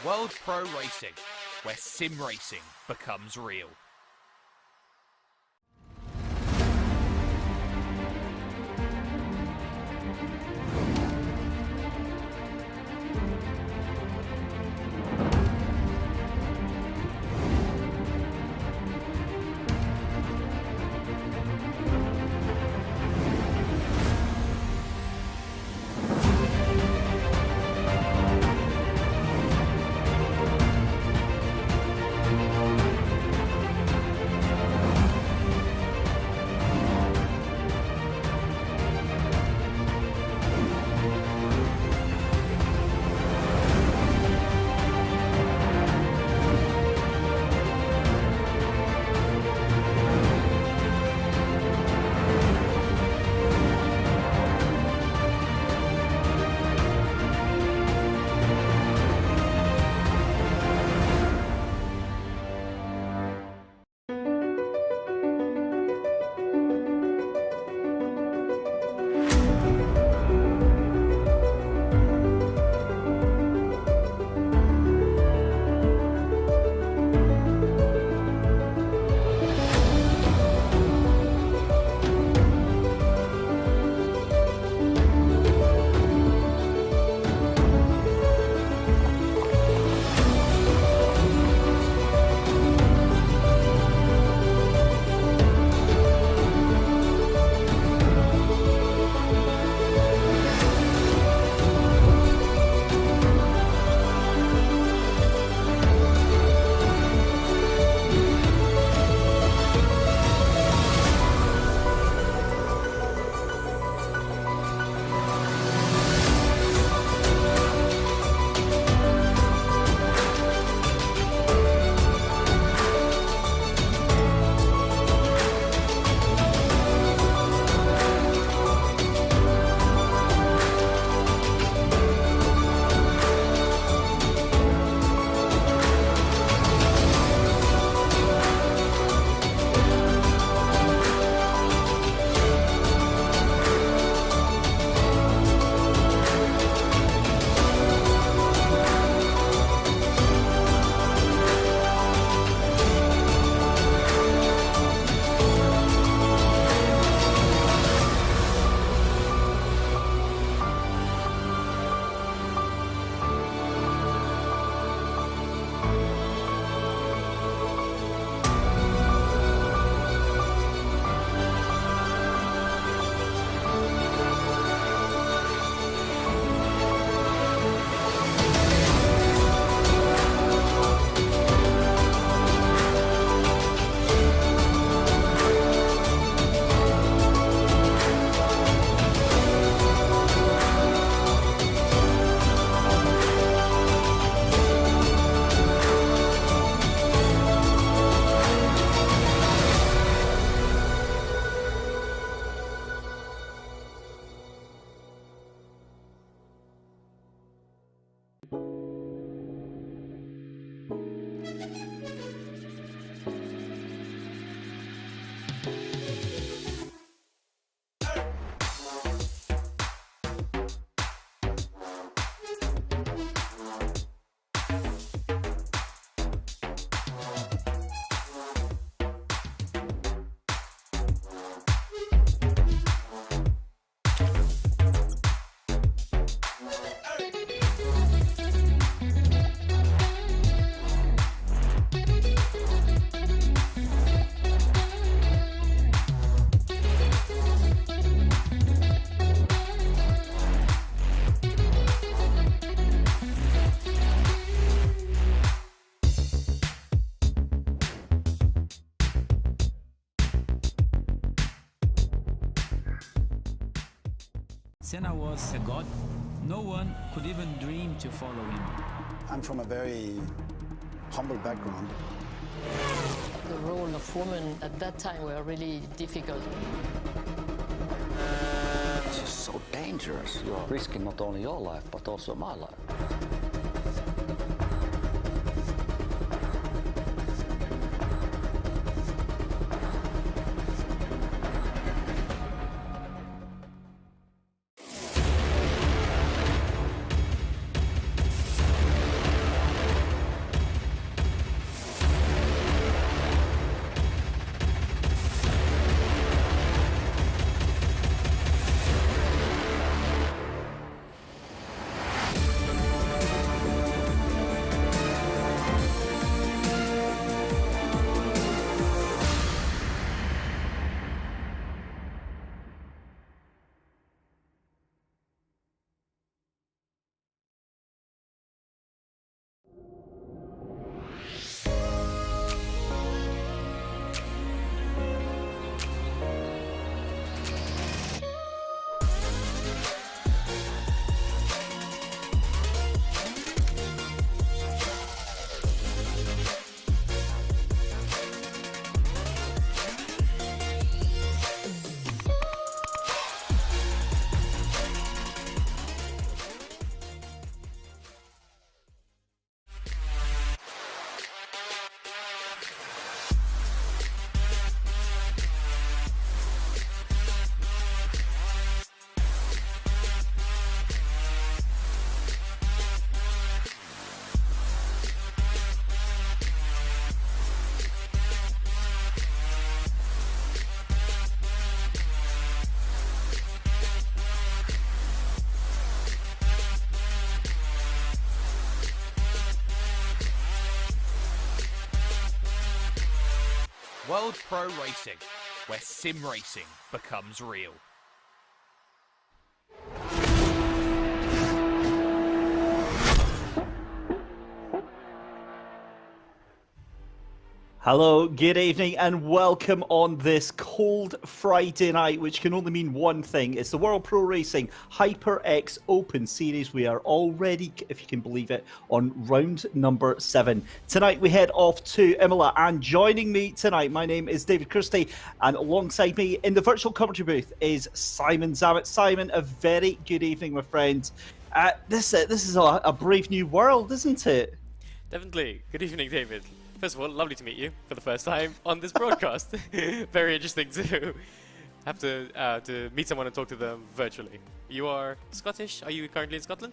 World Pro Racing, where sim racing becomes real. Senna was a god. No one could even dream to follow him. I'm from a very humble background. The role of women at that time were really difficult. This is so dangerous. You are risking not only your life, but also my life. World Pro Racing, where sim racing becomes real. Hello, good evening, and welcome on this cold Friday night, which can only mean one thing. It's the World Pro Racing HyperX Open Series. We are already, if you can believe it, on round number 7. Tonight we head off to Imola, and joining me tonight, my name is David Christie, and alongside me in the virtual commentary booth is Simon Zammit. Simon, a very good evening, my friend. This is a brave new world, isn't it? Definitely. Good evening, David. First of all, lovely to meet you for the first time on this broadcast. Very interesting to have to meet someone and talk to them virtually. You are Scottish? Are you currently in Scotland?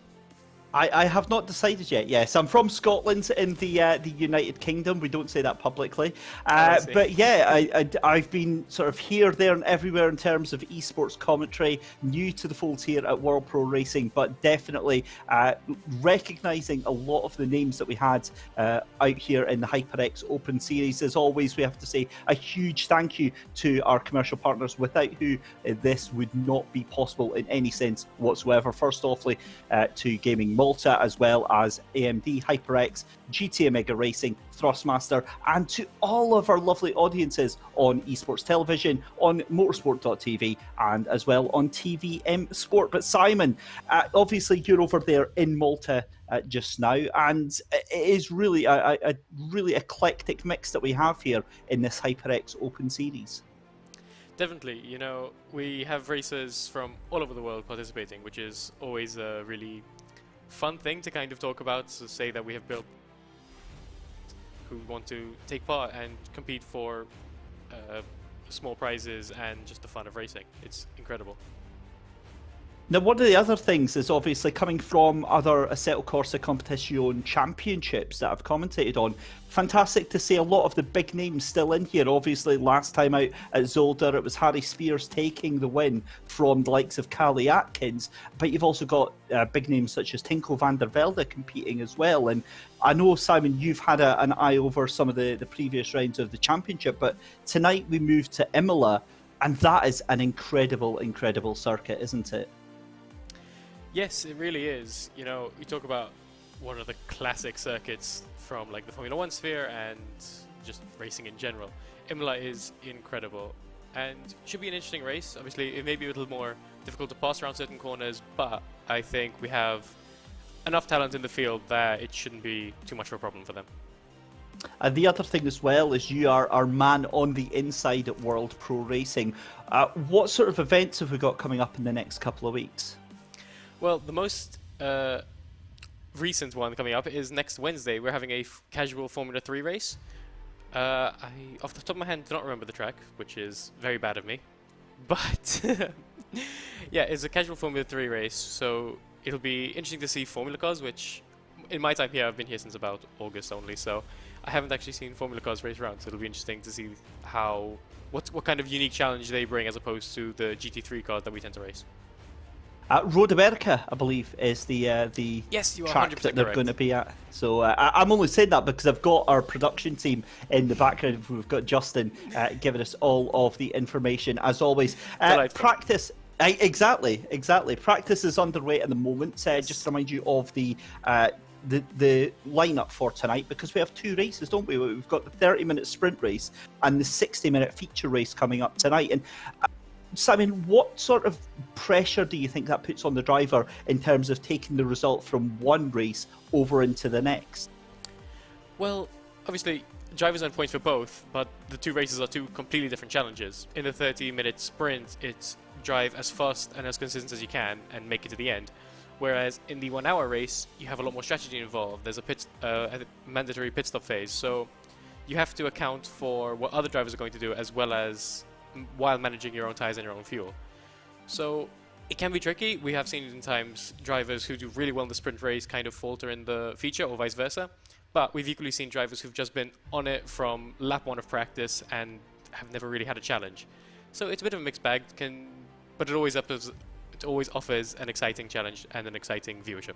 I have not decided yet. Yes, I'm from Scotland in the United Kingdom. We don't say that publicly, but yeah, I've been sort of here, there, and everywhere in terms of esports commentary. New to the fold here at World Pro Racing, but definitely recognising a lot of the names that we had out here in the HyperX Open Series. As always, we have to say a huge thank you to our commercial partners, without who this would not be possible in any sense whatsoever. First offly, to Gaming Malta, as well as AMD, HyperX, GTA Mega Racing, Thrustmaster, and to all of our lovely audiences on esports television, on motorsport.tv, and as well on TVM Sport. But Simon, obviously you're over there in Malta just now, and it is really a really eclectic mix that we have here in this HyperX Open Series. Definitely. You know, we have racers from all over the world participating, which is always a really fun thing to kind of talk about, to say that we have built who want to take part and compete for small prizes and just the fun of racing. It's incredible. Now, one of the other things is obviously coming from other Assetto Corsa Competition championships that I've commentated on. Fantastic to see a lot of the big names still in here. Obviously, last time out at Zolder, it was Harry Spears taking the win from the likes of Callie Atkins. But you've also got big names such as Tinko van der Velde competing as well. And I know, Simon, you've had an eye over some of the previous rounds of the championship, but tonight we move to Imola, and that is an incredible, incredible circuit, isn't it? Yes, it really is. You know, we talk about one of the classic circuits from like the Formula 1 sphere and just racing in general. Imola is incredible and should be an interesting race. Obviously, it may be a little more difficult to pass around certain corners, but I think we have enough talent in the field that it shouldn't be too much of a problem for them. And the other thing as well is you are our man on the inside at World Pro Racing. What sort of events have we got coming up in the next couple of weeks? Well, the most recent one coming up is next Wednesday. We're having a casual Formula 3 race. I, off the top of my head, do not remember the track, which is very bad of me. But yeah, it's a casual Formula 3 race, so it'll be interesting to see Formula cars, which in my time here, I've been here since about August only, so I haven't actually seen Formula cars race around, so it'll be interesting to see what kind of unique challenge they bring as opposed to the GT3 cars that we tend to race. Road America, I believe, is the yes, you are track that they're correct. going to be at. So I'm only saying that because I've got our production team in the background. We've got Justin giving us all of the information, as always. Practice. Exactly. Practice is underway at the moment. Just to remind you of the lineup for tonight, because we have two races, don't we? We've got the 30-minute sprint race and the 60-minute feature race coming up tonight. And Simon, what sort of pressure do you think that puts on the driver in terms of taking the result from one race over into the next? Well, obviously, drivers earn points for both, but the two races are two completely different challenges. In the 30-minute sprint, it's drive as fast and as consistent as you can and make it to the end. Whereas in the 1 hour race, you have a lot more strategy involved. There's a mandatory pit stop phase, so you have to account for what other drivers are going to do, as well as while managing your own tires and your own fuel. So it can be tricky. We have seen in times drivers who do really well in the sprint race kind of falter in the feature, or vice versa. But we've equally seen drivers who've just been on it from lap 1 of practice and have never really had a challenge. So it's a bit of a mixed bag, but it always offers an exciting challenge and an exciting viewership.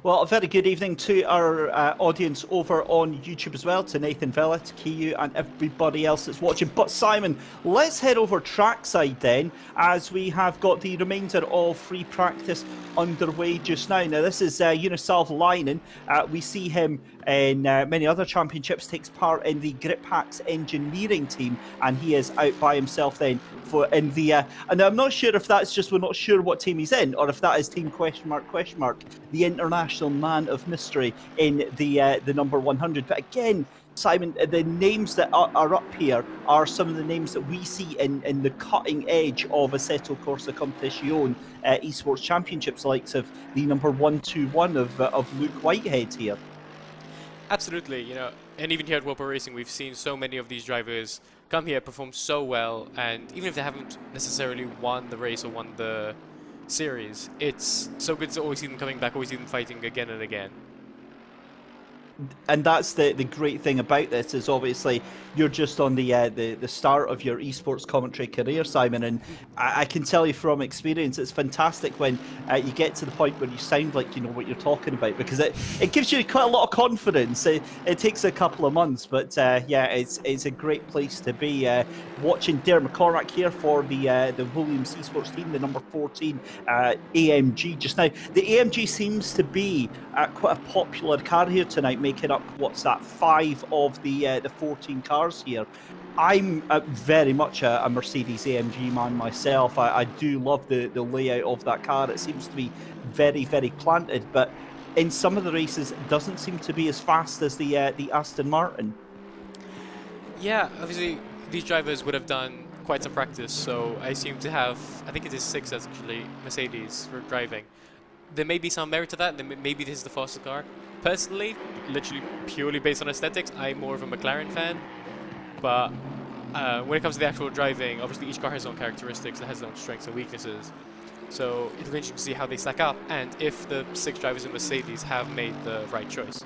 Well, a very good evening to our audience over on YouTube as well, to Nathan Villa, to Kiyu, and everybody else that's watching. But Simon, let's head over trackside then, as we have got the remainder of free practice underway just now. Now, this is Unisalv Leinen. We see him in many other championships, takes part in the Griphax engineering team, and he is out by himself then in the and I'm not sure if that's just, we're not sure what team he's in, or if that is team question mark, the international man of mystery in the number 100. But again, Simon, the names that are up here are some of the names that we see in the cutting edge of Assetto Corsa Competizione esports championships, likes of the number 121 of Luke Whitehead here. Absolutely, you know, and even here at World Pro Racing, we've seen so many of these drivers come here, perform so well, and even if they haven't necessarily won the race or won the series, it's so good to always see them coming back, always see them fighting again and again. And that's the great thing about this, is obviously you're just on the start of your esports commentary career, Simon, and I can tell you from experience, it's fantastic when you get to the point where you sound like you know what you're talking about, because it gives you quite a lot of confidence. It takes a couple of months, but yeah, it's a great place to be. Watching Dare McCormack here for the Williams esports team, the number 14 AMG just now. The AMG seems to be quite a popular car here tonight, making up, what's that, 5 of the 14 cars here. I'm very much a Mercedes AMG man myself. I do love the layout of that car. It seems to be very, very planted, but in some of the races it doesn't seem to be as fast as the Aston Martin. Yeah, obviously these drivers would have done quite some practice, so I seem to have, I think it is 6 actually, Mercedes for driving. There may be some merit to that, maybe this is the fastest car. Personally, literally purely based on aesthetics, I'm more of a McLaren fan, but when it comes to the actual driving, obviously each car has its own characteristics, it has its own strengths and weaknesses. So it'll be interesting to see how they stack up, and if the 6 drivers in Mercedes have made the right choice.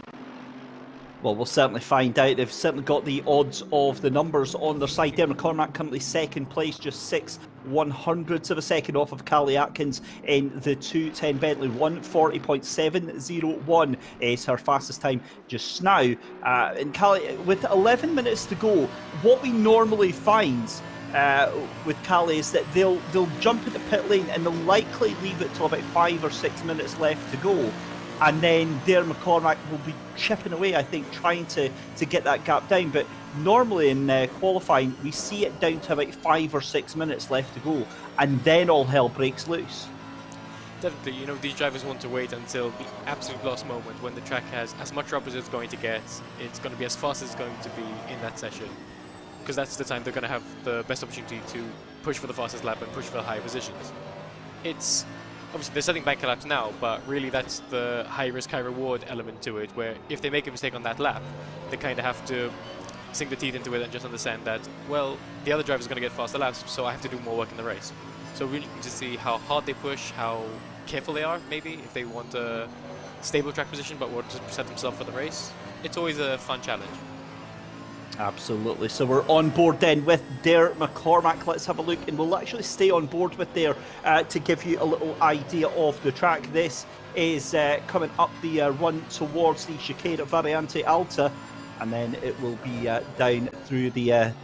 Well, we'll certainly find out. They've certainly got the odds of the numbers on their side. Dermot Cormack currently second place, just 6/100ths of a second off of Callie Atkins in the 210 Bentley. 1:40.701 is her fastest time just now. And Callie, with 11 minutes to go, what we normally find with Callie is that they'll jump into pit lane and they'll likely leave it till about 5 or 6 minutes left to go. And then Dare McCormack will be chipping away, I think, trying to get that gap down. But normally in qualifying, we see it down to about 5 or 6 minutes left to go, and then all hell breaks loose. Definitely, you know, these drivers want to wait until the absolute last moment when the track has as much rubber as it's going to get. It's going to be as fast as it's going to be in that session, because that's the time they're going to have the best opportunity to push for the fastest lap and push for the high positions. It's obviously they're setting bank laps now, but really that's the high risk, high reward element to it, where if they make a mistake on that lap, they kind of have to sink the teeth into it and just understand that, well, the other driver's going to get faster laps, so I have to do more work in the race. So really to see how hard they push, how careful they are, maybe, if they want a stable track position but want to set themselves for the race. It's always a fun challenge. Absolutely. So we're on board then with Dare McCormack. Let's have a look, and we'll actually stay on board with Dare to give you a little idea of the track. This is coming up the run towards the chicane at Variante Alta, and then it will be down through the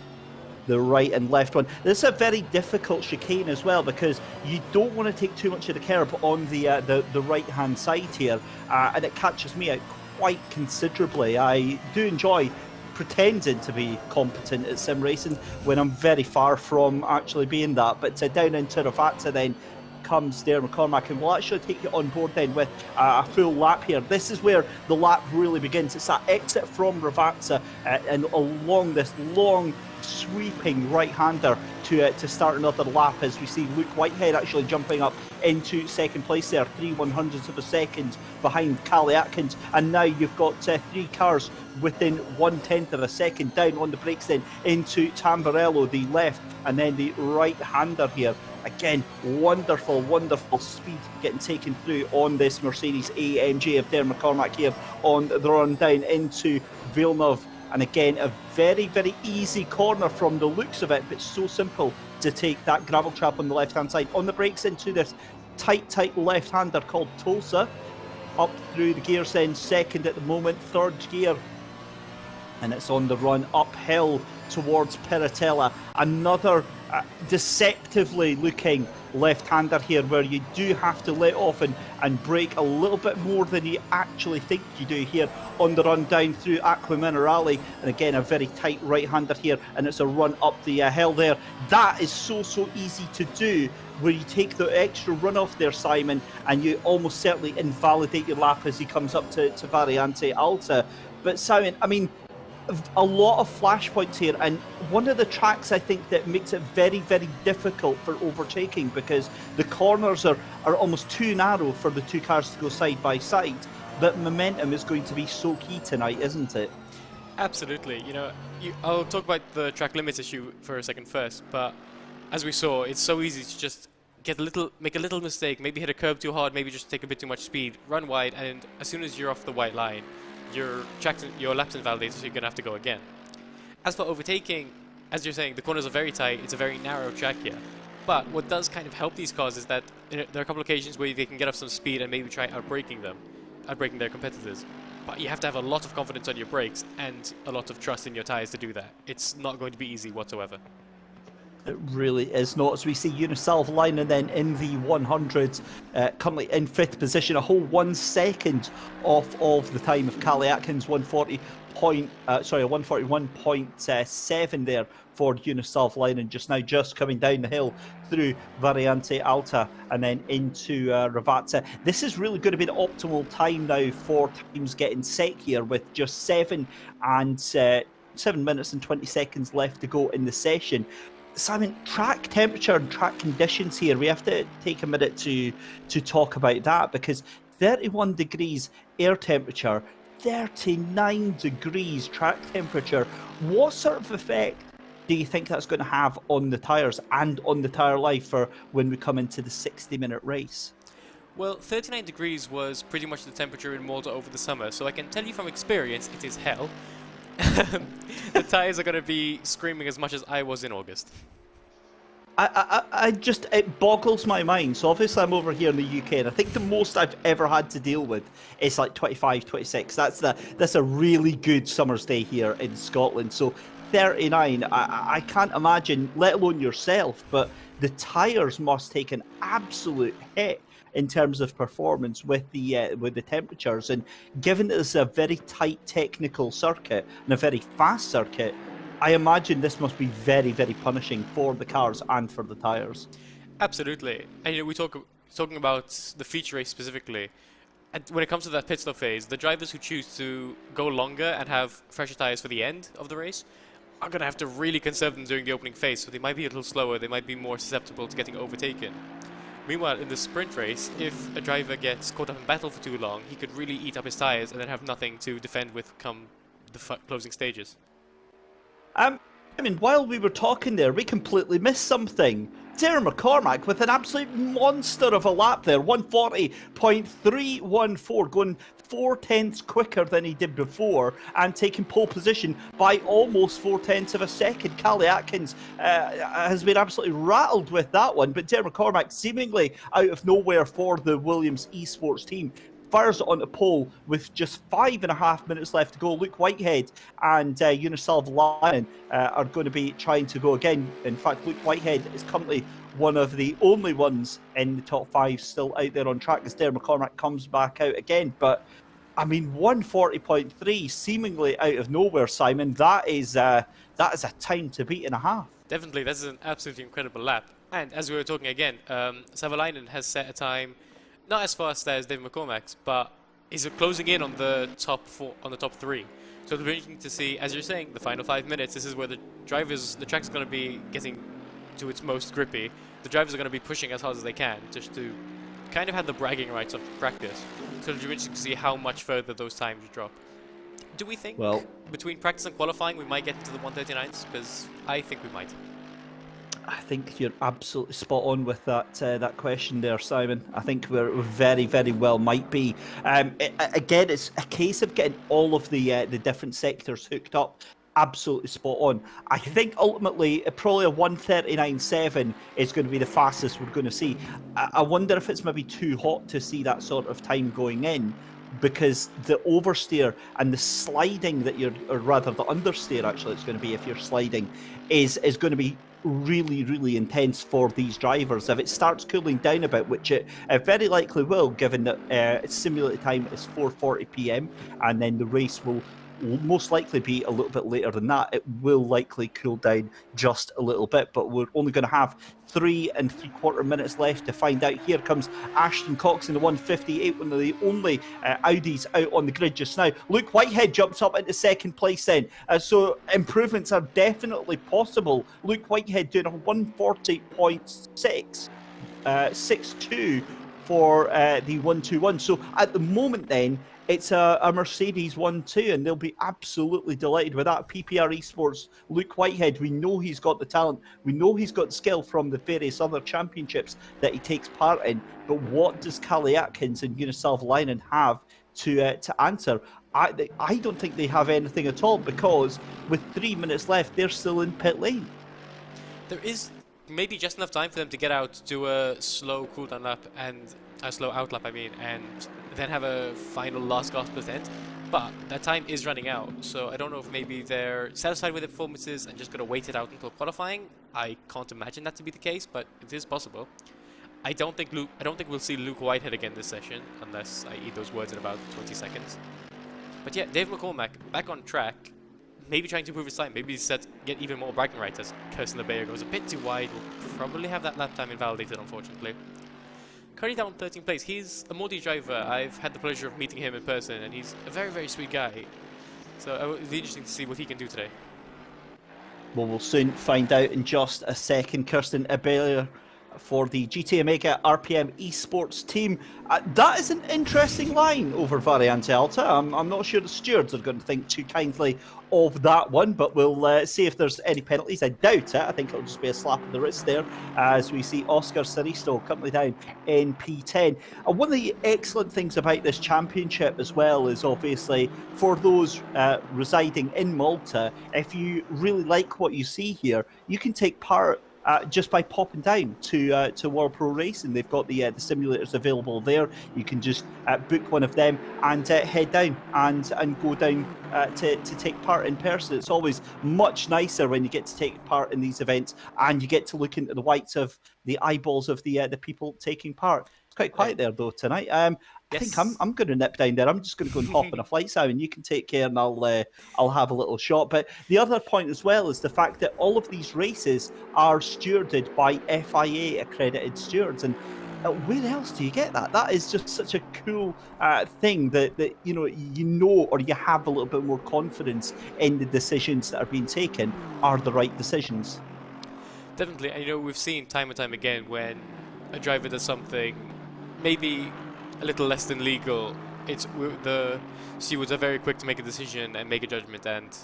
right and left one. This is a very difficult chicane as well, because you don't want to take too much of the curb on the right hand side here, and it catches me out quite considerably. I do enjoy pretending to be competent at sim racing when I'm very far from actually being that. But down into Ravazza then comes Dare McCormack, and we'll actually take you on board then with a full lap here. This is where the lap really begins. It's that exit from Ravazza and along this long sweeping right-hander to start another lap, as we see Luke Whitehead actually jumping up into second place there, 3/100ths of a second behind Callie Atkins. And now you've got 3 cars within 1/10 of a second down on the brakes then into Tamburello, the left, and then the right-hander here. Again, wonderful, wonderful speed getting taken through on this Mercedes AMG of Dare McCormack here on the run down into Villeneuve. And again, a very, very easy corner from the looks of it, but so simple to take that gravel trap on the left-hand side. On the brakes into this tight left-hander called Tulsa. up through the gears then, second at the moment, third gear. And it's on the run uphill towards Piratella. Another deceptively looking left-hander here, where you do have to let off and brake a little bit more than you actually think you do here on the run down through Aqua Minerale. And again, a very tight right-hander here, and it's a run up the hill there. That is so easy to do, where you take the extra runoff there, Simon, and you almost certainly invalidate your lap as he comes up to Variante Alta. But Simon, I mean, a lot of flashpoints here, and one of the tracks I think that makes it very difficult for overtaking, because the corners are almost too narrow for the two cars to go side by side. But momentum is going to be so key tonight, isn't it? Absolutely. I'll talk about the track limits issue for a second first, but as we saw, it's so easy to just make a little mistake, maybe hit a curb too hard, maybe just take a bit too much speed, run wide, and as soon as you're off the white line, your lap's invalidated, so you're going to have to go again. As for overtaking, as you're saying, the corners are very tight, it's a very narrow track here. But what does kind of help these cars is that there are a couple of occasions where they can get up some speed and maybe try outbraking their competitors. But you have to have a lot of confidence on your brakes and a lot of trust in your tyres to do that. It's not going to be easy whatsoever. It really is not. As we see Unisalv line, and then in the 100s, currently in 5th position, a whole 1 second off of the time of Callie Atkins, 141.7 there for Unisalv line, and just coming down the hill through Variante Alta and then into Ravazza. This is really going to be the optimal time now for times getting set here, with just 7 minutes and 20 seconds left to go in the session. Simon, track temperature and track conditions here, we have to take a minute to talk about that, because 31 degrees air temperature, 39 degrees track temperature. What sort of effect do you think that's going to have on the tyres and on the tyre life for when we come into the 60-minute race? Well, 39 degrees was pretty much the temperature in Malta over the summer, so I can tell you from experience, it is hell. The tyres are going to be screaming as much as I was in August. It boggles my mind. So obviously I'm over here in the UK, and I think the most I've ever had to deal with is like 25, 26. That's a really good summer's day here in Scotland. So 39, I can't imagine, let alone yourself, but the tyres must take an absolute hit in terms of performance with the temperatures. And given that it's a very tight technical circuit and a very fast circuit, I imagine this must be very punishing for the cars and for the tyres. Absolutely. And we're talking about the feature race specifically. And when it comes to that pit stop phase, the drivers who choose to go longer and have fresher tyres for the end of the race are going to have to really conserve them during the opening phase, so they might be a little slower, they might be more susceptible to getting overtaken. Meanwhile, in the sprint race, if a driver gets caught up in battle for too long, he could really eat up his tyres and then have nothing to defend with come the closing stages. I mean, while we were talking there, we completely missed something. Darren McCormack with an absolute monster of a lap there, 140.314, going 4/10 quicker than he did before, and taking pole position by almost 4/10 of a second. Callie Atkins has been absolutely rattled with that one, but Darren McCormack, seemingly out of nowhere for the Williams esports team, fires it on the pole with just 5.5 minutes left to go. Luke Whitehead and Unisalv Lion are going to be trying to go again. In fact, Luke Whitehead is currently one of the only ones in the top 5 still out there on track as Darren McCormack comes back out again. But, I mean, 140.3 seemingly out of nowhere, Simon. That is a time to beat and a half. Definitely, that's an absolutely incredible lap. And as we were talking again, Savalainen has set a time not as fast as David McCormack's, but is closing in on the top 3. So it'll be interesting to see, as you're saying, the final 5 minutes. This is where the track's going to be getting to its most grippy. The drivers are going to be pushing as hard as they can, just to kind of have the bragging rights of practice. So it'll be interesting to see how much further those times drop. Do we think between practice and qualifying we might get into the 139s? Because I think we might. I think you're absolutely spot on with that question there, Simon. I think we're very well might be. Again, it's a case of getting all of the different sectors hooked up absolutely spot on. I think ultimately probably a 1:39.7 is going to be the fastest we're going to see. I wonder if it's maybe too hot to see that sort of time going in, because the oversteer and the sliding that or rather the understeer actually it's going to be if you're sliding, is going to be really, really intense for these drivers. If it starts cooling down a bit, which it very likely will, given that its simulated time is 4:40 p.m. and then the race will most likely be a little bit later than that. It will likely cool down just a little bit, but we're only going to have 3 3/4 minutes left to find out. Here comes Ashton Cox in the 158, one of the only Audis out on the grid just now. Luke Whitehead jumps up into second place then, so improvements are definitely possible. Luke Whitehead doing a 140.6, 6.2 for the 121. So at the moment then, it's a Mercedes 1-2, and they'll be absolutely delighted with that. PPR Esports, Luke Whitehead, we know he's got the talent. We know he's got the skill from the various other championships that he takes part in. But what does Callie Atkins and Unisalv Leinen have to answer? I don't think they have anything at all, because with 3 minutes left, they're still in pit lane. There is maybe just enough time for them to get out, do a slow cooldown lap and a slow out lap, and then have a final last gasp at the end. But that time is running out, so I don't know if maybe they're satisfied with their performances and just going to wait it out until qualifying. I can't imagine that to be the case, but it is possible. I don't think we'll see Luke Whitehead again this session, unless I eat those words in about 20 seconds. But yeah, Dave McCormack back on track, maybe trying to improve his time, maybe get even more bragging rights as Kirsten LeBayer goes a bit too wide. Will probably have that lap time invalidated, unfortunately. Currently down 13th place. He's a multi driver. I've had the pleasure of meeting him in person, and he's a very, very sweet guy. So it'll be interesting to see what he can do today. Well, we'll soon find out in just a second. Kirsten Ebeler for the GT Omega RPM Esports team. That is an interesting line over Variante Alta. I'm not sure the stewards are going to think too kindly of that one, but we'll see if there's any penalties. I doubt it. I think it'll just be a slap of the wrist there as we see Oscar Saristo currently down in P10. And one of the excellent things about this championship as well is obviously for those residing in Malta, if you really like what you see here, you can take part just by popping down to World Pro Racing. They've got the simulators available there. You can just book one of them and head down and go down to take part in person. It's always much nicer when you get to take part in these events and you get to look into the whites of the eyeballs of the people taking part. It's quite quiet there though tonight. I think I'm going to nip down there. I'm just going to go and hop on a flight, Simon. You can take care, and I'll have a little shot. But the other point as well is the fact that all of these races are stewarded by FIA accredited stewards, and where else do you get that? That is just such a cool thing that you know or you have a little bit more confidence in the decisions that are being taken are the right decisions. Definitely, and we've seen time and time again when a driver does something maybe a little less than legal, the stewards are very quick to make a decision and make a judgment and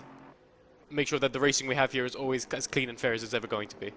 make sure that the racing we have here is always as clean and fair as it's ever going to be.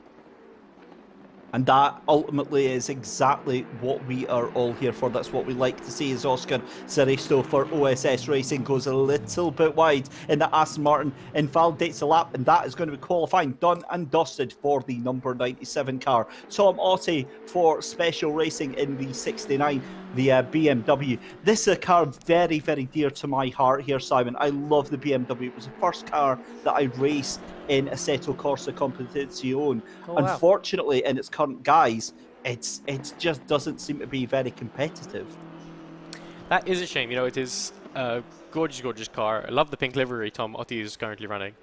And that ultimately is exactly what we are all here for. That's what we like to see, as Oscar Saristo for OSS Racing goes a little bit wide in the Aston Martin, invalidates the lap, and that is going to be qualifying done and dusted for the number 97 car. Tom Otte for Special Racing in the 69, the BMW. This is a car very, very dear to my heart here, Simon. I love the BMW. It was the first car that I raced in Assetto Corsa Competizione. Oh, wow. Unfortunately, in its current guise, it just doesn't seem to be very competitive. That is a shame. It is a gorgeous, gorgeous car. I love the pink livery Tom Otte is currently running.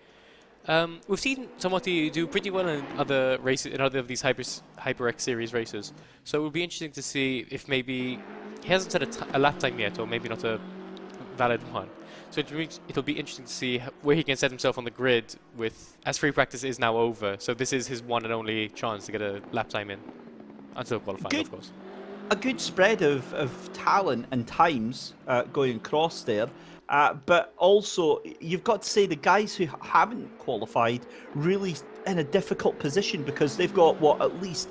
We've seen Tom Otte do pretty well in other races, in other of these HyperX series races. So it will be interesting to see if maybe he hasn't set a lap time yet, or maybe not a valid one. So it'll be interesting to see where he can set himself on the grid as free practice is now over. So this is his one and only chance to get a lap time in until qualifying, of course. A good spread of talent and times going across there. But also, you've got to say the guys who haven't qualified really in a difficult position because they've got, at least,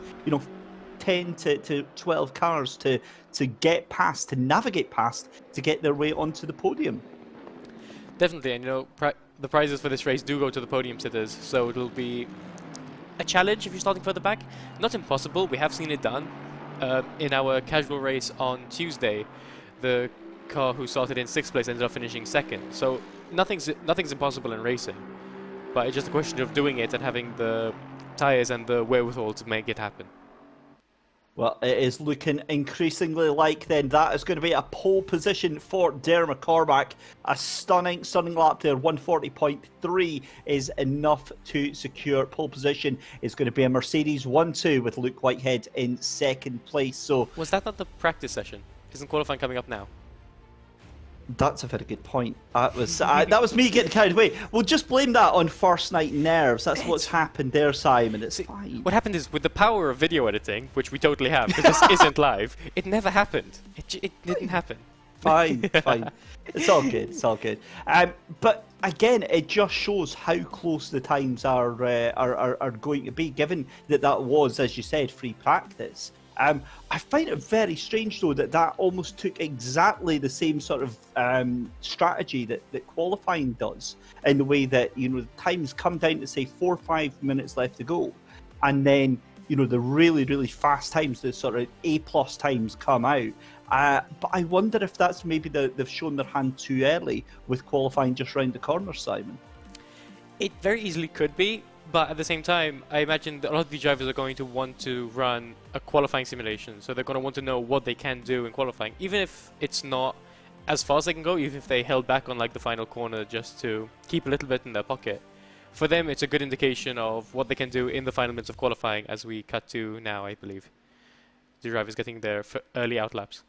10 to 12 cars to get past, to navigate past, to get their way onto the podium. Definitely, and the prizes for this race do go to the podium sitters, so it'll be a challenge if you're starting further back. Not impossible, we have seen it done. In our casual race on Tuesday, the car who started in 6th place ended up finishing 2nd, so nothing's impossible in racing, but it's just a question of doing it and having the tyres and the wherewithal to make it happen. Well, it is looking increasingly like then that is going to be a pole position for Darren McCormack. A stunning lap there. 140.3 is enough to secure pole position. It's going to be a Mercedes 1-2 with Luke Whitehead in 2nd place. So was that not the practice session? Isn't qualifying coming up now? That's a very good point. That was me getting carried away. We'll just blame that on first night nerves. That's what's happened there, Simon. It's fine. What happened is, with the power of video editing, which we totally have, because this isn't live, it never happened. It didn't happen. Fine. It's all good. It's all good. But again, it just shows how close the times are going to be, given that was, as you said, free practice. I find it very strange, though, that almost took exactly the same sort of strategy that qualifying does, in the way that, the times come down to, say, 4 or 5 minutes left to go, and then, the really, really fast times, the sort of A-plus times come out. But I wonder if that's maybe they've shown their hand too early with qualifying just round the corner, Simon. It very easily could be. But at the same time, I imagine that a lot of these drivers are going to want to run a qualifying simulation, so they're going to want to know what they can do in qualifying, even if it's not as far as they can go, even if they held back on like the final corner just to keep a little bit in their pocket. For them, it's a good indication of what they can do in the final minutes of qualifying, as we cut to now, I believe. The drivers getting their early out laps.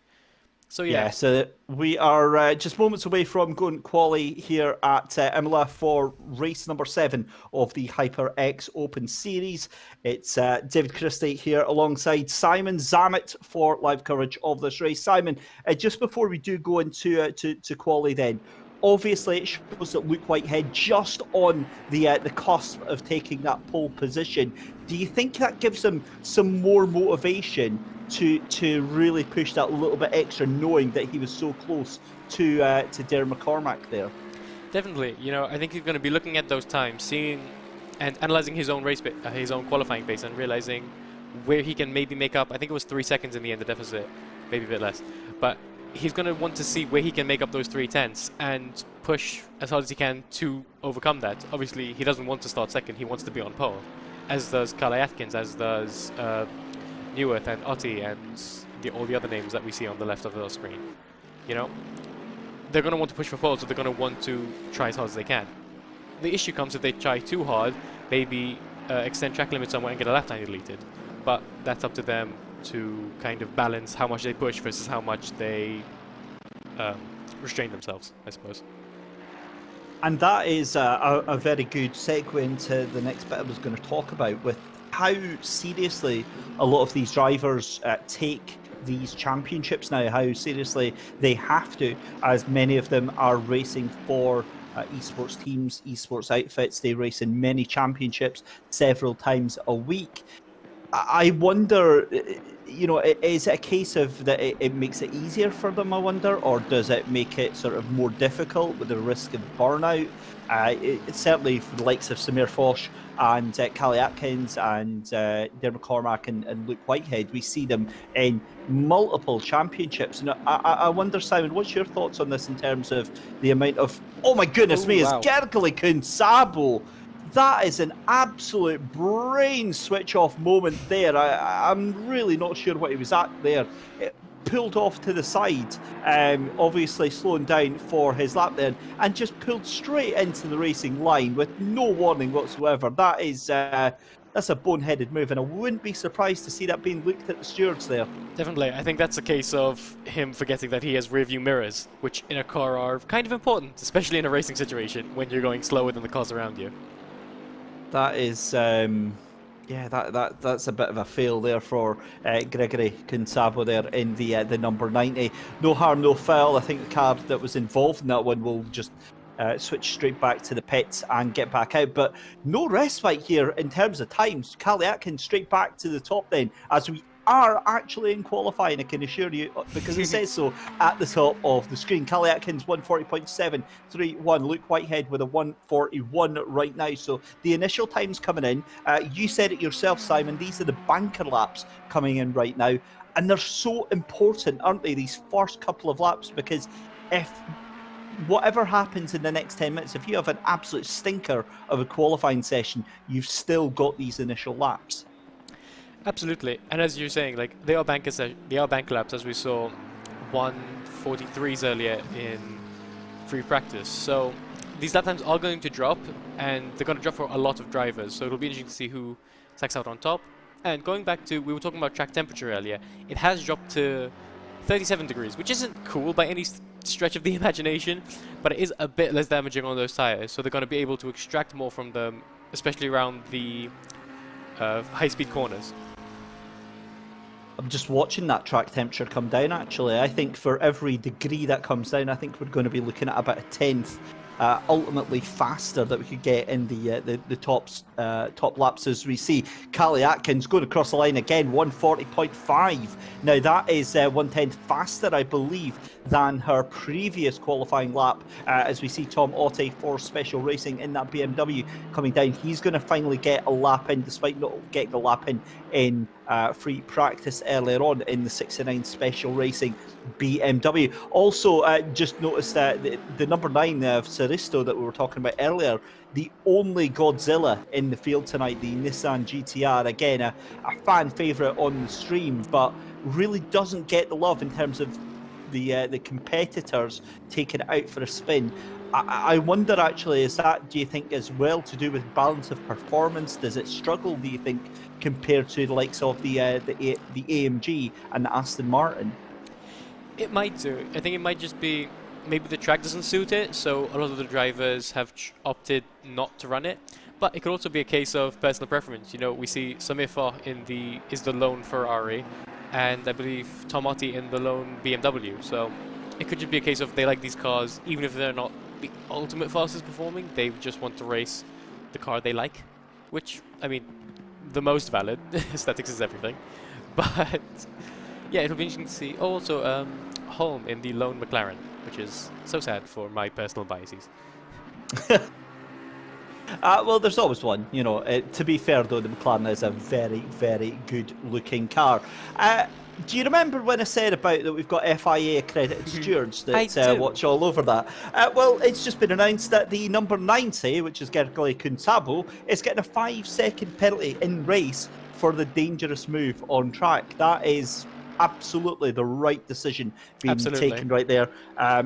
So yeah, so we are just moments away from going quali here at Imola for race number 7 of the HyperX Open Series. It's David Christie here alongside Simon Zammit for live coverage of this race. Simon, just before we do go into to quali then, obviously it shows that Luke Whitehead just on the cusp of taking that pole position. Do you think that gives him some more motivation to really push that little bit extra, knowing that he was so close to Darren McCormack there? Definitely. I think he's going to be looking at those times, seeing and analysing his own his own qualifying pace, and realising where he can maybe make up. I think it was 3 seconds in the end, the deficit, maybe a bit less. But he's going to want to see where he can make up those 3/10 and push as hard as he can to overcome that. Obviously, he doesn't want to start second. He wants to be on pole, as does Carly Atkins, as does Neworth and Otti and all the other names that we see on the left of the screen. They're going to want to push for pole, so they're going to want to try as hard as they can. The issue comes if they try too hard, maybe extend track limits somewhere and get a lap time deleted. But that's up to them to kind of balance how much they push versus how much they restrain themselves, I suppose. And that is a very good segue into the next bit I was going to talk about, with how seriously a lot of these drivers take these championships now, how seriously they have to, as many of them are racing for esports teams, esports outfits. They race in many championships several times a week. I wonder, is it a case of that it makes it easier for them, I wonder, or does it make it sort of more difficult with the risk of burnout? It's certainly for the likes of Samir Foch and Callie Atkins and Darren McCormack and Luke Whitehead, we see them in multiple championships. And I wonder, Simon, what's your thoughts on this in terms of the amount of, oh my goodness me, wow. It's Gergely Kunsabo. That is an absolute brain switch off moment there. I'm really not sure what he was at there. It pulled off to the side, obviously slowing down for his lap there, and just pulled straight into the racing line with no warning whatsoever. That is that's a boneheaded move, and I wouldn't be surprised to see that being looked at the stewards there. Definitely. I think that's a case of him forgetting that he has rear-view mirrors, which in a car are kind of important, especially in a racing situation when you're going slower than the cars around you. That is, that's a bit of a fail there for Gregory Kunsabo there in the number 90. No harm, no foul. I think the car that was involved in that one will just switch straight back to the pits and get back out. But no respite here in terms of times. Callie Atkins straight back to the top then, as we are actually in qualifying, I can assure you, because it says so at the top of the screen. Callie Atkins, 140.731. Luke Whitehead with a 141 right now. So the initial time's coming in. You said it yourself, Simon. These are the banker laps coming in right now. And they're so important, aren't they, these first couple of laps? Because if whatever happens in the next 10 minutes, if you have an absolute stinker of a qualifying session, you've still got these initial laps. Absolutely, and as you're saying, like they are bank laps, as we saw 1:43s earlier in free practice. So these lap times are going to drop, and they're going to drop for a lot of drivers. So it'll be interesting to see who stacks out on top. And going back to, we were talking about track temperature earlier, it has dropped to 37 degrees, which isn't cool by any stretch of the imagination, but it is a bit less damaging on those tires, so they're going to be able to extract more from them, especially around the high-speed corners. I'm just watching that track temperature come down, actually. I think for every degree that comes down, I think we're going to be looking at about a 10th ultimately faster that we could get in the top laps, as we see Callie Atkins going across the line again, 140.5. Now that is 1/10 faster, I believe, than her previous qualifying lap, as we see Tom Otte for Special Racing in that BMW coming down. He's going to finally get a lap in, despite not getting a lap in free practice earlier on in the 69 Special Racing BMW. Also, just noticed that the number 9 of Saristo that we were talking about earlier, the only Godzilla in the field tonight, the Nissan GTR, again a fan favourite on the stream, but really doesn't get the love in terms of the competitors taking it out for a spin. I wonder, actually, is that, do you think, as well to do with balance of performance? Does it struggle, do you think, compared to the likes of the AMG and the Aston Martin? It might do. I think it might just be maybe the track doesn't suit it, so a lot of the drivers have opted not to run it. But it could also be a case of personal preference. You know, we see Samir Farh is the lone Ferrari, and I believe Tom Otte in the lone BMW. So it could just be a case of they like these cars, even if they're not the ultimate fastest performing, they just want to race the car they like, which, I mean, the most valid. Aesthetics is everything. But yeah, it'll be interesting to see. Also, Holm in the lone McLaren, which is so sad for my personal biases. Well, there's always one, you know. To be fair, though, the McLaren is a very, very good-looking car. Do you remember when I said about that we've got FIA accredited stewards that watch all over that? Well, it's just been announced that the number 90, which is Gergely Kuntabo, is getting a 5-second penalty in race for the dangerous move on track. That is absolutely the right decision being taken right there.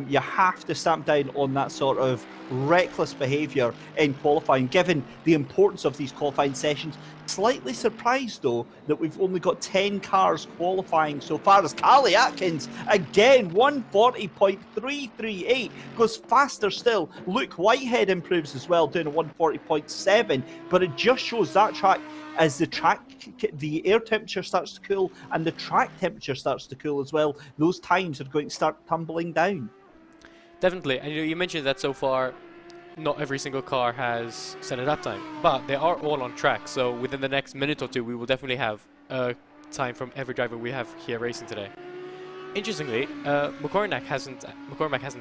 You have to stamp down on that sort of reckless behaviour in qualifying, given the importance of these qualifying sessions. Slightly surprised, though, that we've only got 10 cars qualifying so far, as Callie Atkins, again, 140.338, goes faster still. Luke Whitehead improves as well, doing a 140.7, but it just shows that track, as the air temperature starts to cool and the track temperature starts to cool as well, those times are going to start tumbling down. Definitely, and you mentioned that so far not every single car has set a lap time, but they are all on track, so within the next minute or two we will definitely have a time from every driver we have here racing today. Interestingly, McCormack hasn't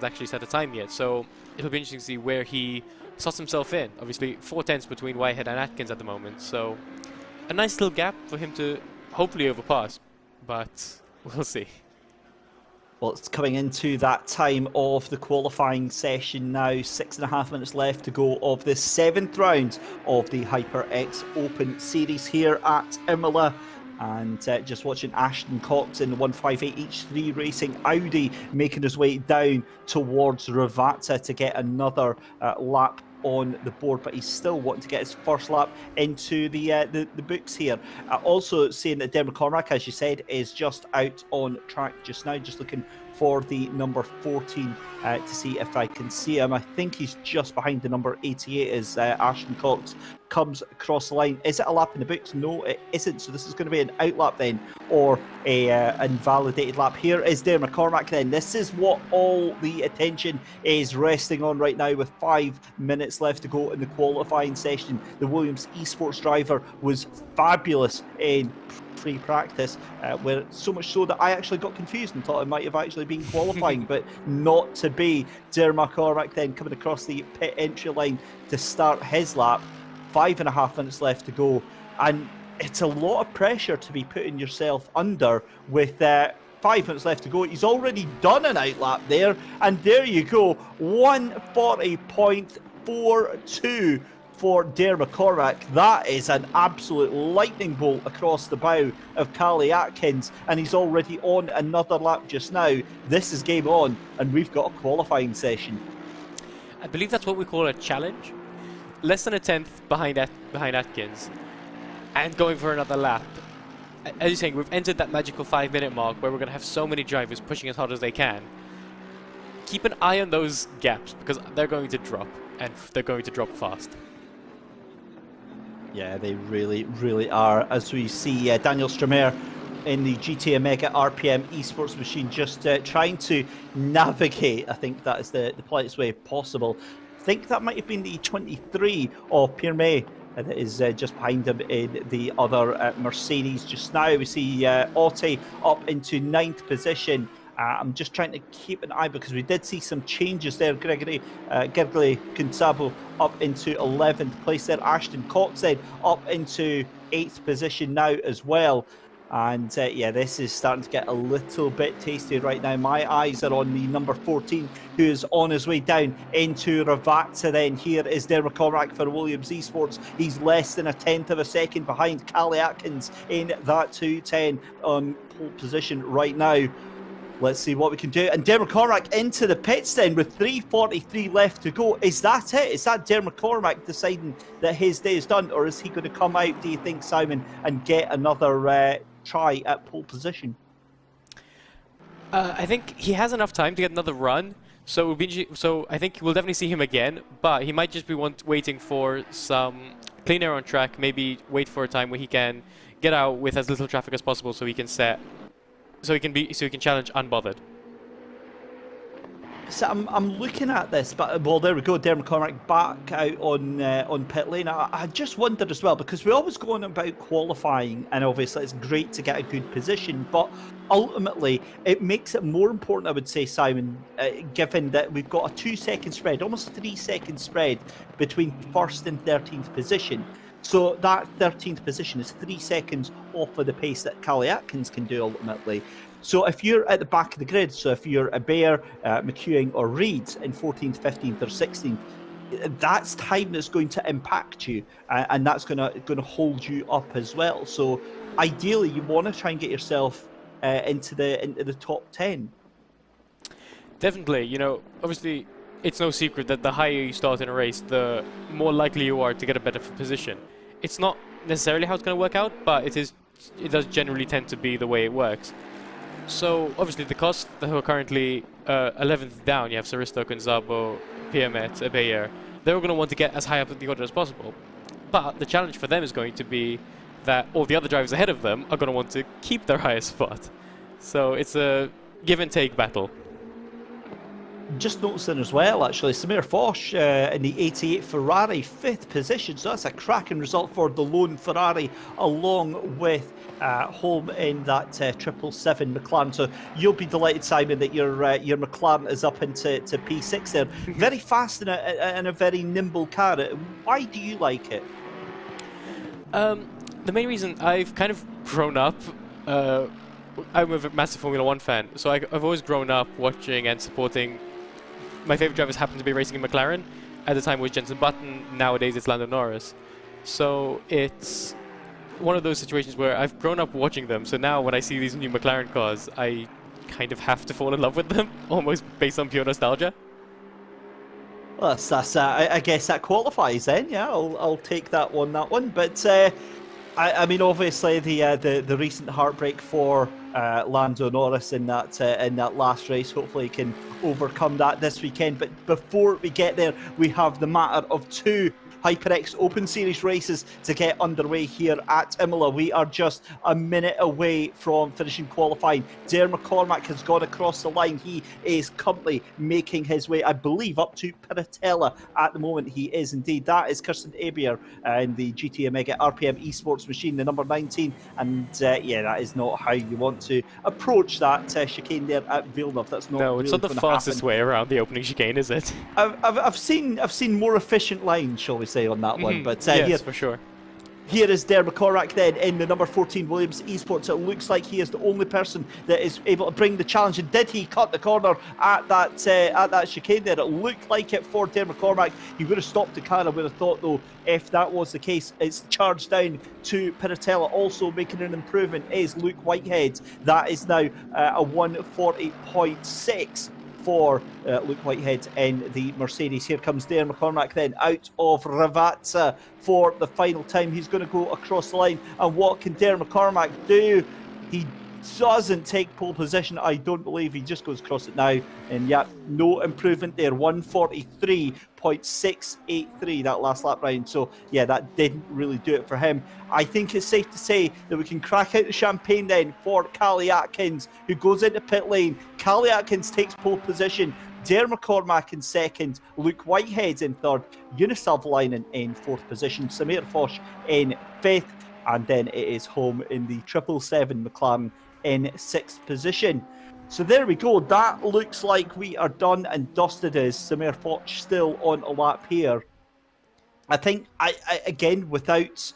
actually set a time yet, so it'll be interesting to see where he slots himself in. Obviously 4/10 between Whitehead and Atkins at the moment, so a nice little gap for him to hopefully overpass, but we'll see. Well, it's coming into that time of the qualifying session now. 6.5 minutes left to go of the 7th round of the HyperX Open Series here at Imola. And just watching Ashton Cox in the 158H3 Racing Audi making his way down towards Ravazza to get another lap on the board, but he's still wanting to get his first lap into the books here. Also seeing that Dermot Cormack, as you said, is just out on track just now, just looking for the number 14 to see if I can see him. I think he's just behind the number 88 as Ashton Cox comes across the line. Is it a lap in the books? No, it isn't. So this is going to be an out lap then, or a invalidated lap. Here is Dermot Cormack then. This is what all the attention is resting on right now, with 5 minutes left to go in the qualifying session. The Williams esports driver was fabulous in free practice, where so much so that I actually got confused and thought it might have actually been qualifying, but not to be. Dermot Cormack then coming across the pit entry line to start his lap. 5.5 minutes left to go, and it's a lot of pressure to be putting yourself under with 5 minutes left to go. He's already done an outlap there, and there you go, 140.42 for Dermot Cormack. That is an absolute lightning bolt across the bow of Callie Atkins, and he's already on another lap just now. This is game on, and we've got a qualifying session. I believe that's what we call a challenge. Less than a tenth behind Atkins, and going for another lap. As you're saying, we've entered that magical 5-minute mark where we're going to have so many drivers pushing as hard as they can. Keep an eye on those gaps, because they're going to drop, and they're going to drop fast. Yeah, they really, really are. As we see Daniel Stramer in the GTA Mega RPM esports machine just trying to navigate, I think that is the politest way possible. I think that might have been the 23 of Pierre May that is just behind him in the other Mercedes just now. We see Otte up into 9th position. I'm just trying to keep an eye because we did see some changes there. Gergely Kunsabo up into 11th place there. Ashton Cox then up into 8th position now as well. And yeah, this is starting to get a little bit tasty right now. My eyes are on the number 14, who is on his way down into Ravazza. Then here is Dermot Cormack for Williams Esports. He's less than a tenth of a second behind Callie Atkins in that 210 on pole position right now. Let's see what we can do. And Dermot Cormack into the pits then with 3:43 left to go. Is that it? Is that Dermot Cormack deciding that his day is done? Or is he going to come out, do you think, Simon, and get another try at pole position? I think he has enough time to get another run. So I think we'll definitely see him again. But he might just be waiting for some clean air on track. Maybe wait for a time where he can get out with as little traffic as possible, so he can challenge unbothered. So I'm looking at this, but well, there we go. Dermot Cormack back out on pit lane. I just wondered as well, because we always go on about qualifying, and obviously it's great to get a good position, but ultimately it makes it more important, I would say, Simon, given that we've got a 2-second spread, almost 3-second spread between 1st and 13th position. So that 13th position is 3 seconds off of the pace that Callie Atkins can do ultimately. So if you're at the back of the grid, so if you're a Bear, McEwing or Reed in 14th, 15th or 16th, that's time that's going to impact you, and that's going to hold you up as well. So ideally you want to try and get yourself into the top 10. Definitely, you know, obviously it's no secret that the higher you start in a race, the more likely you are to get a better position. It's not necessarily how it's going to work out, but it does generally tend to be the way it works. So obviously the costs who are currently 11th down, you have Saristo, Gonzabo, Piamet, Abeyer, they're all going to want to get as high up in the order as possible. But the challenge for them is going to be that all the other drivers ahead of them are going to want to keep their highest spot. So it's a give and take battle. Just noticing as well, actually, Samir Foch in the 88 Ferrari, 5th position. So that's a cracking result for the lone Ferrari, along with Holm in that 777 McLaren. So you'll be delighted, Simon, that your McLaren is up into P6 there. Very fast and a very nimble car. Why do you like it? The main reason, I've kind of grown up. I'm a massive Formula 1 fan, so I've always grown up watching and supporting. My favourite drivers happen to be racing in McLaren. At the time it was Jenson Button, nowadays it's Lando Norris. So it's one of those situations where I've grown up watching them, so now when I see these new McLaren cars, I kind of have to fall in love with them, almost based on pure nostalgia. Well, that's I guess that qualifies then, yeah, I'll take that one. But I mean, obviously the recent heartbreak for Lando Norris in that last race. Hopefully he can overcome that this weekend. But before we get there, we have the matter of 2 HyperX Open Series races to get underway here at Imola. We are just a minute away from finishing qualifying. Dare McCormack has gone across the line. He is currently making his way, I believe, up to Piratella at the moment. He is indeed. That is Kirsten Abier in the GT Omega RPM Esports machine, the number 19. And yeah, that is not how you want to approach that chicane there at Villeneuve. That's not No, it's really not the gonna fastest happen. way around the opening chicane, is it? I've seen more efficient lines, shall we say, on that one. But yes, here, for sure. Here is Dare McCormack then in the number 14 Williams Esports. It looks like he is the only person that is able to bring the challenge. And did he cut the corner at that chicane there? It looked like it for Dare McCormack. He would have stopped the car, I would have thought, though, if that was the case. It's charged down to Piratella. Also making an improvement is Luke Whitehead. That is now a 140.6 for Luke Whitehead in the Mercedes. Here comes Dare McCormack then out of Ravazza for the final time. He's going to go across the line. And what can Dare McCormack do? He doesn't take pole position, I don't believe. He just goes across it now. And yeah, no improvement there. 143.683 that last lap round. So yeah, that didn't really do it for him. I think it's safe to say that we can crack out the champagne then for Callie Atkins, who goes into pit lane. Callie Atkins takes pole position. Dare McCormack in second, Luke Whitehead in third, Eunice Savalainen in fourth position, Samir Foch in fifth, and then it is home in the 777 McLaren in sixth position. So there we go. That looks like we are done and dusted. Is Samir Foch still on a lap here? I think, again, without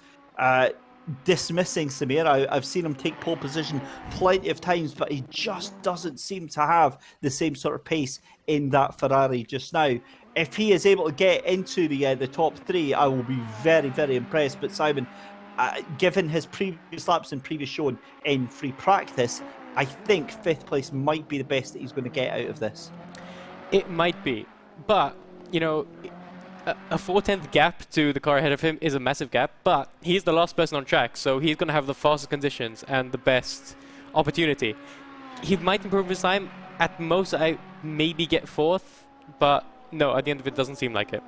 dismissing Samir, I've seen him take pole position plenty of times, but he just doesn't seem to have the same sort of pace in that Ferrari just now. If he is able to get into the top three, I will be very, very impressed. But Simon, given his previous laps and previous showing in free practice, I think fifth place might be the best that he's going to get out of this. It might be, but, you know, a 4/10 gap to the car ahead of him is a massive gap, but he's the last person on track, so he's going to have the fastest conditions and the best opportunity. He might improve his time. At most, I maybe get fourth, but no, at the end of it, doesn't seem like it.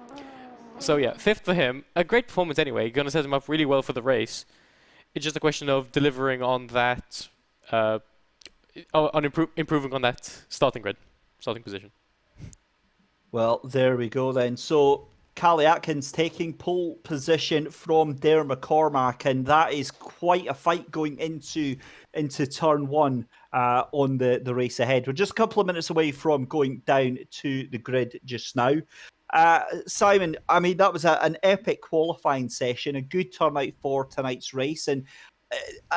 So yeah, fifth for him. A great performance anyway. Going to set him up really well for the race. It's just a question of delivering on that, improving on that starting position. Well, there we go then. So Callie Atkins taking pole position from Dare McCormack, and that is quite a fight going into turn one on the race ahead. We're just a couple of minutes away from going down to the grid just now. Simon, I mean, that was an epic qualifying session, a good turnout for tonight's race, and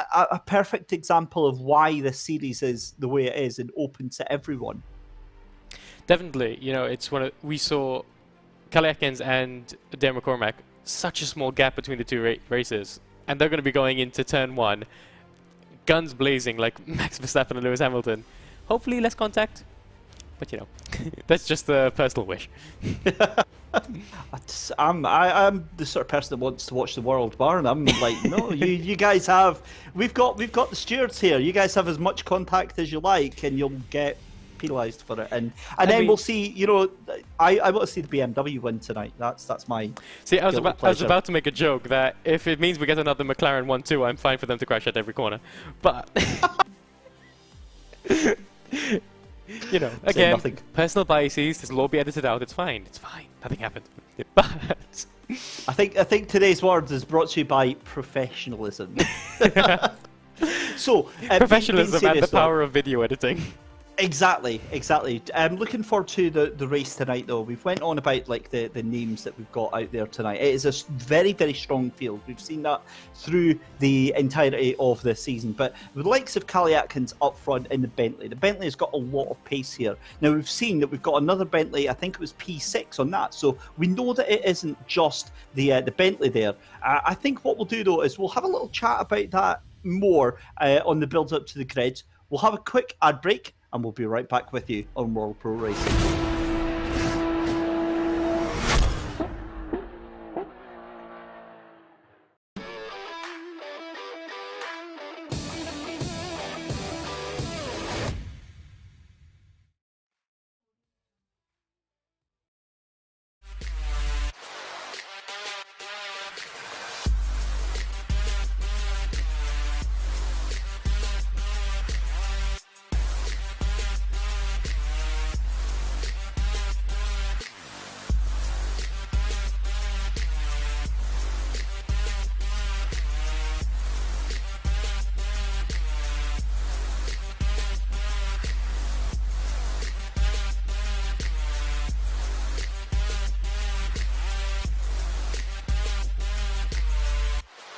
a perfect example of why the series is the way it is and open to everyone. Definitely, you know, it's we saw Callie Atkins and Dare McCormack, such a small gap between the two races, and they're going to be going into turn one, guns blazing like Max Verstappen and Lewis Hamilton. Hopefully less contact, but you know, that's just a personal wish. I'm the sort of person that wants to watch the world burn. I'm like, no, you guys have, we've got the stewards here. You guys have as much contact as you like, and you'll get penalised for it. And then we'll see. You know, I want to see the BMW win tonight. That's my. See, I was about to make a joke that if it means we get another McLaren 1-2, I'm fine for them to crash at every corner. But you know, again, personal biases. This will all be edited out. It's fine. It's fine. Nothing happened. But I think today's word is brought to you by professionalism. So professionalism and the power of video editing. Exactly. I'm looking forward to the race tonight, though. We've went on about like the names that we've got out there tonight. It is a very, very strong field. We've seen that through the entirety of the season. But with the likes of Callie Atkins up front in the Bentley has got a lot of pace here. Now, we've seen that we've got another Bentley, I think it was P6 on that. So we know that it isn't just the Bentley there. I think what we'll do, though, is we'll have a little chat about that more on the build-up to the grid. We'll have a quick ad break, and we'll be right back with you on World Pro Racing.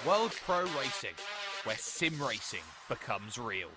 World Pro Racing, where sim racing becomes real.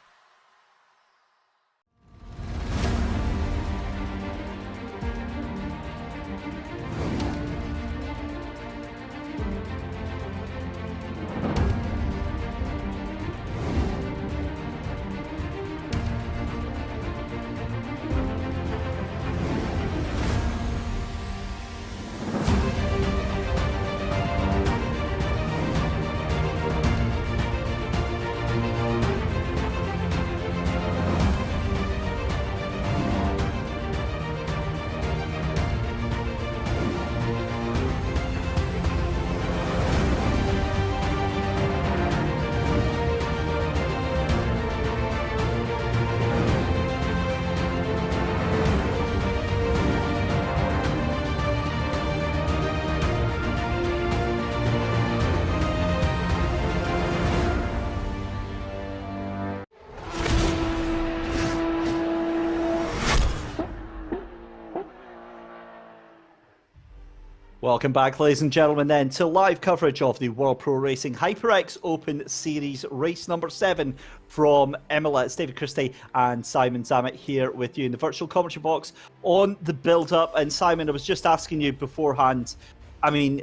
Welcome back, ladies and gentlemen, then to live coverage of the World Pro Racing HyperX Open Series race number 7 from Imola. It's David Christie and Simon Zammit here with you in the virtual commentary box on the build-up. And Simon, I was just asking you beforehand, I mean,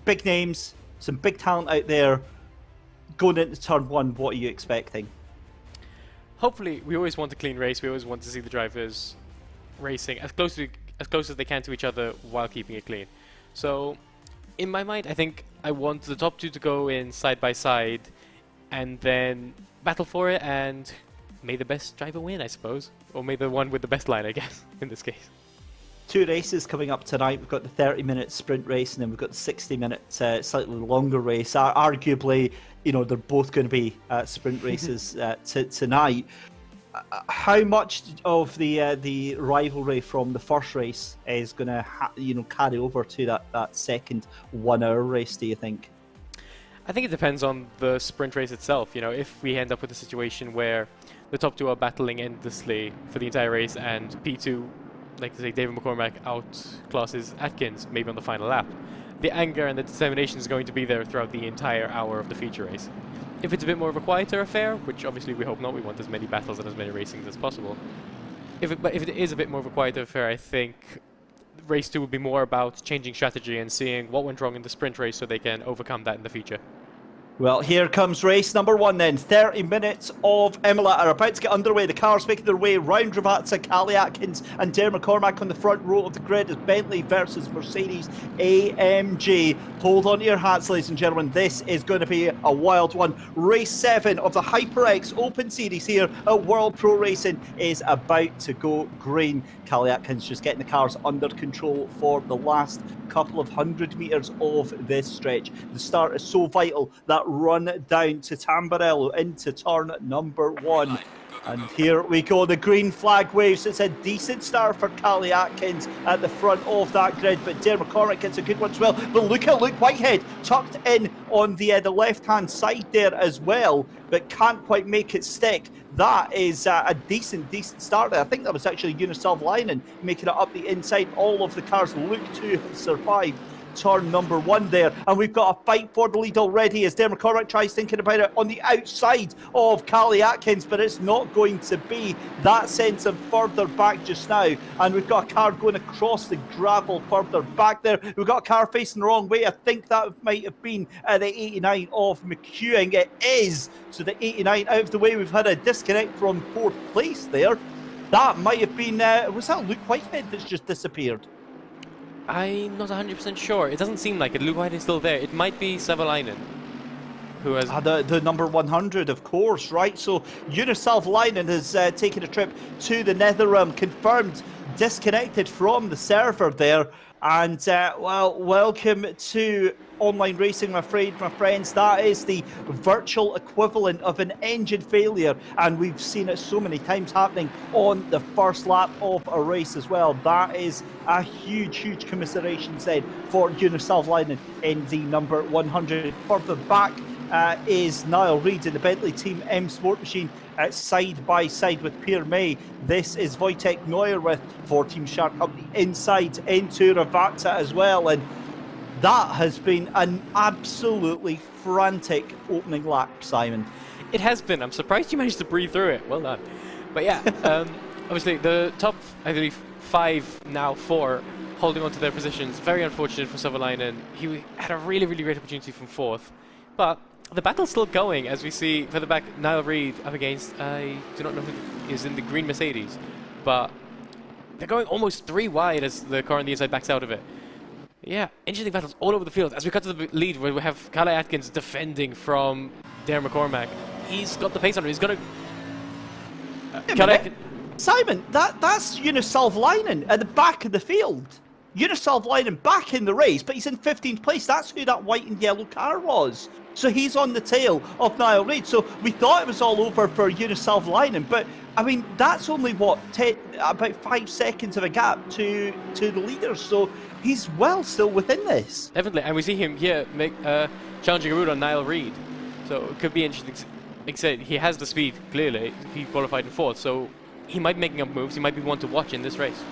big names, some big talent out there. Going into turn 1, what are you expecting? Hopefully, we always want a clean race. We always want to see the drivers racing as close as they can to each other while keeping it clean. So, in my mind, I think I want the top 2 to go in side by side and then battle for it, and may the best driver win, I suppose. Or may the one with the best line, I guess, in this case. 2 races coming up tonight. We've got the 30-minute sprint race, and then we've got the 60-minute, slightly longer race. Arguably, you know, they're both going to be sprint races tonight. How much of the rivalry from the first race is going to carry over to that second 1 hour race, do you think? I think it depends on the sprint race itself. You know, if we end up with a situation where the top 2 are battling endlessly for the entire race and P2, like to say, David McCormack outclasses Atkins maybe on the final lap, the anger and the determination is going to be there throughout the entire hour of the feature race. If it's a bit more of a quieter affair, which obviously we hope not, we want as many battles and as many racings as possible. But if it is a bit more of a quieter affair, I think race 2 would be more about changing strategy and seeing what went wrong in the sprint race so they can overcome that in the feature. Well, here comes race number 1 then. 30 minutes of Imola are about to get underway. The cars making their way round Ravazza, Callie Atkins and Dare McCormack on the front row of the grid as Bentley versus Mercedes AMG. Hold on to your hats, ladies and gentlemen. This is going to be a wild one. Race 7 of the HyperX Open Series here at World Pro Racing is about to go green. Callie Atkins just getting the cars under control for the last couple of 100 metres of this stretch. The start is so vital, that run down to Tamburello into turn number 1. And here we go, the green flag waves. It's a decent start for Callie Atkins at the front of that grid, but Dare McCormack gets a good one as well. But look at Luke Whitehead tucked in on the left-hand side there as well, but can't quite make it stick. That is a decent start there. I think that was actually Unisolv Leinen making it up the inside. All of the cars look to have survived turn number 1 there, and we've got a fight for the lead already as Dare McCormack tries thinking about it on the outside of Callie Atkins, but it's not going to be. That sends him further back just now, and we've got a car going across the gravel further back there. We've got a car facing the wrong way. I think that might have been the 89 of McEwing. It is. So the 89 out of the way. We've had a disconnect from 4th place there. That might have been was that Luke Whitehead that's just disappeared? I'm not 100% sure. It doesn't seem like it. Luke White is still there. It might be Savalainen, who has... the number 100, of course, right? So Unisolv Leinen has taken a trip to the Netherrealm, confirmed disconnected from the server there. And, well, welcome to online racing, I'm afraid, my friends. That is the virtual equivalent of an engine failure, and we've seen it so many times happening on the first lap of a race as well. That is a huge commiserations then for Unisolv Leinen in the number 100. Further back is Niall Reid in the Bentley Team M Sport Machine side by side with Pierre May. This is Wojtek Neuer with for Team Shark up the inside into Ravazza as well. And That has been an absolutely frantic opening lap, Simon. It has been. I'm surprised you managed to breathe through it. Well done. But yeah, obviously the top, I believe, 5, now 4, holding on to their positions. Very unfortunate for Savalainen. He had a really, really great opportunity from 4th. But the battle's still going, as we see further back, Niall Reed up against, I do not know who is in the green Mercedes. But they're going almost 3 wide as the car on the inside backs out of it. Yeah, interesting battles all over the field. As we cut to the lead, where we have Kalle Atkins defending from Darren McCormack. He's got the pace on him. He's going to... Simon, that's Unisalvlainen at the back of the field. Unisalvlainen back in the race, but he's in 15th place. That's who that white and yellow car was. So he's on the tail of Niall Reid. So we thought it was all over for Unisalvlainen, but I mean, that's only what, about 5 seconds of a gap to the leaders. So he's well still within this. Definitely, and we see him here challenging a route on Niall Reid. So it could be interesting. Like I said, he has the speed, clearly. He qualified in 4th, so he might be making up moves. He might be one to watch in this race.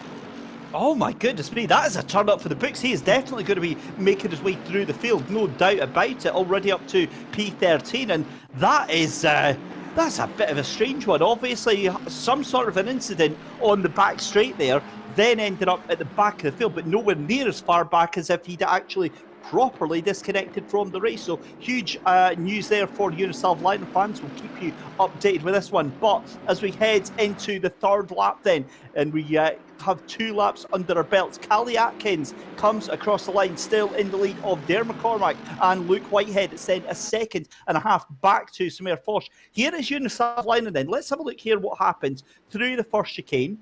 Oh my goodness me, that is a turn up for the books. He is definitely going to be making his way through the field, no doubt about it, already up to P13, and that is... that's a bit of a strange one. Obviously, some sort of an incident on the back straight there, then ended up at the back of the field, but nowhere near as far back as if he'd actually properly disconnected from the race. So huge news there for Unisalvlainen fans. We'll keep you updated with this one. But as we head into the 3rd lap then, and we have 2 laps under our belts, Kalle Atkins comes across the line, still in the lead of Darren McCormack and Luke Whitehead. It's then a 1.5 seconds back to Samir Foch. Here is Unisalvlainen then. Let's have a look here what happens through the first chicane.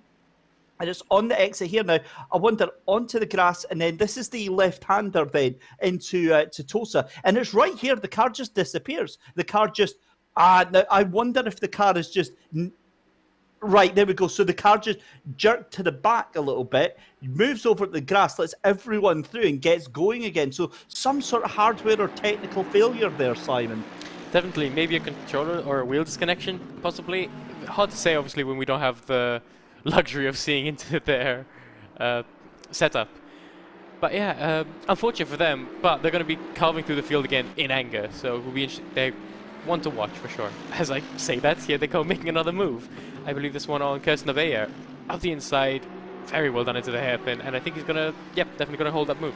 And it's on the exit here now. I wonder, onto the grass, and then this is the left-hander then into to Tosa. And it's right here, the car just disappears. The car just... now, I wonder if the car is just... Right, there we go. So the car just jerked to the back a little bit, moves over to the grass, lets everyone through and gets going again. So some sort of hardware or technical failure there, Simon. Definitely. Maybe a controller or a wheel disconnection, possibly. Hard to say, obviously, when we don't have the luxury of seeing into their setup. But yeah, unfortunate for them, but they're going to be carving through the field again in anger, so it will be they're one to watch for sure. As I say that, here they go making another move. I believe this one on Kirsten Aveyer. Up the inside, very well done into the hairpin, and I think he's going to, definitely going to hold that move.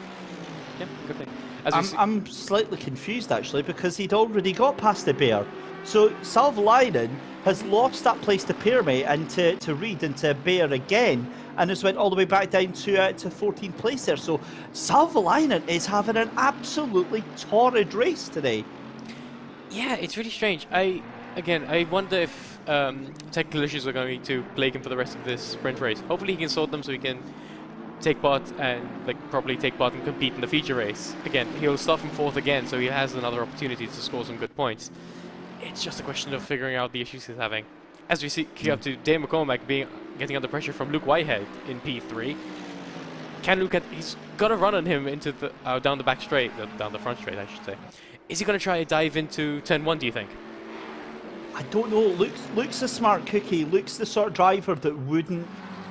Yeah, good thing. I'm slightly confused actually, because he'd already got past the bear. So Salvalainen has lost that place to Pirme and to Reed and to Bear again, and has went all the way back down to 14th place there. So Salvalainen is having an absolutely torrid race today. Yeah, it's really strange. I wonder if technical issues are going to plague him for the rest of this sprint race. Hopefully he can sort them so he can take part and properly take part and compete in the feature race. Again, he'll start from 4th again, so he has another opportunity to score some good points. It's just a question of figuring out the issues he's having. As we see up to Dave McCormack getting under pressure from Luke Whitehead in P3. Can Luke he's got a run on him into the down the back straight, down the front straight, I should say. Is he going to try to dive into turn 1, do you think? I don't know. Luke's a smart cookie. Luke's the sort of driver that wouldn't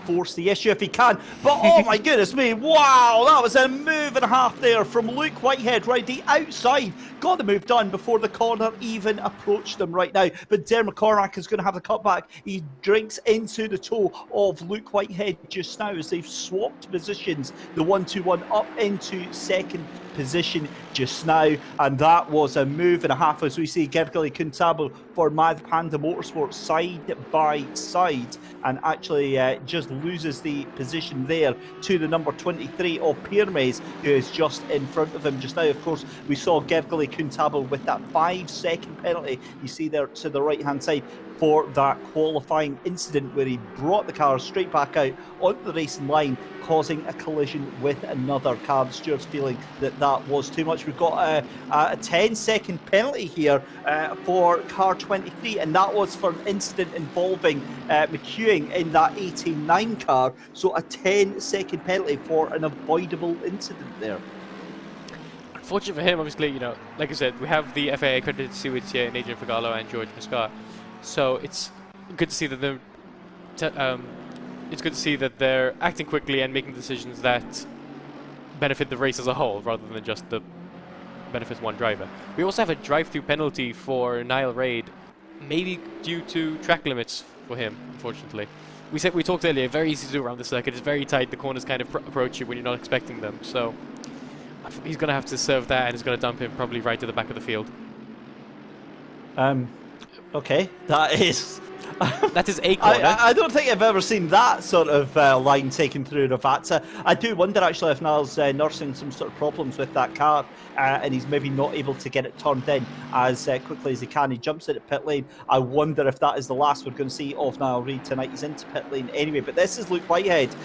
force the issue if he can. But oh my goodness me, wow, that was a move and a half there from Luke Whitehead right the outside. Got the move done before the corner even approached them right now. But Darren McCormack is going to have the cutback. He drinks into the toe of Luke Whitehead just now as they've swapped positions. The 1-2-1 up into 2nd position just now, and that was a move and a half as we see Gergely Kuntabo for Mad Panda Motorsports side by side, and actually just loses the position there to the number 23 of Pirmes, who is just in front of him just now. Of course, we saw Gergely Kuntabo with that 5-second penalty you see there to the right hand side for that qualifying incident where he brought the car straight back out onto the racing line, causing a collision with another car. The stewards feeling that that was too much. We've got a 10-second penalty here for car 23, and that was for an incident involving McEwing in that 89 car. So a 10-second penalty for an avoidable incident there. Unfortunate for him, obviously, like I said, we have the FAA accredited stewards here, Adrian Figallo and George Muscat. So it's good to see that they're acting quickly and making decisions that benefit the race as a whole rather than just the benefits one driver. We also have a drive-through penalty for Niall Raid, maybe due to track limits for him, unfortunately. We talked earlier, very easy to do around the circuit. It's very tight. The corners kind of approach you when you're not expecting them. So he's going to have to serve that, and it's going to dump him probably right to the back of the field. Okay, that is... That is a corner. I don't think I've ever seen that sort of line taken through Ravatsa. I do wonder actually if Niall's nursing some sort of problems with that car and he's maybe not able to get it turned in as quickly as he can. He jumps into pit lane. I wonder if that is the last we're going to see of Niall Reid tonight. He's into pit lane anyway, but this is Luke Whitehead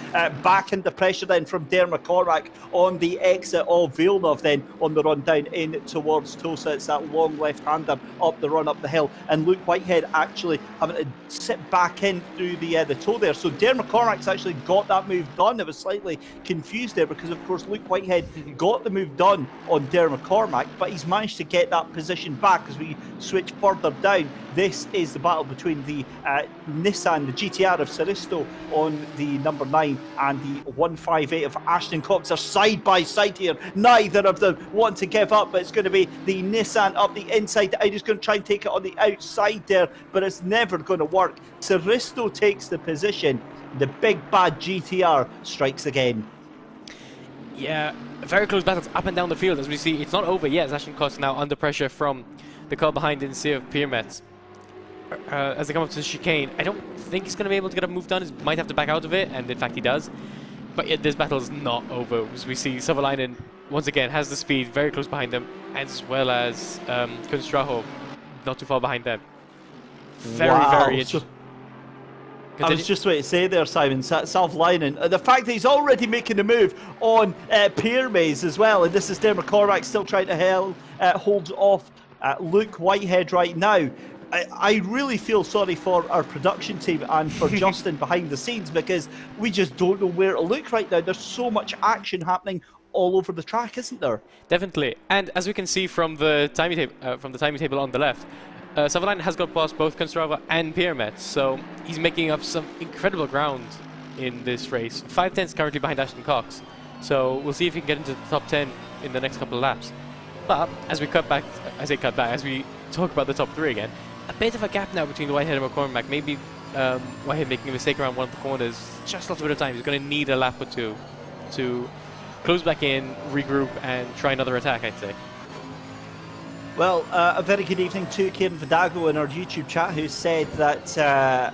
back into pressure then from Dare McCormack on the exit of Villeneuve then on the run down in towards Tosa. It's that long left-hander up the run up the hill, and Luke Whitehead actually having to sit back in through the toe there. So Dare McCormack's actually got that move done. I was slightly confused there because of course Luke Whitehead got the move done on Dare McCormack, but he's managed to get that position back as we switch further down. This is the battle between the Nissan, the GTR of Saristo on the number 9 and the 158 of Ashton Cox. They're side by side here. Neither of them want to give up, but it's going to be the Nissan up the inside. He's going to try and take it on the outside there, but it's never going to work. Saristo takes the position. The big bad GTR strikes again. Yeah, very close battles up and down the field. As we see, it's not over yet. Ashton Cox now under pressure from the car behind in Sea of Piermetz. As they come up to the chicane, I don't think he's going to be able to get a move done. He might have to back out of it, and in fact he does. But yet this battle is not over. As we see, Savalainen once again has the speed very close behind them, as well as Kunstraho not too far behind them. Very interesting. I was just waiting to say there, Simon, Savalainen, the fact that he's already making the move on Piermaze as well, and this is Dare McCormack still trying to hold off Luke Whitehead right now. I really feel sorry for our production team and for Justin behind the scenes, because we just don't know where to look right now. There's so much action happening all over the track, isn't there? Definitely, and as we can see from the timing table on the left, Savalainen has got past both Kunstrava and Piermetz, so he's making up some incredible ground in this race. 5/10 currently behind Ashton Cox, so we'll see if he can get into the top 10 in the next couple of laps. But as we as we talk about the top 3 again, a bit of a gap now between Whitehead and McCormack. Maybe Whitehead making a mistake around one of the corners. Just lots of bit of time. He's going to need a lap or two to close back in, regroup, and try another attack, I'd say. Well, a very good evening to Kieran Vidago in our YouTube chat, who said that that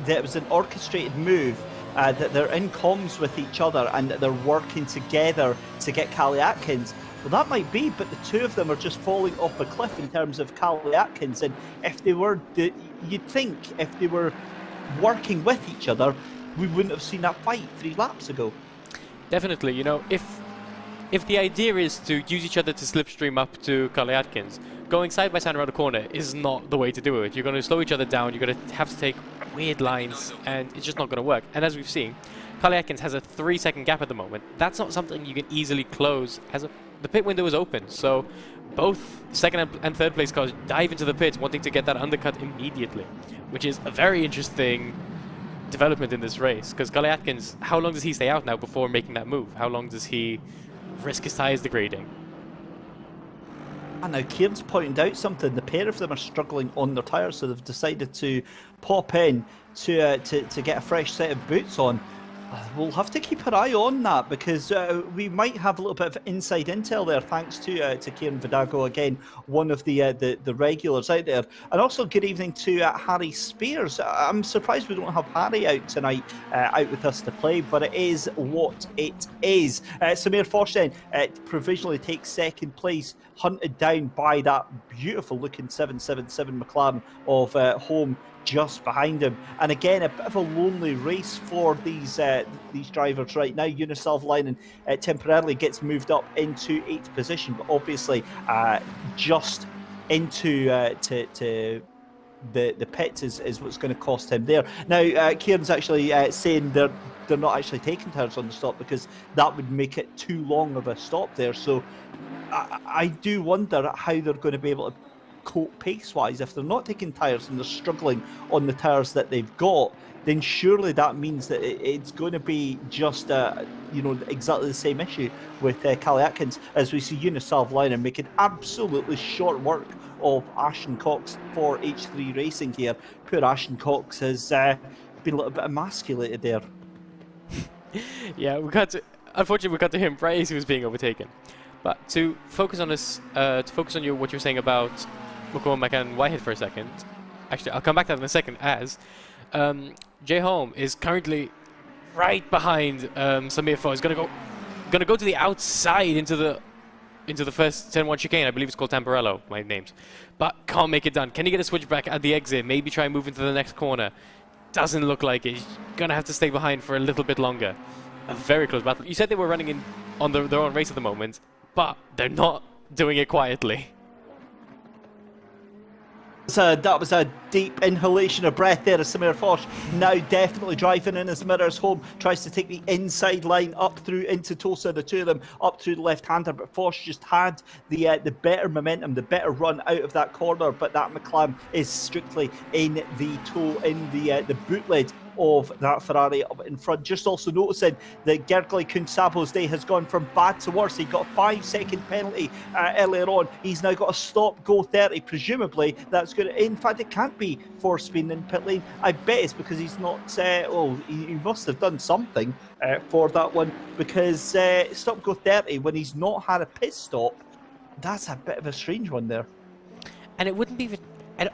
it was an orchestrated move, that they're in comms with each other and that they're working together to get Callie Atkins. Well, that might be, but the two of them are just falling off a cliff in terms of Callie Atkins. And if they were, you'd think if they were working with each other, we wouldn't have seen that fight 3 laps ago. Definitely, you know, if the idea is to use each other to slipstream up to Callie Atkins, going side by side around the corner is not the way to do it. You're going to slow each other down, you're going to have to take weird lines, and it's just not going to work. And as we've seen, Callie Atkins has a 3-second gap at the moment. That's not something you can easily close as the pit window is open. So both second and third place cars dive into the pits wanting to get that undercut immediately, which is a very interesting development in this race, because Callie Atkins, how long does he stay out now before making that move? How long does he risk his tyres degrading? And now Kieran's pointed out something. The pair of them are struggling on their tyres, so they've decided to pop in to get a fresh set of boots on. We'll have to keep an eye on that, because we might have a little bit of inside intel there, thanks to Kieran Vidago, again, one of the regulars out there. And also good evening to Harry Spears. I'm surprised we don't have Harry out tonight, out with us to play, but it is what it is. Samir Forsten provisionally takes second place, hunted down by that beautiful looking 777 McLaren of home just behind him. And again, a bit of a lonely race for these drivers right now. Jonas Savalainen temporarily gets moved up into 8th position, but obviously just into to the pits is what's going to cost him there. Now, Kieran's actually saying they're not actually taking tires on the stop, because that would make it too long of a stop there. So I do wonder how they're going to be able to cope pace-wise, if they're not taking tyres and they're struggling on the tyres that they've got, then surely that means that it's going to be just exactly the same issue with Callie Atkins, as we see Eunice Salvlinen making absolutely short work of Ashton Cox for H3 Racing here. Poor Ashton Cox has been a little bit emasculated there. Yeah, unfortunately we got to him right as he was being overtaken. But to focus on this, what you were saying about McCormack and Whitehead for a second. Actually, I'll come back to that in a second. As Jay Holm is currently right behind Samir Foe. He's gonna go to the outside into the first 10-1 chicane. I believe it's called Tamburello, my names. But can't make it done. Can he get a switchback at the exit? Maybe try and move into the next corner. Doesn't look like it. He's gonna have to stay behind for a little bit longer. A very close battle. You said they were running in on their own race at the moment, but they're not doing it quietly. That was a deep inhalation of breath there as Samir Foch now definitely driving in his mirrors home, tries to take the inside line up through into Tosa, the two of them up through the left-hander, but Foch just had the better momentum, the better run out of that corner, but that McLaren is strictly in the the boot lid of that Ferrari up in front. Just also noticing that Gergely Kunsabo's day has gone from bad to worse. He got a 5-second penalty earlier on. He's now got a stop, go 30. Presumably, that's going to... In fact, it can't be for speeding in pit lane. I bet it's because he's not... he must have done something for that one, because stop, go 30 when he's not had a pit stop. That's a bit of a strange one there. And it wouldn't be...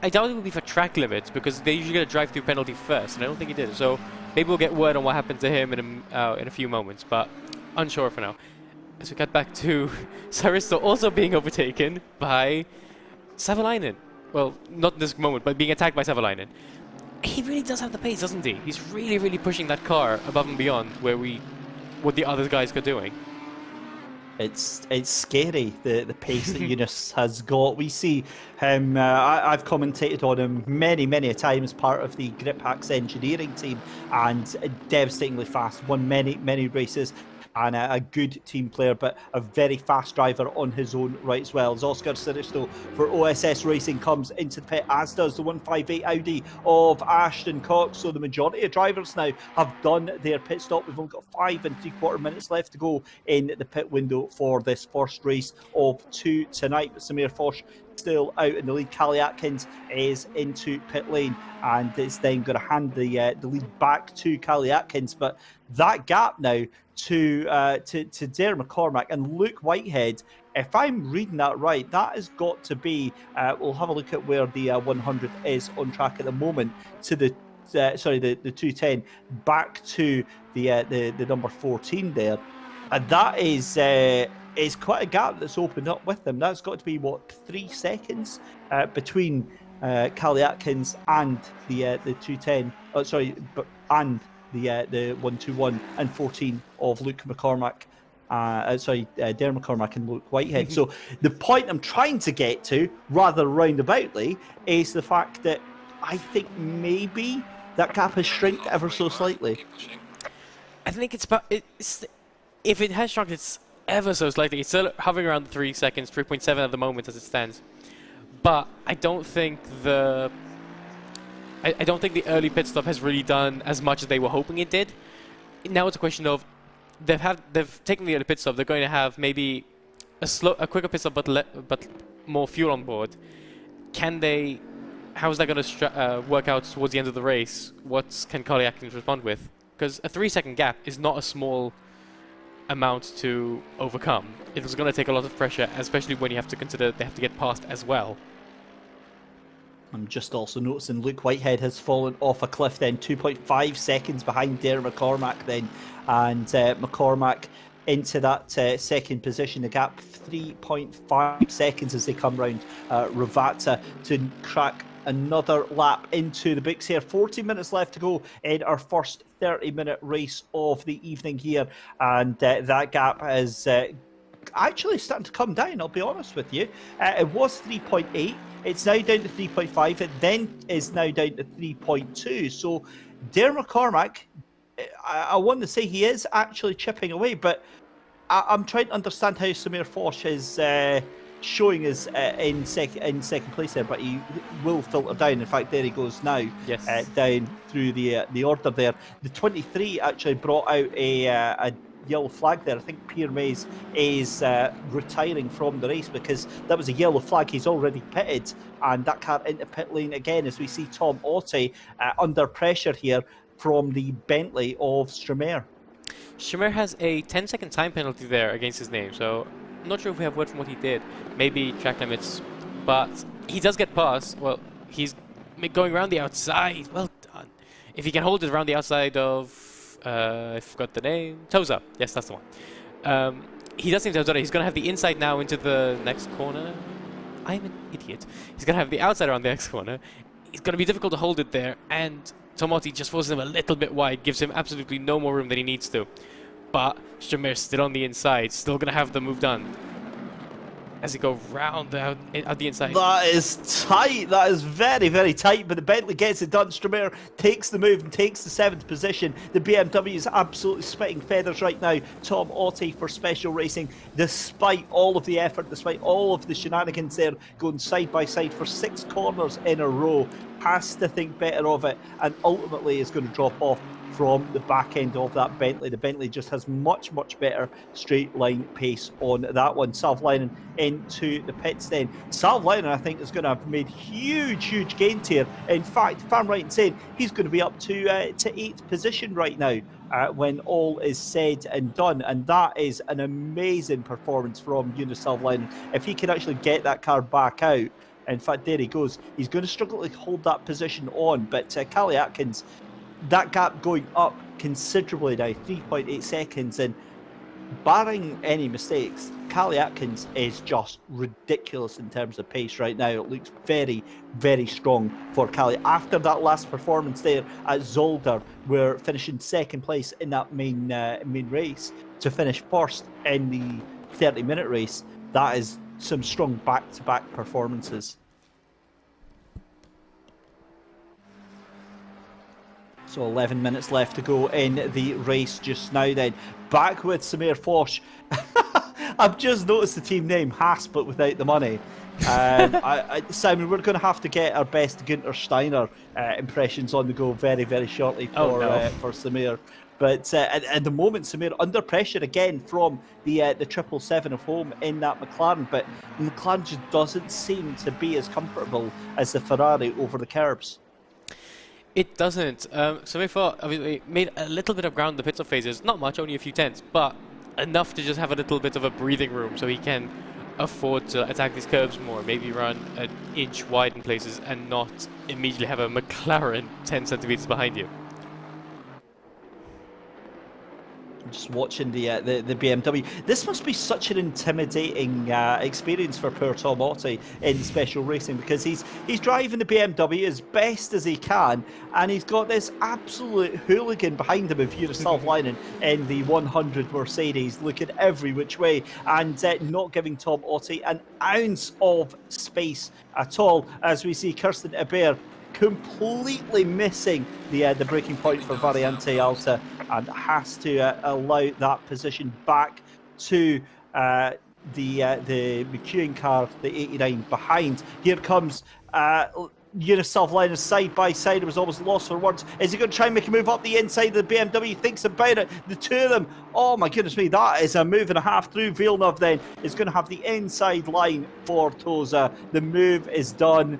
I doubt it would be for track limits, because they usually get a drive-through penalty first, and I don't think he did. So maybe we'll get word on what happened to him in a few moments, but unsure for now. As we cut back to Saristo also being overtaken by Savalainen. Well, not in this moment, but being attacked by Savalainen. He really does have the pace, doesn't he? He's really, really pushing that car above and beyond what the other guys are doing. It's scary, the pace that Eunice has got. We see him, I've commentated on him many a time as part of the Grip Hacks engineering team, and devastatingly fast, won many races, and a good team player, but a very fast driver on his own right as well. As Oscar Siristo for OSS Racing comes into the pit, as does the 158 Audi of Ashton Cox. So the majority of drivers now have done their pit stop. We've only got 5 3/4 minutes left to go in the pit window for this first race of 2 tonight. But Samir Foch still out in the lead. Callie Atkins is into pit lane, and it's then going to hand the lead back to Callie Atkins. But that gap now to Darren McCormack and Luke Whitehead, if I'm reading that right, that has got to be, we'll have a look at where the 100 is on track at the moment, to the 210 back to the number 14 there, and that is quite a gap that's opened up with them. That's got to be, what, 3 seconds between Callie Atkins and the 210. And the 121 and 14 of Luke McCormack. Darren McCormack and Luke Whitehead. So the point I'm trying to get to, rather roundaboutly, is the fact that I think maybe that gap has shrunk ever so slightly. I think if it has shrunk, it's ever so slightly. It's still hovering around 3 seconds, 3.7 at the moment as it stands. But I don't think the early pit stop has really done as much as they were hoping it did. Now it's a question of they've taken the early pit stop. They're going to have maybe a quicker pit stop, but more fuel on board. How is that going to work out towards the end of the race? What can Callie Atkins respond with? Because a 3-second gap is not a small amount to overcome. It's going to take a lot of pressure, especially when you have to consider they have to get past as well. I'm just also noticing Luke Whitehead has fallen off a cliff then, 2.5 seconds behind Darren McCormack then, and McCormack into that second position. The gap 3.5 seconds as they come round Ravata to crack another lap into the books here. 40 minutes left to go in our first 30-minute race of the evening here, and that gap is actually starting to come down, I'll be honest with you. It was 3.8. It's now down to 3.5. It then is now down to 3.2. So Darren McCormack, I want to say he is actually chipping away, but I'm trying to understand how Samir Foch showing us in second place there, but he will filter down. In fact, there he goes now. Yes. Down through the order there. The 23 actually brought out a yellow flag there. I think Pierre Mays is retiring from the race because that was a yellow flag. He's already pitted, and that car into pit lane again as we see Tom Otte under pressure here from the Bentley of Stremer. Stremer has a 10-second time penalty there against his name, so I'm not sure if we have word from what he did. Maybe track limits, but he does get past. Well, he's going around the outside. Well done. If he can hold it around the outside of I forgot the name. Toza. Yes, that's the one. He does seem to have done it. He's going to have the inside now into the next corner. I'm an idiot. He's going to have the outside around the next corner. It's going to be difficult to hold it there, and Tomotti just forces him a little bit wide, gives him absolutely no more room than he needs to. But Stremer's still on the inside, still going to have the move done. As he go round out the inside. That is tight. That is very, very tight. But the Bentley gets it done. Stremer takes the move and takes the 7th position. The BMW is absolutely spitting feathers right now. Tom Otte for Special Racing, despite all of the effort, despite all of the shenanigans there, going side by side for 6 corners in a row, has to think better of it, and ultimately is going to drop off from the back end of that Bentley. The Bentley just has much, much better straight line pace on that one. Salvlainen into the pits then. Salvlainen, I think, is going to have made huge gains here. In fact, if I'm right in saying, he's going to be up to 8th position right now when all is said and done. And that is an amazing performance from Jonas Salvlainen. If he can actually get that car back out, in fact, there he goes. He's going to struggle to hold that position on, but Callie Atkins, that gap going up considerably now, 3.8 seconds, and barring any mistakes, Callie Atkins is just ridiculous in terms of pace right now. It looks very, very strong for Callie. After that last performance there at Zolder, we're finishing 2nd place in that main race to finish 1st in the 30-minute race. That is some strong back-to-back performances. So 11 minutes left to go in the race just now then. Back with Samir Foch. I've just noticed the team name, Haas, but without the money. Simon, we're going to have to get our best Günther Steiner impressions on the go very, very shortly for Samir. But at the moment, Samir under pressure again from the 777 of home in that McLaren. But the McLaren just doesn't seem to be as comfortable as the Ferrari over the curbs. It doesn't. Samir Foch obviously made a little bit of ground in the pit stop phases. Not much, only a few tenths, but enough to just have a little bit of a breathing room so he can afford to attack these curves more, maybe run an inch wide in places and not immediately have a McLaren 10 centimeters behind you. Just watching the BMW. This must be such an intimidating experience for poor Tom Otte in Special Racing, because he's driving the BMW as best as he can, and he's got this absolute hooligan behind him of Jonas Salvlainen in the 100 Mercedes, looking every which way and not giving Tom Otte an ounce of space at all. As we see Kirsten Hebert completely missing the braking point for Variante Alta, and has to allow that position back to the McEwen car, the 89 behind. Here comes Jonas Salvlainen side by side. It was almost lost for words. Is he going to try and make a move up the inside of the BMW? He thinks about it. The two of them, oh my goodness me, that is a move and a half through. Villeneuve then is going to have the inside line for Toza. The move is done.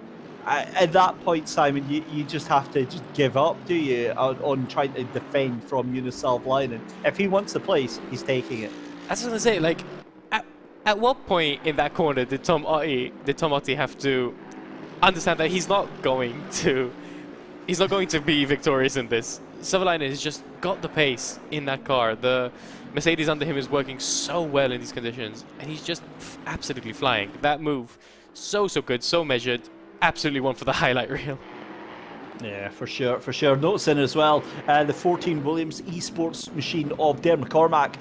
At that point, Simon, you just have to just give up, do you, on trying to defend from Jonas Salvlainen? If he wants the place, he's taking it. I was going to say, like, at what point in that corner did Tom Otte have to understand that he's not going to be victorious in this? Salvlainen has just got the pace in that car. The Mercedes under him is working so well in these conditions, and he's just absolutely flying. That move, so good, so measured. Absolutely one for the highlight reel. Yeah, for sure. Notes in as well, the 14 Williams esports machine of Darren McCormack,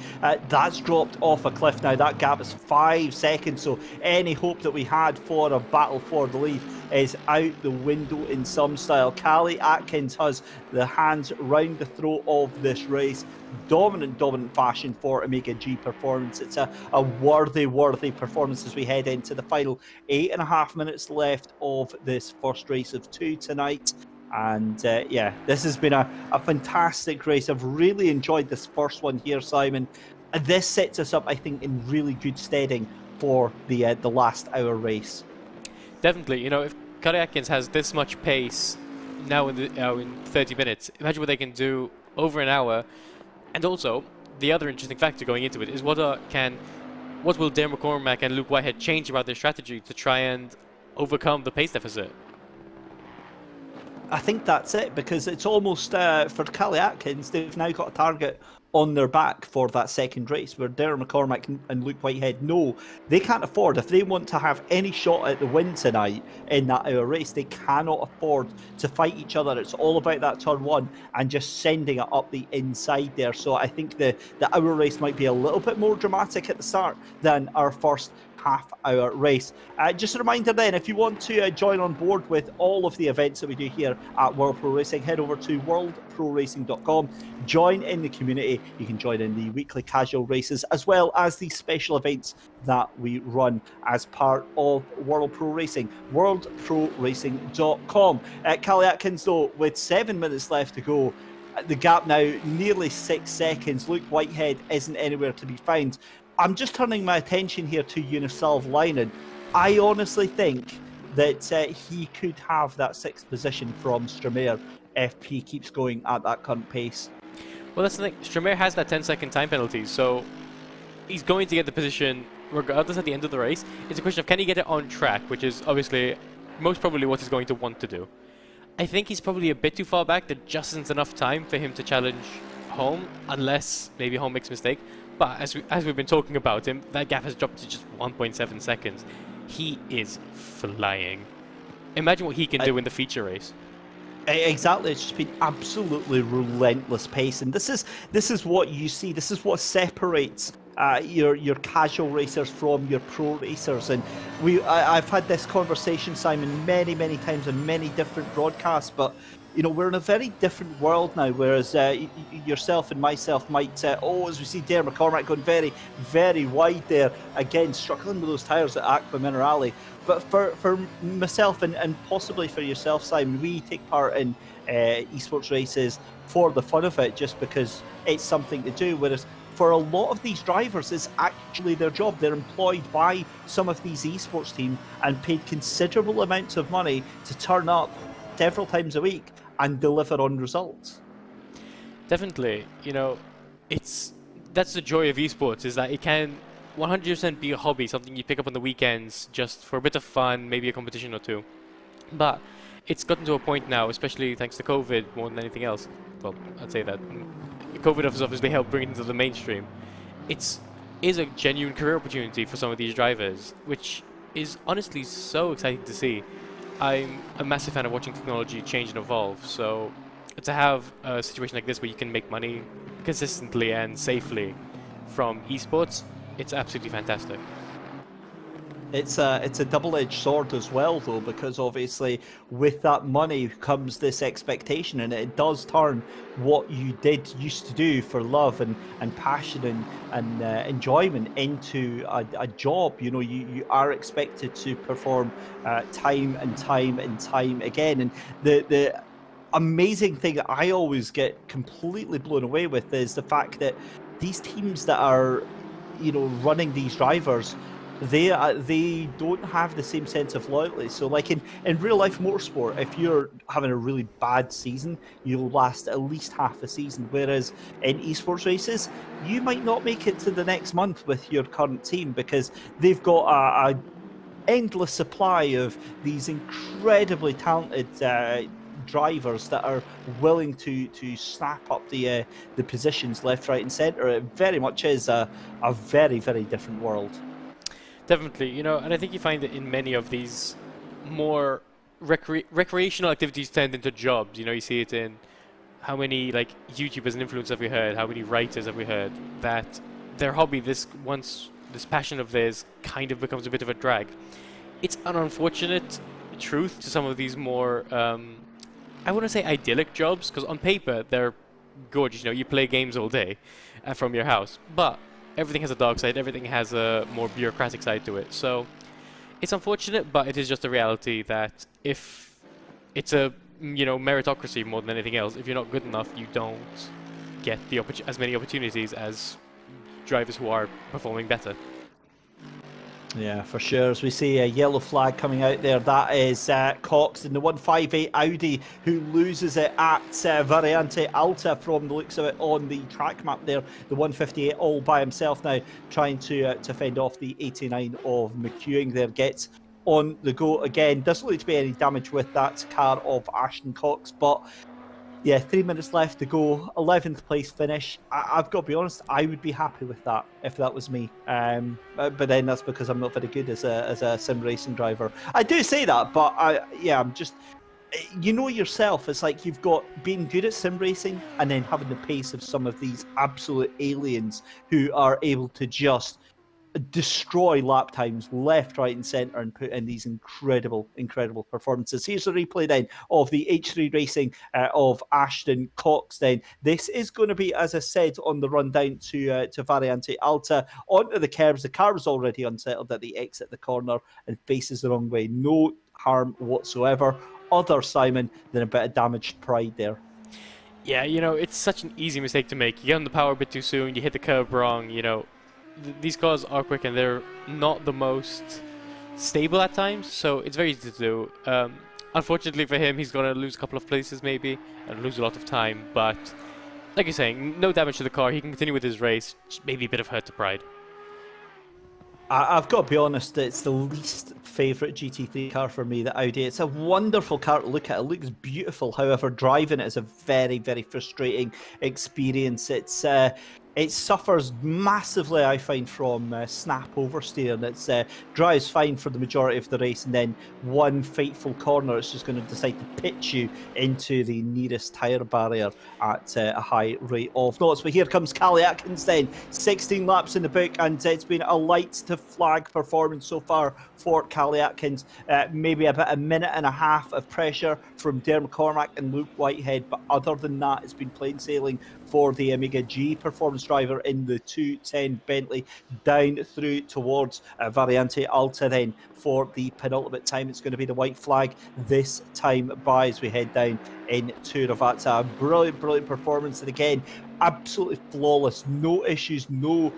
that's dropped off a cliff now. That gap is 5 seconds, so any hope that we had for a battle for the lead is out the window in some style. Callie Atkins has the hands round the throat of this race. Dominant fashion for Omega G Performance. It's a worthy performance as we head into the final 8.5 minutes left of this first race of 2 tonight. And yeah, this has been a fantastic race. I've really enjoyed this first one here, Simon. This sets us up, I think, in really good steading for the last hour race. Definitely. You know, if Callie Atkins has this much pace now in 30 minutes, imagine what they can do over an hour. And also, the other interesting factor going into it is what will Dare McCormack and Luke Whitehead change about their strategy to try and overcome the pace deficit? I think that's it, because it's almost, for Callie Atkins, they've now got a target on their back for that second race, where Darren McCormack and Luke Whitehead know they can't afford, if they want to have any shot at the win tonight in that hour race, they cannot afford to fight each other. It's all about that turn one and just sending it up the inside there. So I think the hour race might be a little bit more dramatic at the start than our first half-hour race. Just a reminder then, if you want to join on board with all of the events that we do here at World Pro Racing, head over to worldproracing.com, join in the community. You can join in the weekly casual races as well as the special events that we run as part of World Pro Racing, worldproracing.com. Callie Atkins, though, with 7 minutes left to go, the gap now nearly 6 seconds. Luke Whitehead isn't anywhere to be found. I'm just turning my attention here to Unisalv Leinen. I honestly think that he could have that 6th position from Stramair if he keeps going at that current pace. Well, that's the thing. Stramair has that 10-second time penalty, so he's going to get the position regardless at the end of the race. It's a question of can he get it on track, which is obviously most probably what he's going to want to do. I think he's probably a bit too far back. There just isn't enough time for him to challenge Home, unless maybe Home makes a mistake. But as we've been talking about him, that gap has dropped to just 1.7 seconds. He is flying. Imagine what he can do in the feature race. Exactly, it's just been absolutely relentless pace, and this is what you see. This is what separates your casual racers from your pro racers. And I've had this conversation, Simon, many times on many different broadcasts, but you know, we're in a very different world now, whereas yourself and myself might, as we see Dare McCormack going very wide there, again, struggling with those tyres at Aqua Minerale. But for myself and possibly for yourself, Simon, we take part in esports races for the fun of it, just because it's something to do, whereas for a lot of these drivers, it's actually their job. They're employed by some of these esports teams and paid considerable amounts of money to turn up several times a week and deliver on results. Definitely, you know, that's the joy of esports, is that it can 100% be a hobby, something you pick up on the weekends just for a bit of fun, maybe a competition or two. But it's gotten to a point now, especially thanks to COVID more than anything else. Well, I'd say that COVID has obviously helped bring it into the mainstream. It is a genuine career opportunity for some of these drivers, which is honestly so exciting to see. I'm a massive fan of watching technology change and evolve, so to have a situation like this where you can make money consistently and safely from esports, it's absolutely fantastic. It's a double-edged sword as well, though, because obviously with that money comes this expectation, and it does turn what you used to do for love and passion and enjoyment into a job. You know, you are expected to perform time and time again. And the amazing thing that I always get completely blown away with is the fact that these teams that are, you know, running these drivers, they don't have the same sense of loyalty. So like in real life motorsport, if you're having a really bad season, you'll last at least half a season, whereas in esports races you might not make it to the next month with your current team, because they've got a endless supply of these incredibly talented drivers that are willing to snap up the positions left, right and centre. It very much is a very different world. Definitely, you know, and I think you find that in many of these more recreational activities turned into jobs. You know, you see it in how many like YouTubers and influencers have we heard, how many writers have we heard, that their hobby, this passion of theirs, kind of becomes a bit of a drag. It's an unfortunate truth to some of these more, I wouldn't say idyllic jobs, because on paper they're gorgeous. You know, you play games all day from your house, but everything has a dark side, everything has a more bureaucratic side to it. So it's unfortunate, but it is just a reality that if it's a, you know, meritocracy more than anything else, if you're not good enough, you don't get the as many opportunities as drivers who are performing better. Yeah, for sure. As we see a yellow flag coming out there, that is Cox in the 158 Audi, who loses it at Variante Alta from the looks of it on the track map there. The 158 all by himself now, trying to fend off the 89 of McEwing there. Gets on the go again. Doesn't look to be any damage with that car of Ashton Cox, but yeah, 3 minutes left to go. 11th place finish. I've got to be honest, I would be happy with that if that was me. But then that's because I'm not very good as a sim racing driver. I do say that, but I'm just, you know yourself, it's like you've got being good at sim racing and then having the pace of some of these absolute aliens who are able to just destroy lap times left, right and centre and put in these incredible performances. Here's a replay then of the H3 racing of Ashton Cox then. This is going to be, as I said, on the run down to Variante Alta, onto the curbs. The car was already unsettled at the exit the corner and faces the wrong way. No harm whatsoever, other, Simon, than a bit of damaged pride there. Yeah, you know, it's such an easy mistake to make. You get on the power a bit too soon, you hit the curb wrong, you know. These cars are quick and they're not the most stable at times, so it's very easy to do. Unfortunately for him, he's going to lose a couple of places maybe and lose a lot of time, but like you're saying, no damage to the car. He can continue with his race, just maybe a bit of hurt to pride. I've got to be honest, it's the least favourite GT3 car for me, the Audi. It's a wonderful car to look at. It looks beautiful. However, driving it is a very frustrating experience. It suffers massively, I find, from snap oversteer. It drives fine for the majority of the race, and then one fateful corner, it's just going to decide to pitch you into the nearest tyre barrier at a high rate of knots. But here comes Callie Atkins then, 16 laps in the book, and it's been a light to flag performance so far for Callie Atkins. Maybe about a minute and a half of pressure from Dermot Cormack and Luke Whitehead, but other than that, it's been plain sailing for the Omega G performance driver in the 210 Bentley, down through towards Variante Alta then for the penultimate time. It's going to be the white flag this time by as we head down into Ravazza. Brilliant performance, and again, absolutely flawless, no issues, no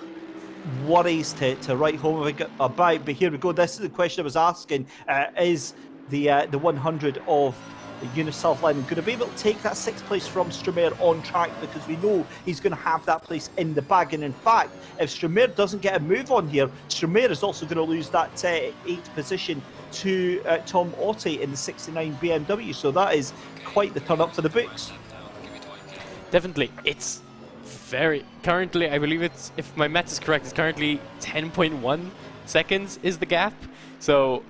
worries to write home about. But here we go. This is the question I was asking: is the 100 of Uniself Line going to be able to take that 6th place from Strumer on track, because we know he's going to have that place in the bag. And in fact, if Strumer doesn't get a move on here, Strumer is also going to lose that 8th position to Tom Otte in the 69 BMW. So that is quite the turn up for the books. Definitely. It's very currently, I believe it's, if my math is correct, it's currently 10.1 seconds is the gap. So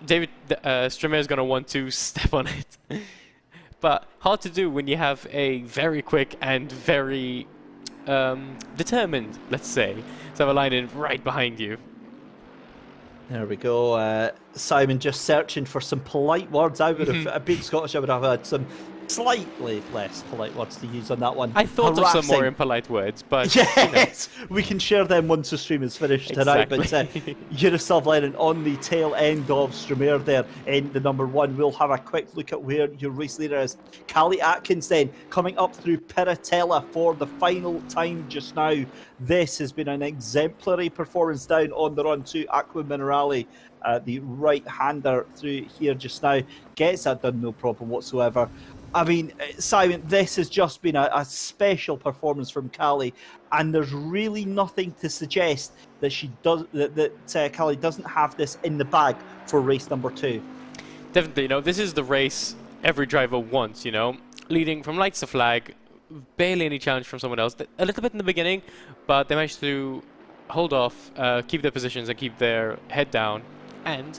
David Strumer is going to want to step on it. But hard to do when you have a very quick and very determined, let's say, Savalainen right behind you. There we go. Simon just searching for some polite words. I would have been Scottish, I would have had some slightly less polite words to use on that one. I thought of some more impolite words, but yes, you know. We can share them once the stream is finished tonight. But Uniself Lennon on the tail end of Strumer there in the number 1. We'll have a quick look at where your race leader is. Callie Atkins then coming up through Piratella for the final time just now. This has been an exemplary performance down on the run to Aqua Minerale. The right-hander through here just now gets that done, no problem whatsoever. I mean, Simon, this has just been a special performance from Callie, and there's really nothing to suggest that Callie doesn't have this in the bag for race number 2. Definitely, you know, this is the race every driver wants, you know, leading from lights to flag, barely any challenge from someone else. A little bit in the beginning, but they managed to hold off, keep their positions and keep their head down, and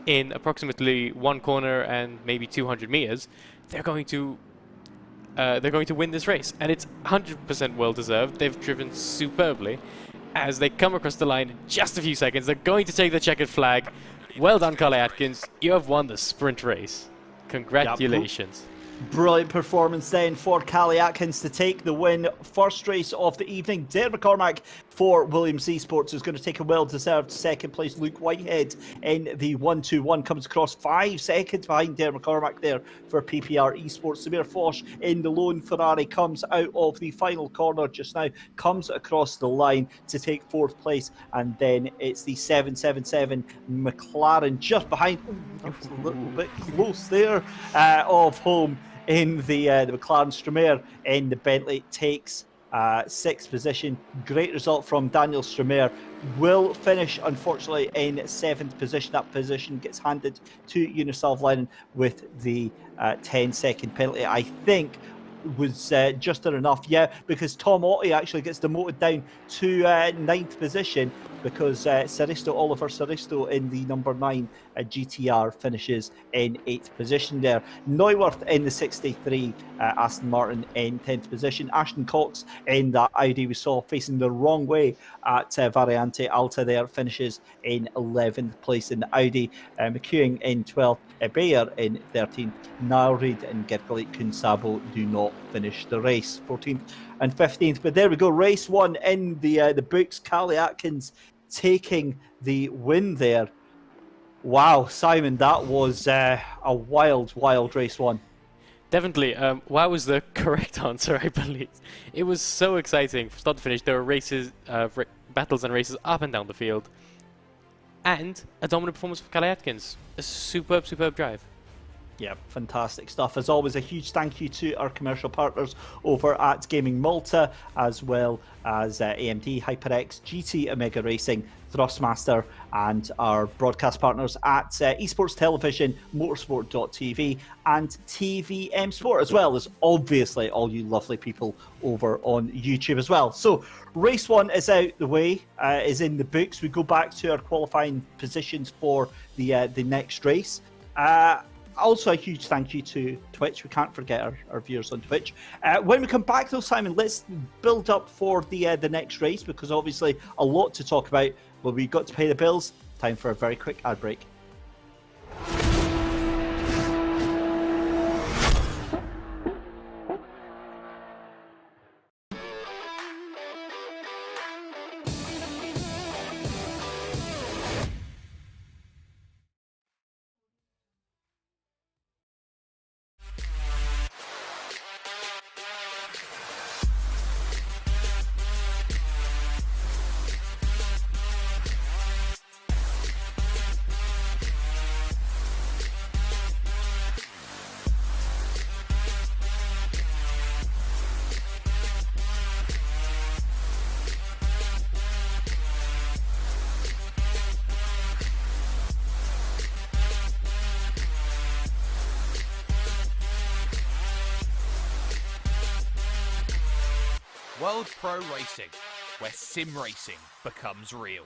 in approximately 1 corner and maybe 200 meters, they're going to win this race, and it's 100% well deserved. They've driven superbly. As they come across the line in just a few seconds, they're going to take the checkered flag. Well done, Carly Atkins. You have won the sprint race. Congratulations. Brilliant performance then for Callie Atkins to take the win. First race of the evening. Dare McCormack for Williams Esports is going to take a well-deserved second place. Luke Whitehead in the 1-2-1 comes across 5 seconds behind Dare McCormack there for PPR Esports. Samir Foch in the lone Ferrari comes out of the final corner just now, comes across the line to take 4th place, and then it's the 777 McLaren just behind. Ooh, that was a little bit close there of home in the McLaren. Stromae in the Bentley takes 6th position. Great result from Daniel Stromae. Will finish, unfortunately, in 7th position. That position gets handed to Unislav Lenin with the 10-second penalty. I think was just enough, because Tom Ottey actually gets demoted down to 9th position because Oliver Saristo in the number 9 GTR finishes in 8th position there. Neuwirth in the 63 Aston Martin in 10th position. Ashton Cox in that Audi we saw facing the wrong way at Variante Alta there finishes in 11th place in the Audi. McEwing in 12th, Bayer in 13th. Niall Reid and Gergely Kunsabo do not finish the race, 14th and 15th. But there we go, race 1 in the books. Callie Atkins taking the win there. Wow, Simon, that was a wild race 1. Definitely. Wow was the correct answer, I believe. It was so exciting from start to finish. There were races, battles and races up and down the field. And a dominant performance from Callie Atkins. A superb drive. Yeah, fantastic stuff. As always, a huge thank you to our commercial partners over at Gaming Malta, as well as AMD, HyperX, GT Omega Racing, Thrustmaster, and our broadcast partners at Esports Television, Motorsport.tv, and TVM Sport, as well as obviously all you lovely people over on YouTube as well. So, race 1 is out the way, is in the books. We go back to our qualifying positions for the next race. Also, a huge thank you to Twitch. We can't forget our viewers on Twitch. When we come back, though, Simon, let's build up for the next race, because obviously a lot to talk about. Well, we've got to pay the bills. Time for a very quick ad break. World Pro Racing, where sim racing becomes real.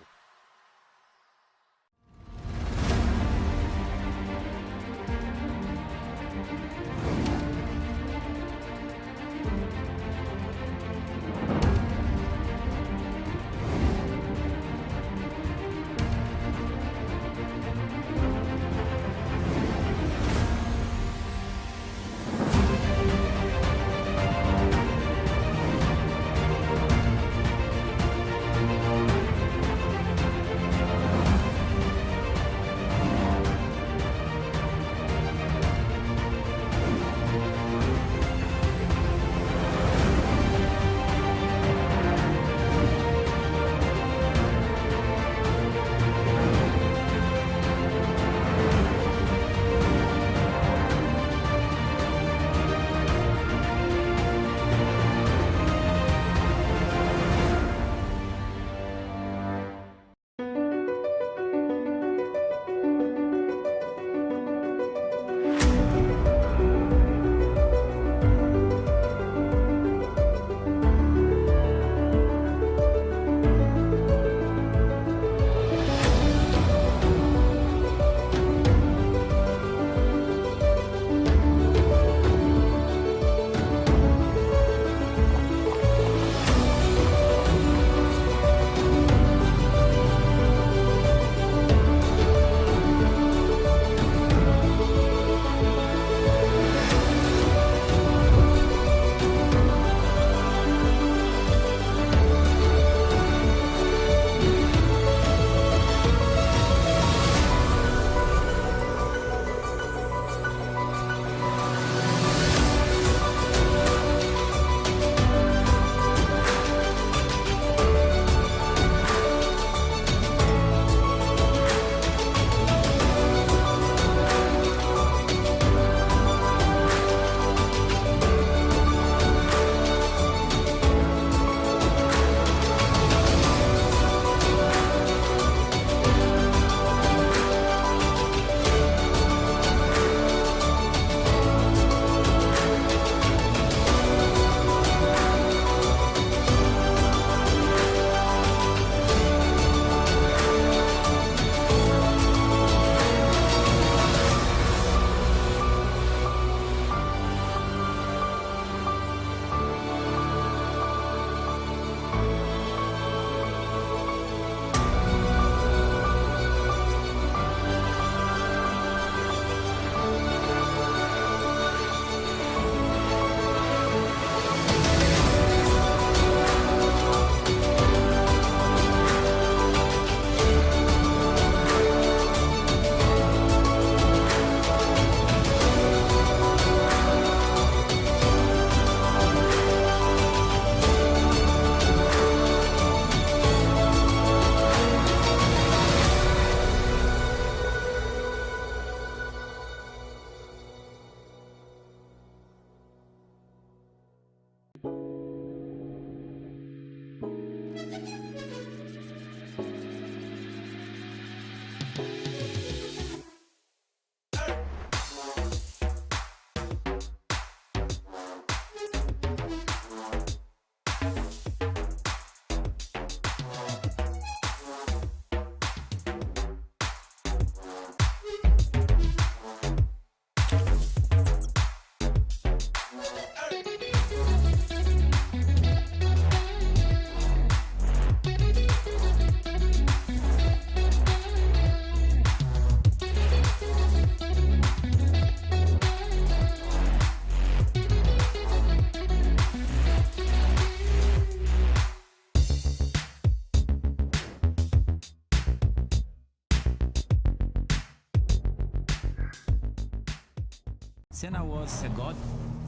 Senna was a god.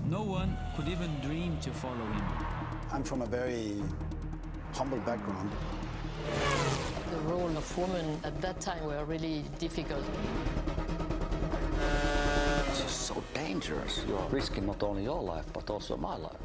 No one could even dream to follow him. I'm from a very humble background. The role of women at that time were really difficult. It's just so dangerous. You're risking not only your life, but also my life.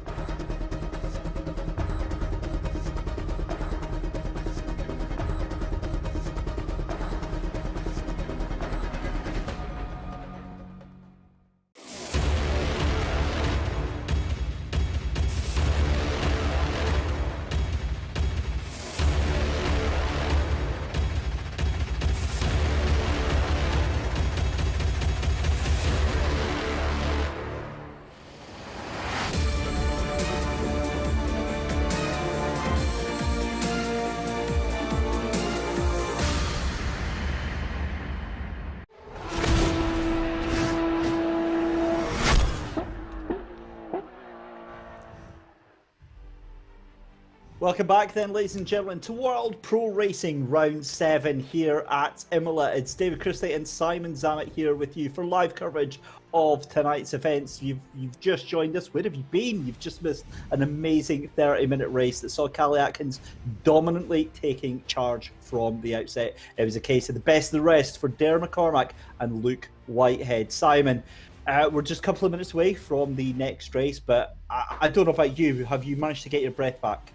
Welcome back then, ladies and gentlemen, to World Pro Racing Round 7 here at Imola. It's David Christie and Simon Zammit here with you for live coverage of tonight's events. You've just joined us. Where have you been? You've just missed an amazing 30-minute race that saw Callie Atkins dominantly taking charge from the outset. It was a case of the best of the rest for Dare McCormack and Luke Whitehead. Simon, we're just a couple of minutes away from the next race, but I don't know about you. Have you managed to get your breath back?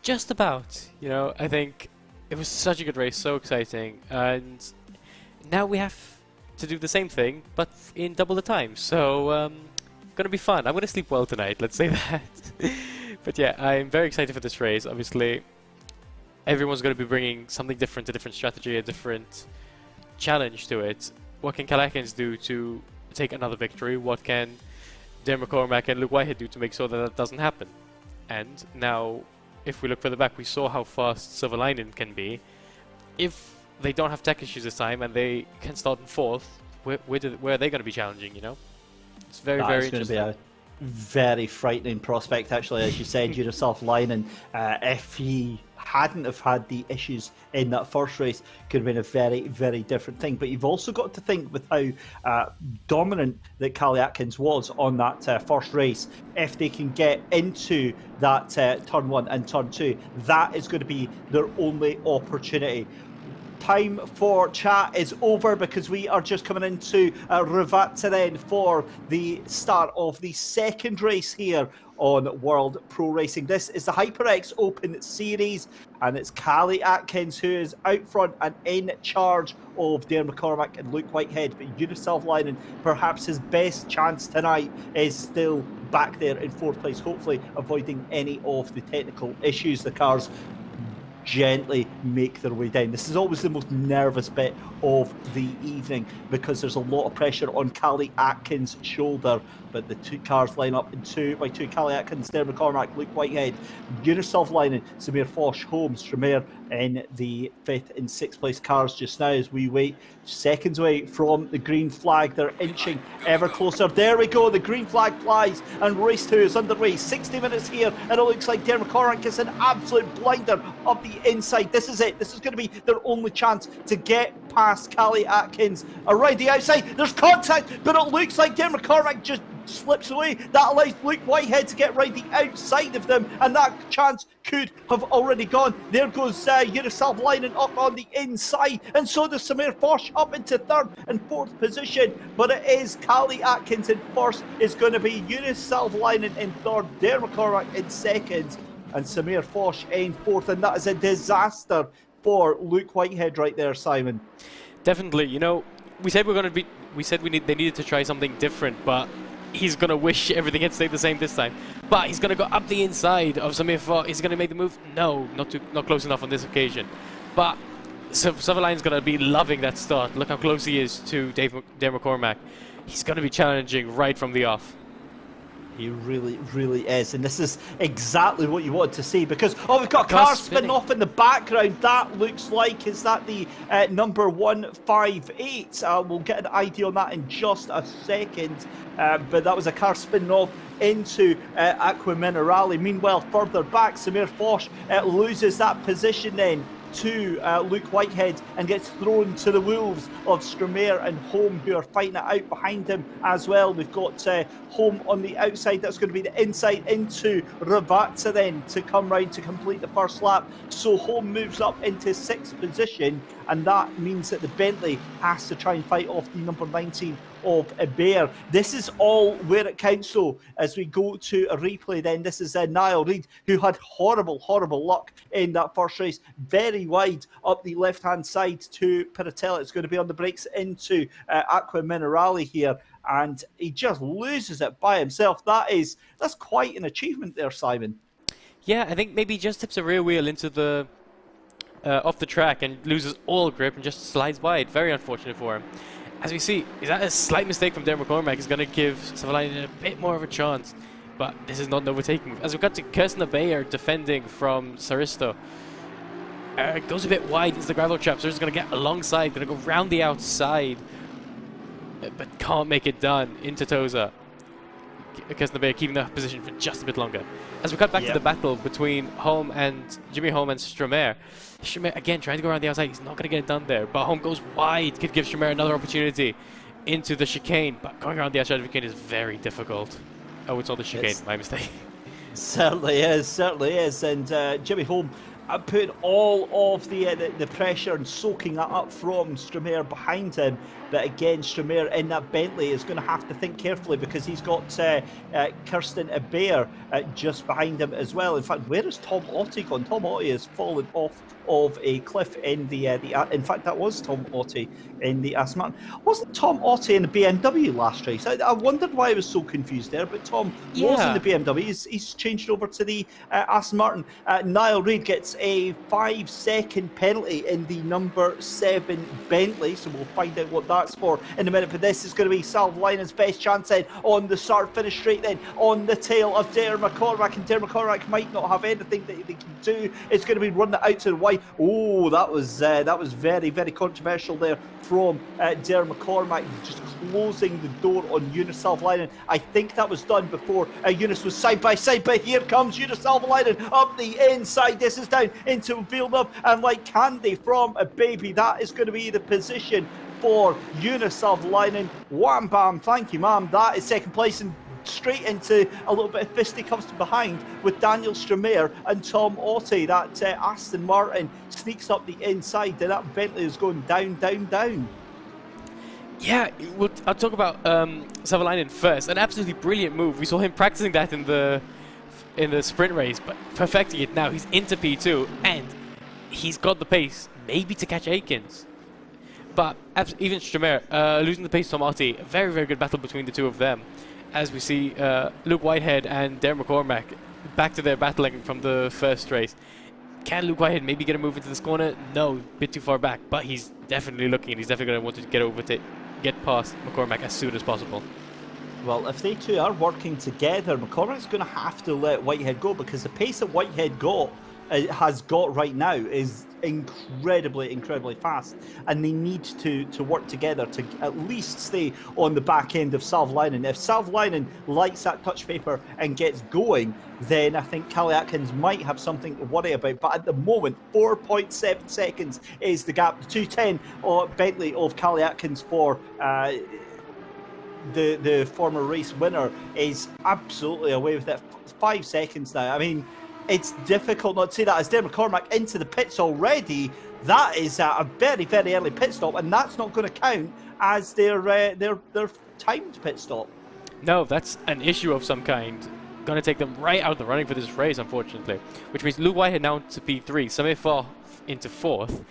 Just about. You know, I think it was such a good race, so exciting, and now we have to do the same thing, but in double the time. So, gonna be fun. I'm gonna sleep well tonight. Let's say that. But yeah, I'm very excited for this race. Obviously, everyone's gonna be bringing something different, a different strategy, a different challenge to it. What can Callie Atkins do to take another victory? What can Dare McCormack and Luke Whitehead do to make sure that that doesn't happen? And now, if we look further back, we saw how fast Silverlinen can be. If they don't have tech issues this time and they can start in fourth, where are they going to be challenging, you know? It's very interesting. It's going to be a very frightening prospect, actually, as you said, yourself, Linen. If he hadn't have had the issues in that first race, could have been a very, very different thing. But you've also got to think with how dominant that Callie Atkins was on that first race. If they can get into that turn 1 and turn 2, that is going to be their only opportunity. Time for chat is over because we are just coming into Revataren for the start of the second race here on World Pro Racing. This is the HyperX Open Series, and it's Callie Atkins who is out front and in charge of Dare McCormack and Luke Whitehead. But Uniself Linen, perhaps his best chance tonight, is still back there in fourth place, hopefully avoiding any of the technical issues. The cars gently make their way down. This is always the most nervous bit of the evening because there's a lot of pressure on Callie Atkins' shoulder, but the two cars line up in 2x2. Callie Atkins, Dare McCormack, Luke Whitehead, Uniself Linen, Samir Foch, Holmes, Tremere in the 5th and 6th place cars just now as we wait seconds away from the green flag. They're inching ever closer. There we go, the green flag flies and race 2 is underway. 60 minutes here and it looks like Dare McCormack gets an absolute blinder up the inside. This is it. This is going to be their only chance to get past Callie Atkins. Around the outside, there's contact, but it looks like Dare McCormack just slips away. That allows Luke Whitehead to get right the outside of them, and that chance could have already gone. There goes Uniself Linen up on the inside, and so does Samir Foch up into 3rd and 4th position. But it is Callie Atkins in 1st, is going to be Uniself Linen in 3rd, Dare McCormack in 2nd, and Samir Foch in 4th, and that is a disaster for Luke Whitehead right there, Simon. Definitely. You know, we said they needed to try something different, but he's gonna wish everything had stayed the same this time. But he's gonna go up the inside of Samir Foch. He's gonna make the move. No, not close enough on this occasion. But Sutherland's gonna be loving that start. Look how close he is to Dare McCormack. He's gonna be challenging right from the off. He really, really is. And this is exactly what you wanted to see, because, oh, we've got a car spinning off in the background. That looks like, is that the number 158? We'll get an idea on that in just a second. But that was a car spinning off into Aqua Minerale. Meanwhile, further back, Samir Foch loses that position then to Luke Whitehead and gets thrown to the wolves of Strumere and Home, who are fighting it out behind him as well. We've got Home on the outside. That's going to be the inside into Ravazza then to come round to complete the first lap. So Home moves up into 6th position, and that means that the Bentley has to try and fight off the number 19 of a Bear. This is all where it counts, though, as we go to a replay then. This is Niall Reid, who had horrible luck in that first race. Very wide up the left-hand side to Piratella. It's going to be on the brakes into Aqua Minerale here, and he just loses it by himself. That's quite an achievement there, Simon. Yeah, I think maybe he just tips a rear wheel into the off the track and loses all grip and just slides wide. Very unfortunate for him. As we see, is that a slight mistake from Dare McCormack is going to give Savalainen a bit more of a chance, but this is not an overtaking move. As we got to Kirsten Bayer defending from Saristo, goes a bit wide into the gravel trap, so he's going to get alongside, going to go round the outside, but can't make it done into Toza. Kirsten Bayer keeping that position for just a bit longer. As we cut back to the battle between Jimmy Home and Strumere. Strumere again trying to go around the outside. He's not going to get it done there, but Home goes wide. Could give Strumere another opportunity into the chicane, but going around the outside of the chicane is very difficult. Oh, it's all the chicane. My mistake. Certainly is. And Jimmy Home putting all of the pressure and soaking that up from Strumere behind him. But again, Strumere in that Bentley is going to have to think carefully, because he's got Kirsten Bayer just behind him as well. In fact, where is Tom Otte gone? Tom Otte has fallen off of a cliff in the in fact, that was Tom Otte in the Aston Martin. Wasn't Tom Otte in the BMW last race? I wondered why I was so confused there, but Tom was in the BMW. He's changed over to the Aston Martin. Niall Reid gets a 5-second penalty in the number 7 Bentley, so we'll find out what that's for in a minute. But this is going to be Salvalainen's best chance then on the start-finish straight then on the tail of Dare McCormack, and Dare McCormack might not have anything that they can do. It's going to be running it out to the wide. Oh, that was very, very controversial there from Dare McCormack, just closing the door on Jonas Salvalainen. I think that was done before Jonas was side by side, but here comes Jonas Salvalainen up the inside. This is down into Villeneuve, and like candy from a baby, that is going to be the position for Jonas Salvalainen. Wham bam, thank you ma'am. That is second place, and straight into a little bit of fisticuffs behind with Daniel Strumere and Tom Otte. That Aston Martin sneaks up the inside, and that Bentley is going down. Yeah, I'll talk about Savalainen first. An absolutely brilliant move. We saw him practicing that in the sprint race, but perfecting it now. He's into P2, and he's got the pace, maybe to catch Aikens. But even Strumere losing the pace to Tom Otte. A very, very good battle between the two of them. As we see Luke Whitehead and Dare McCormack back to their battling from the first race. Can Luke Whitehead maybe get a move into this corner? No, a bit too far back, but he's definitely looking, and he's definitely going to want to get past McCormack as soon as possible. Well, if they two are working together, McCormack's going to have to let Whitehead go, because the pace that Whitehead has got right now is incredibly fast, and they need to work together to at least stay on the back end of Salvalainen. If Salvalainen lights that touch paper and gets going, then I think Callie Atkins might have something to worry about. But at the moment, 4.7 seconds is the gap. The 2:10 Bentley of Callie Atkins for the former race winner is absolutely away with it. 5 seconds now. I mean, it's difficult not to say that, as Dare McCormack into the pits already. That is a very, very early pit stop, and that's not going to count as their timed pit stop. No, that's an issue of some kind. going to take them right out of the running for this race, unfortunately. Which means Luke Whitehead now to P3, Samir Farr into 4th.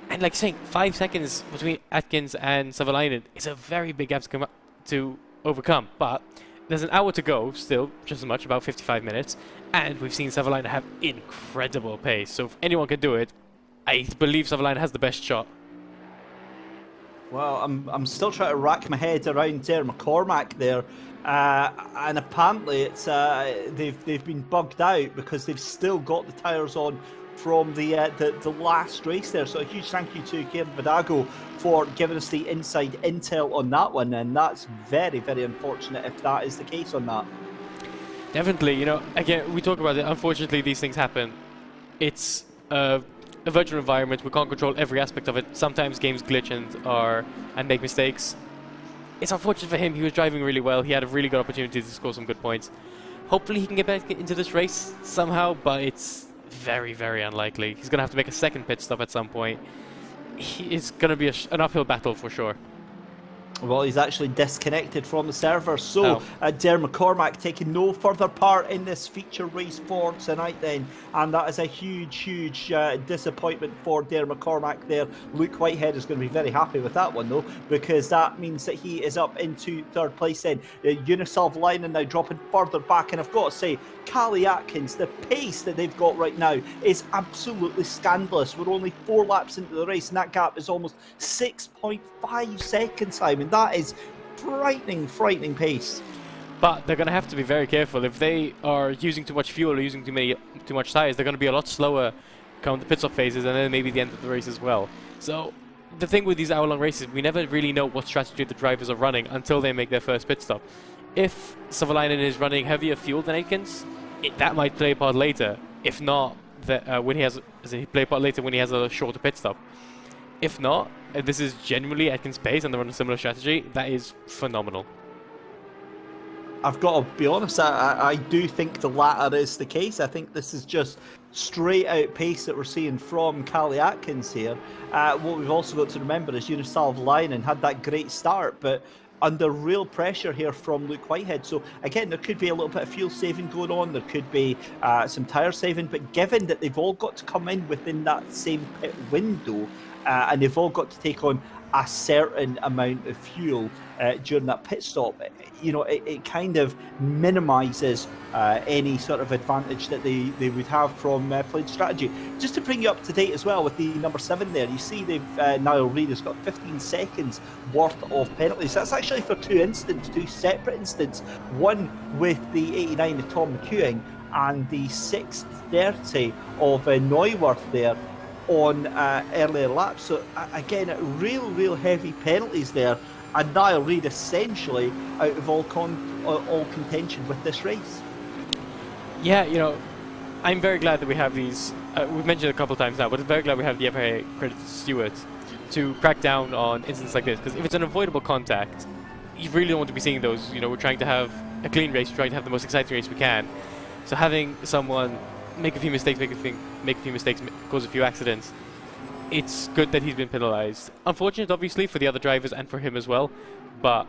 And like saying, 5 seconds between Atkins and Savalainen is a very big gap to overcome. But there's an hour to go still, just as much, about 55 minutes. And we've seen Savalainen have incredible pace. So if anyone can do it, I believe Savalainen has the best shot. Well, I'm still trying to rack my head around there, McCormack there, and apparently it's they've been bugged out because they've still got the tyres on from the last race there. So a huge thank you to Kieran Vidago for giving us the inside intel on that one, and that's very, very unfortunate if that is the case on that. Definitely, you know, again, we talk about it. Unfortunately, these things happen. It's a virtual environment. We can't control every aspect of it. Sometimes games glitch and make mistakes. It's unfortunate for him. He was driving really well. He had a really good opportunity to score some good points. Hopefully he can get back into this race somehow, but it's very, very unlikely. He's going to have to make a second pit stop at some point. It's going to be an uphill battle for sure. Well, he's actually disconnected from the server, so Dare McCormack taking no further part in this feature race for tonight then, and that is a huge, huge disappointment for Dare McCormack there. Luke Whitehead is going to be very happy with that one though, because that means that he is up into 3rd place then. Unisolv Linen now dropping further back, and I've got to say, Callie Atkins, the pace that they've got right now is absolutely scandalous. We're only 4 laps into the race, and that gap is almost 6.5 seconds, Simon. That is frightening pace. But they're going to have to be very careful. If they are using too much fuel or using too much tires, they're going to be a lot slower come the pit stop phases and then maybe the end of the race as well. So the thing with these hour-long races, we never really know what strategy the drivers are running until they make their first pit stop. If Savalainen is running heavier fuel than Atkins, that might play a part later. If not, when he has a shorter pit stop. If not, this is genuinely Atkins' pace and they're on a similar strategy, that is phenomenal. I've got to be honest, I do think the latter is the case. I think this is just straight out pace that we're seeing from Callie Atkins here. What we've also got to remember is Unisolv Linen had that great start, but under real pressure here from Luke Whitehead. So again, there could be a little bit of fuel saving going on, there could be some tyre saving, but given that they've all got to come in within that same pit window, and they've all got to take on a certain amount of fuel during that pit stop, you know, it kind of minimises any sort of advantage that they would have from playing strategy. Just to bring you up to date as well with the number 7 there, you see they've Niall Reid has got 15 seconds worth of penalties. That's actually for 2 separate incidents. One with the 89 of Tom McEwing and the 6:30 of Neuwirth there on earlier laps. So again, real heavy penalties there, and Niall Reid essentially out of all contention with this race. Yeah, you know, I'm very glad that we have these. We've mentioned it a couple of times now, but I'm very glad we have the FIA accredited stewards to crack down on incidents like this. Because if it's an avoidable contact, you really don't want to be seeing those. You know, we're trying to have a clean race, we're trying to have the most exciting race we can. So having someone make a few mistakes, cause a few accidents, it's good that he's been penalised. Unfortunate, obviously, for the other drivers and for him as well, but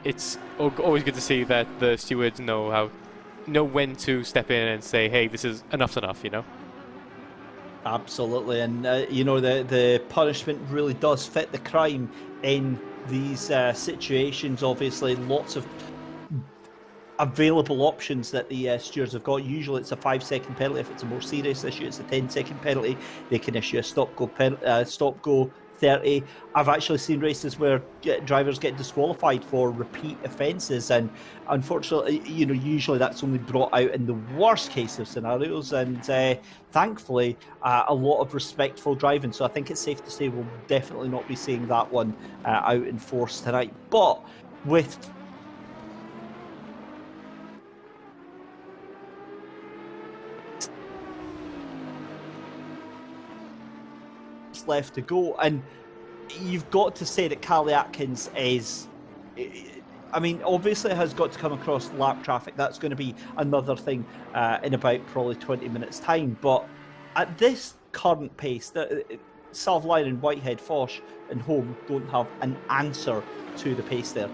it's always good to see that the stewards know when to step in and say, hey, this is enough's enough, you know? Absolutely, and you know, the punishment really does fit the crime in these situations. Obviously, lots of available options that the stewards have got. Usually it's a 5-second penalty. If it's a more serious issue, it's a 10-second penalty. They can issue a stop-go 30. I've actually seen races where drivers get disqualified for repeat offences, and unfortunately, you know, usually that's only brought out in the worst case of scenarios, and thankfully a lot of respectful driving. So I think it's safe to say we'll definitely not be seeing that one out in force tonight. But with left to go, and you've got to say that Callie Atkins is, I mean, obviously it has got to come across lap traffic. That's going to be another thing in about probably 20 minutes time, but at this current pace, Salvline and Whitehead, Foch and Home don't have an answer to the pace there.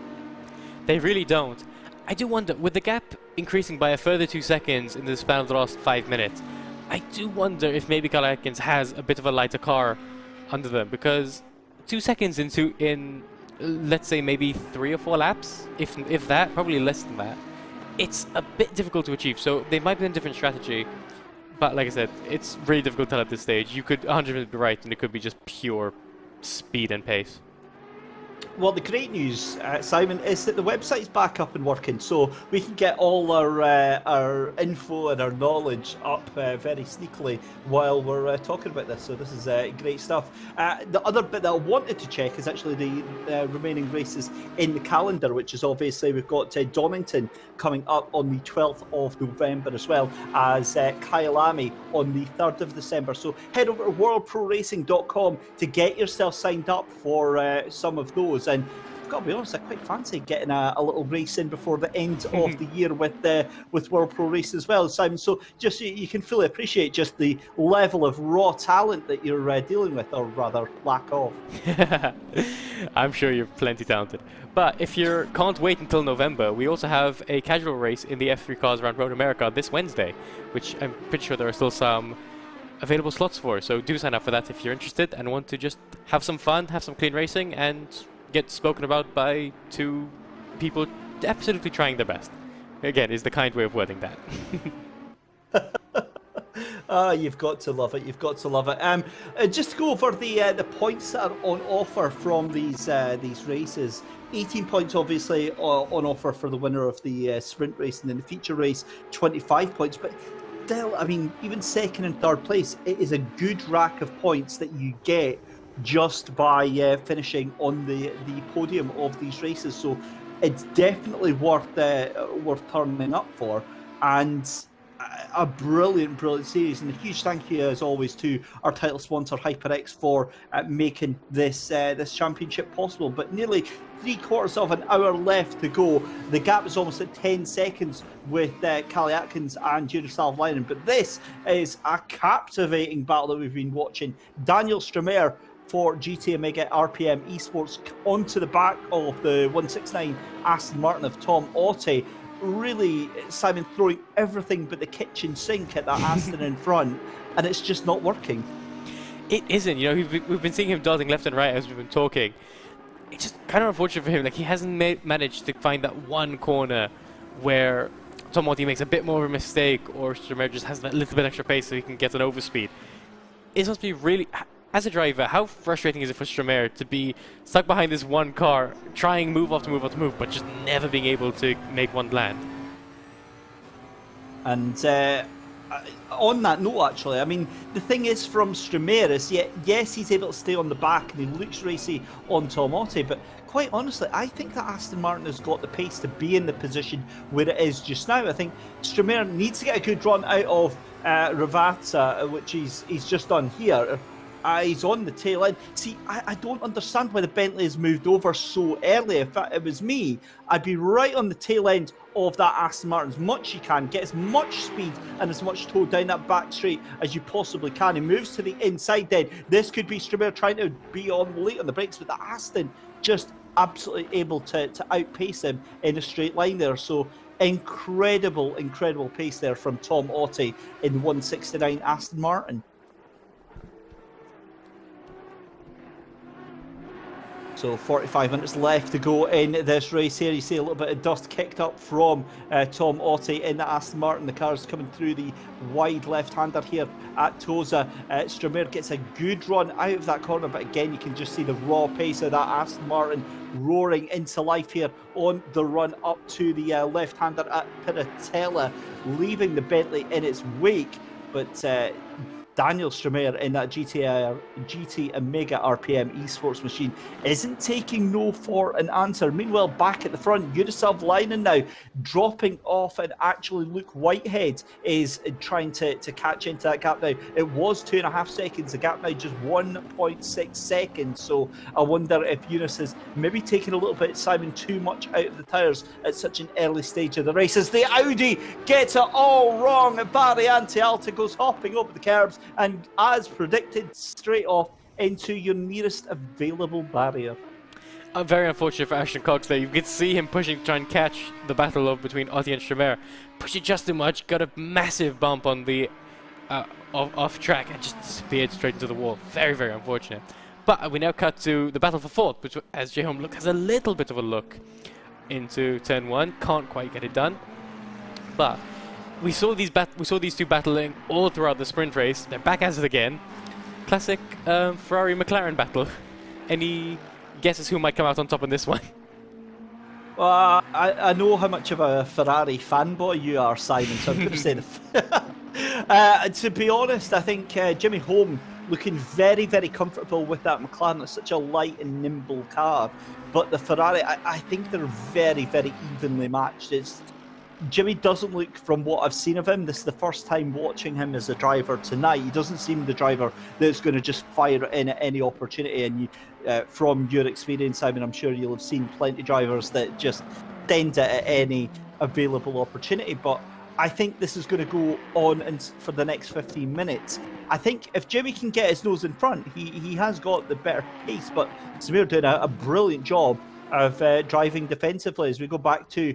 They really don't. I do wonder, with the gap increasing by a further 2 seconds in the span of the last 5 minutes. I do wonder if maybe Kyle Atkins has a bit of a lighter car under them, because 2 seconds in let's say maybe 3 or 4 laps, if that, probably less than that, it's a bit difficult to achieve. So they might be in a different strategy, but like I said, it's really difficult to tell at this stage. You could 100% be right, and it could be just pure speed and pace. Well, the great news, Simon, is that the website's back up and working, so we can get all our info and our knowledge up very sneakily while we're talking about this. So this is great stuff. The other bit that I wanted to check is actually the remaining races in the calendar, which is obviously we've got Donington coming up on the 12th of November, as well as Kyalami on the 3rd of December. So head over to worldproracing.com to get yourself signed up for some of those. And I've got to be honest, I quite fancy getting a little race in before the end of the year with World Pro Racing as well, Simon. So just so you can fully appreciate just the level of raw talent that you're dealing with, or rather lack of. I'm sure you're plenty talented. But if you can't wait until November, we also have a casual race in the F3 cars around Road America this Wednesday, which I'm pretty sure there are still some available slots for. So do sign up for that if you're interested and want to just have some fun, have some clean racing, and get spoken about by 2 people absolutely trying their best. Again, is the kind way of wording that. You've got to love it. You've got to love it. Just to go over the points that are on offer from these races. 18 points, obviously, on offer for the winner of the sprint race, and then the feature race, 25 points. But still, I mean, even second and third place, it is a good rack of points that you get just by finishing on the podium of these races. So it's definitely worth turning up for, and a brilliant series. And a huge thank you, as always, to our title sponsor HyperX for making this championship possible. But nearly 3/4 of an hour left to go. The gap is almost at 10 seconds with Callie Atkins and Jaroslav Leinen. But this is a captivating battle that we've been watching. Daniel Stramer for GT Omega RPM Esports onto the back of the 169 Aston Martin of Tom Otte. Really, Simon, throwing everything but the kitchen sink at that Aston in front, and it's just not working. It isn't. You know, we've been seeing him darting left and right as we've been talking. It's just kind of unfortunate for him. Like, he hasn't managed to find that one corner where Tom Otte makes a bit more of a mistake, or Stramer just has that little bit extra pace so he can get an overspeed. It must be really... As a driver, how frustrating is it for Stramer to be stuck behind this one car, trying move after move after move, but just never being able to make one land? And on that note, actually, I mean, the thing is from Stramer is, yes, he's able to stay on the back and he looks racy on Tom Otte, but quite honestly, I think that Aston Martin has got the pace to be in the position where it is just now. I think Stramer needs to get a good run out of Ravazza, which he's just done here. He's on the tail end. See, I don't understand why the Bentley has moved over so early. If it was me, I'd be right on the tail end of that Aston Martin as much as you can. Get as much speed and as much toe down that back straight as you possibly can. He moves to the inside then. This could be Stramer trying to be on late on the brakes, but the Aston just absolutely able to outpace him in a straight line there. So incredible pace there from Tom Otte in 169 Aston Martin. So 45 minutes left to go in this race here. You see a little bit of dust kicked up from Tom Otte in the Aston Martin. The car's coming through the wide left-hander here at Tosa. Stramer gets a good run out of that corner, but again, you can just see the raw pace of that Aston Martin roaring into life here on the run up to the left-hander at Piratella, leaving the Bentley in its wake. But Daniel Stramer in that GT Omega RPM esports machine isn't taking no for an answer. Meanwhile, back at the front, Jaroslav Leinen now dropping off, and actually Luke Whitehead is trying to catch into that gap now. It was 2.5 seconds. The gap now just 1.6 seconds. So I wonder if Eunice has maybe taken a little bit, Simon, too much out of the tyres at such an early stage of the race. As the Audi gets it all wrong, Barry Antialta goes hopping over the curbs, and as predicted, straight off into your nearest available barrier. very unfortunate for Ashton Cox there. You could see him pushing to try and catch the battle of between Otti and Stremer. Pushed it just too much, got a massive bump on the off track and just disappeared straight into the wall. Very, very unfortunate. But we now cut to the battle for fourth, which, as J-Home has a little bit of a look into turn 1. Can't quite get it done. But we saw these two battling all throughout the sprint race. They're back at it again. Classic Ferrari-McLaren battle. Any guesses who might come out on top on this one? Well, I know how much of a Ferrari fanboy you are, Simon, so I'm going to say to be honest, I think Jimmy Home looking very, very comfortable with that McLaren. It's such a light and nimble car. But the Ferrari, I think they're very, very evenly matched. Jimmy doesn't look, from what I've seen of him, this is the first time watching him as a driver tonight. He doesn't seem the driver that's going to just fire in at any opportunity. And from your experience, Simon, I'm sure you'll have seen plenty of drivers that just dent it at any available opportunity. But I think this is going to go on for the next 15 minutes. I think if Jimmy can get his nose in front, he has got the better pace. But Samir doing a brilliant job of driving defensively as we go back to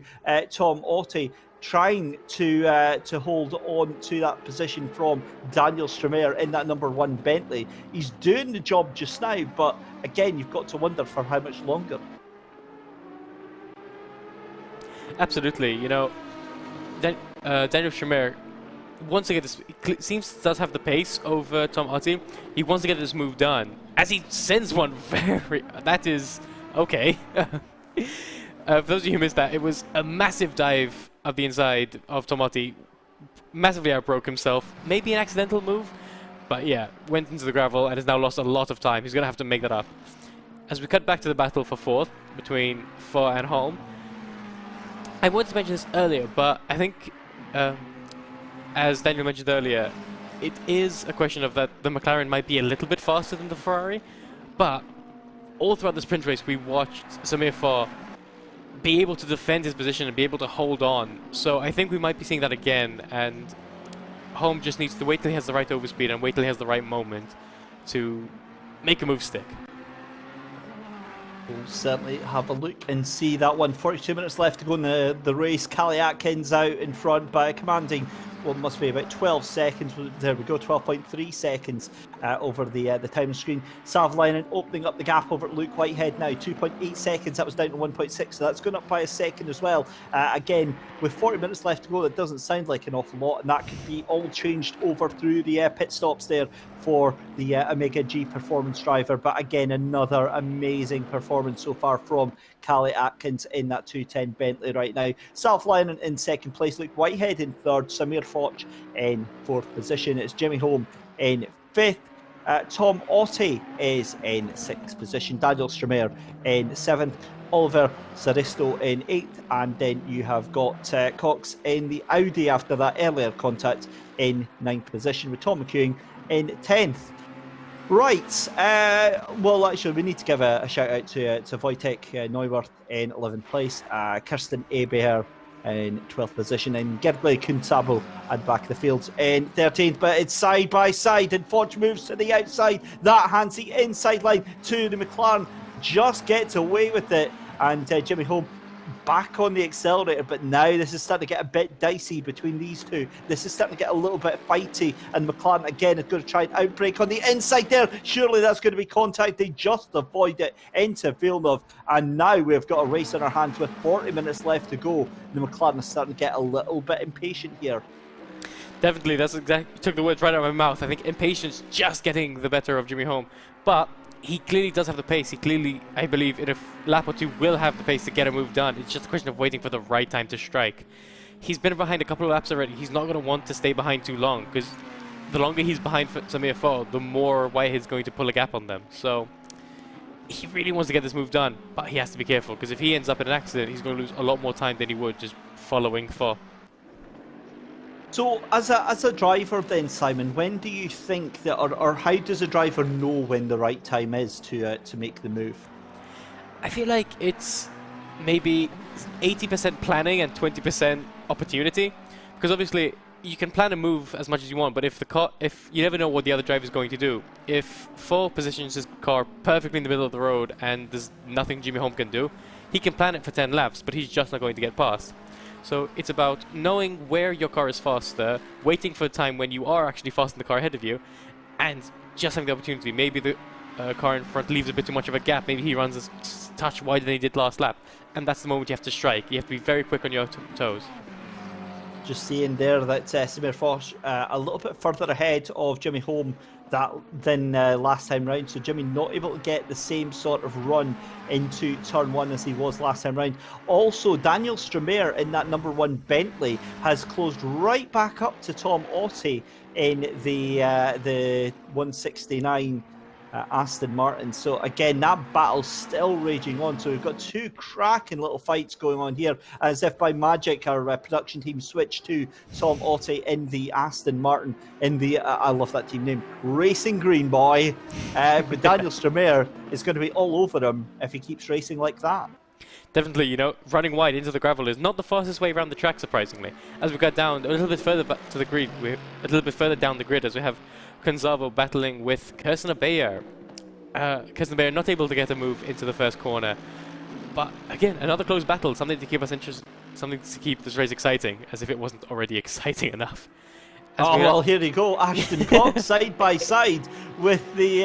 Tom Otti trying to hold on to that position from Daniel Stremer in that number 1 Bentley. He's doing the job just now, but again, you've got to wonder for how much longer. Absolutely, you know, Daniel Stremer wants to get this. Does have the pace over Tom Otti. He wants to get this move done as he sends one very. That is. Okay. For those of you who missed that, it was a massive dive of the inside of Tom Otti. Massively outbroke himself. Maybe an accidental move, but yeah, went into the gravel and has now lost a lot of time. He's going to have to make that up. As we cut back to the battle for fourth between Four and Holm, I wanted to mention this earlier, but I think, as Daniel mentioned earlier, it is a question of that the McLaren might be a little bit faster than the Ferrari, but all throughout the sprint race, we watched Samir Four be able to defend his position and be able to hold on. So I think we might be seeing that again, and Holm just needs to wait till he has the right overspeed and wait till he has the right moment to make a move stick. We'll certainly have a look and see that one. 42 minutes left to go in the race. Callie Atkins out in front by a commanding, well, it must be about 12 seconds. There we go, 12.3 seconds over the time screen. Savalainen opening up the gap over at Luke Whitehead now, 2.8 seconds. That was down to 1.6, so that's gone up by a second as well. Again, with 40 minutes left to go, that doesn't sound like an awful lot, and that could be all changed over through the pit stops there for the Omega G performance driver. But again, another amazing performance so far from Callie Atkins in that 210 Bentley right now. Savalainen in second place, Luke Whitehead in third, Samir Foch in fourth position. It's Jimmy Home in fifth. Tom Otti is in sixth position. Daniel Stremer in seventh. Oliver Saristo in eighth. And then you have got Cox in the Audi after that earlier contact in ninth position, with Tom McEwing in 10th. Right, well, actually, we need to give a shout out to Wojtek Neuwirth in 11th place, Kirsten Abeher in 12th position, and Gerble Kuntabo at the back of the field in 13th. But it's side by side, and Foch moves to the outside. That hands the inside line to the McLaren, just gets away with it, and Jimmy Home back on the accelerator. But now this is starting to get a bit dicey between these two. This is starting to get a little bit fighty, and McLaren again is going to try and outbreak on the inside there. Surely that's going to be contact. They just avoid it into Villeneuve, and now we've got a race in our hands with 40 minutes left to go. The McLaren is starting to get a little bit impatient here. Definitely, that's exactly, you took the words right out of my mouth. I think impatience just getting the better of Jimmy Home, but he clearly does have the pace. He clearly, I believe, in a lap or two will have the pace to get a move done. It's just a question of waiting for the right time to strike. He's been behind a couple of laps already. He's not going to want to stay behind too long, because the longer he's behind Samir Four, the more Whitehead's going to pull a gap on them. So he really wants to get this move done, but he has to be careful, because if he ends up in an accident, he's going to lose a lot more time than he would just following Four. So, as a driver then, Simon, when do you think that, or how does a driver know when the right time is to make the move? I feel like it's maybe 80% planning and 20% opportunity, because obviously you can plan a move as much as you want, but if you never know what the other driver is going to do. If Four positions his car perfectly in the middle of the road and there's nothing Jimmy Holm can do, he can plan it for 10 laps, but he's just not going to get past. So it's about knowing where your car is faster, waiting for a time when you are actually faster than the car ahead of you, and just having the opportunity. Maybe the car in front leaves a bit too much of a gap. Maybe he runs a touch wider than he did last lap, and that's the moment you have to strike. You have to be very quick on your toes. Just seeing there that Samir Foch a little bit further ahead of Jimmy Holm than last time round. So Jimmy not able to get the same sort of run into turn one as he was last time round. Also, Daniel Stramer in that number 1 Bentley has closed right back up to Tom Otte in the 169 Aston Martin. So again, that battle's still raging on. So we've got two cracking little fights going on here, as if by magic our production team switched to Tom Otte in the Aston Martin in the I love that team name, Racing Green boy. But Daniel Stramer is going to be all over him if he keeps racing like that. Definitely, you know, running wide into the gravel is not the fastest way around the track, surprisingly. As we got down a little bit further back to the grid, we're a little bit further down the grid as we have Conzavo battling with Kirsten Abeyer. Kirsten Abeyer not able to get a move into the first corner. But again, another close battle, something to keep us interested, something to keep this race exciting, as if it wasn't already exciting enough. Well, here you go. Ashton Cox side by side with the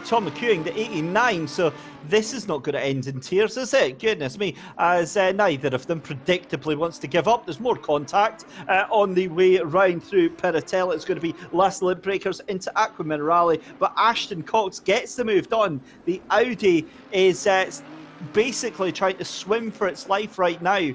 Tom McEwing, the 89. So this is not going to end in tears, is it? Goodness me. As neither of them predictably wants to give up. There's more contact on the way round through Piratella. It's going to be last lip breakers into Aqua Minerale. But Ashton Cox gets the move done. The Audi is basically trying to swim for its life right now.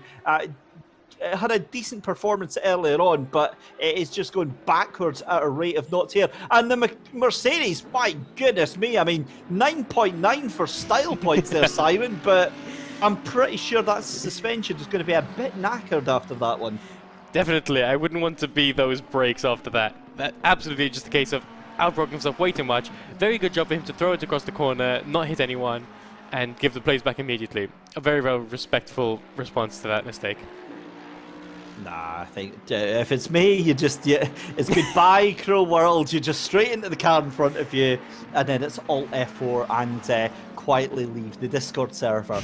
It had a decent performance earlier on, but it is just going backwards at a rate of knots here. And the Mercedes, my goodness me, I mean, 9.9 for style points there, Simon, but I'm pretty sure that suspension is going to be a bit knackered after that one. Definitely, I wouldn't want to be those brakes after that. That absolutely just a case of outbroken himself way too much. Very good job for him to throw it across the corner, not hit anyone, and give the place back immediately. A very, very respectful response to that mistake. Nah, I think if it's me, it's goodbye, cruel world. You just straight into the car in front of you, and then it's Alt F4 and quietly leave the Discord server.